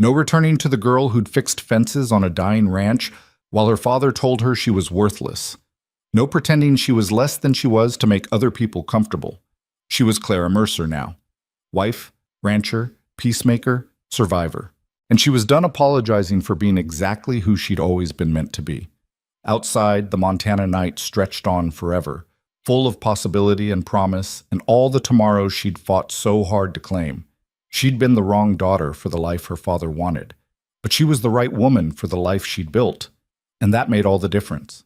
No returning to the girl who'd fixed fences on a dying ranch while her father told her she was worthless. No pretending she was less than she was to make other people comfortable. She was Clara Mercer now. Wife, rancher, peacemaker, survivor. And she was done apologizing for being exactly who she'd always been meant to be. Outside, the Montana night stretched on forever, full of possibility and promise and all the tomorrows she'd fought so hard to claim. She'd been the wrong daughter for the life her father wanted, but she was the right woman for the life she'd built, and that made all the difference.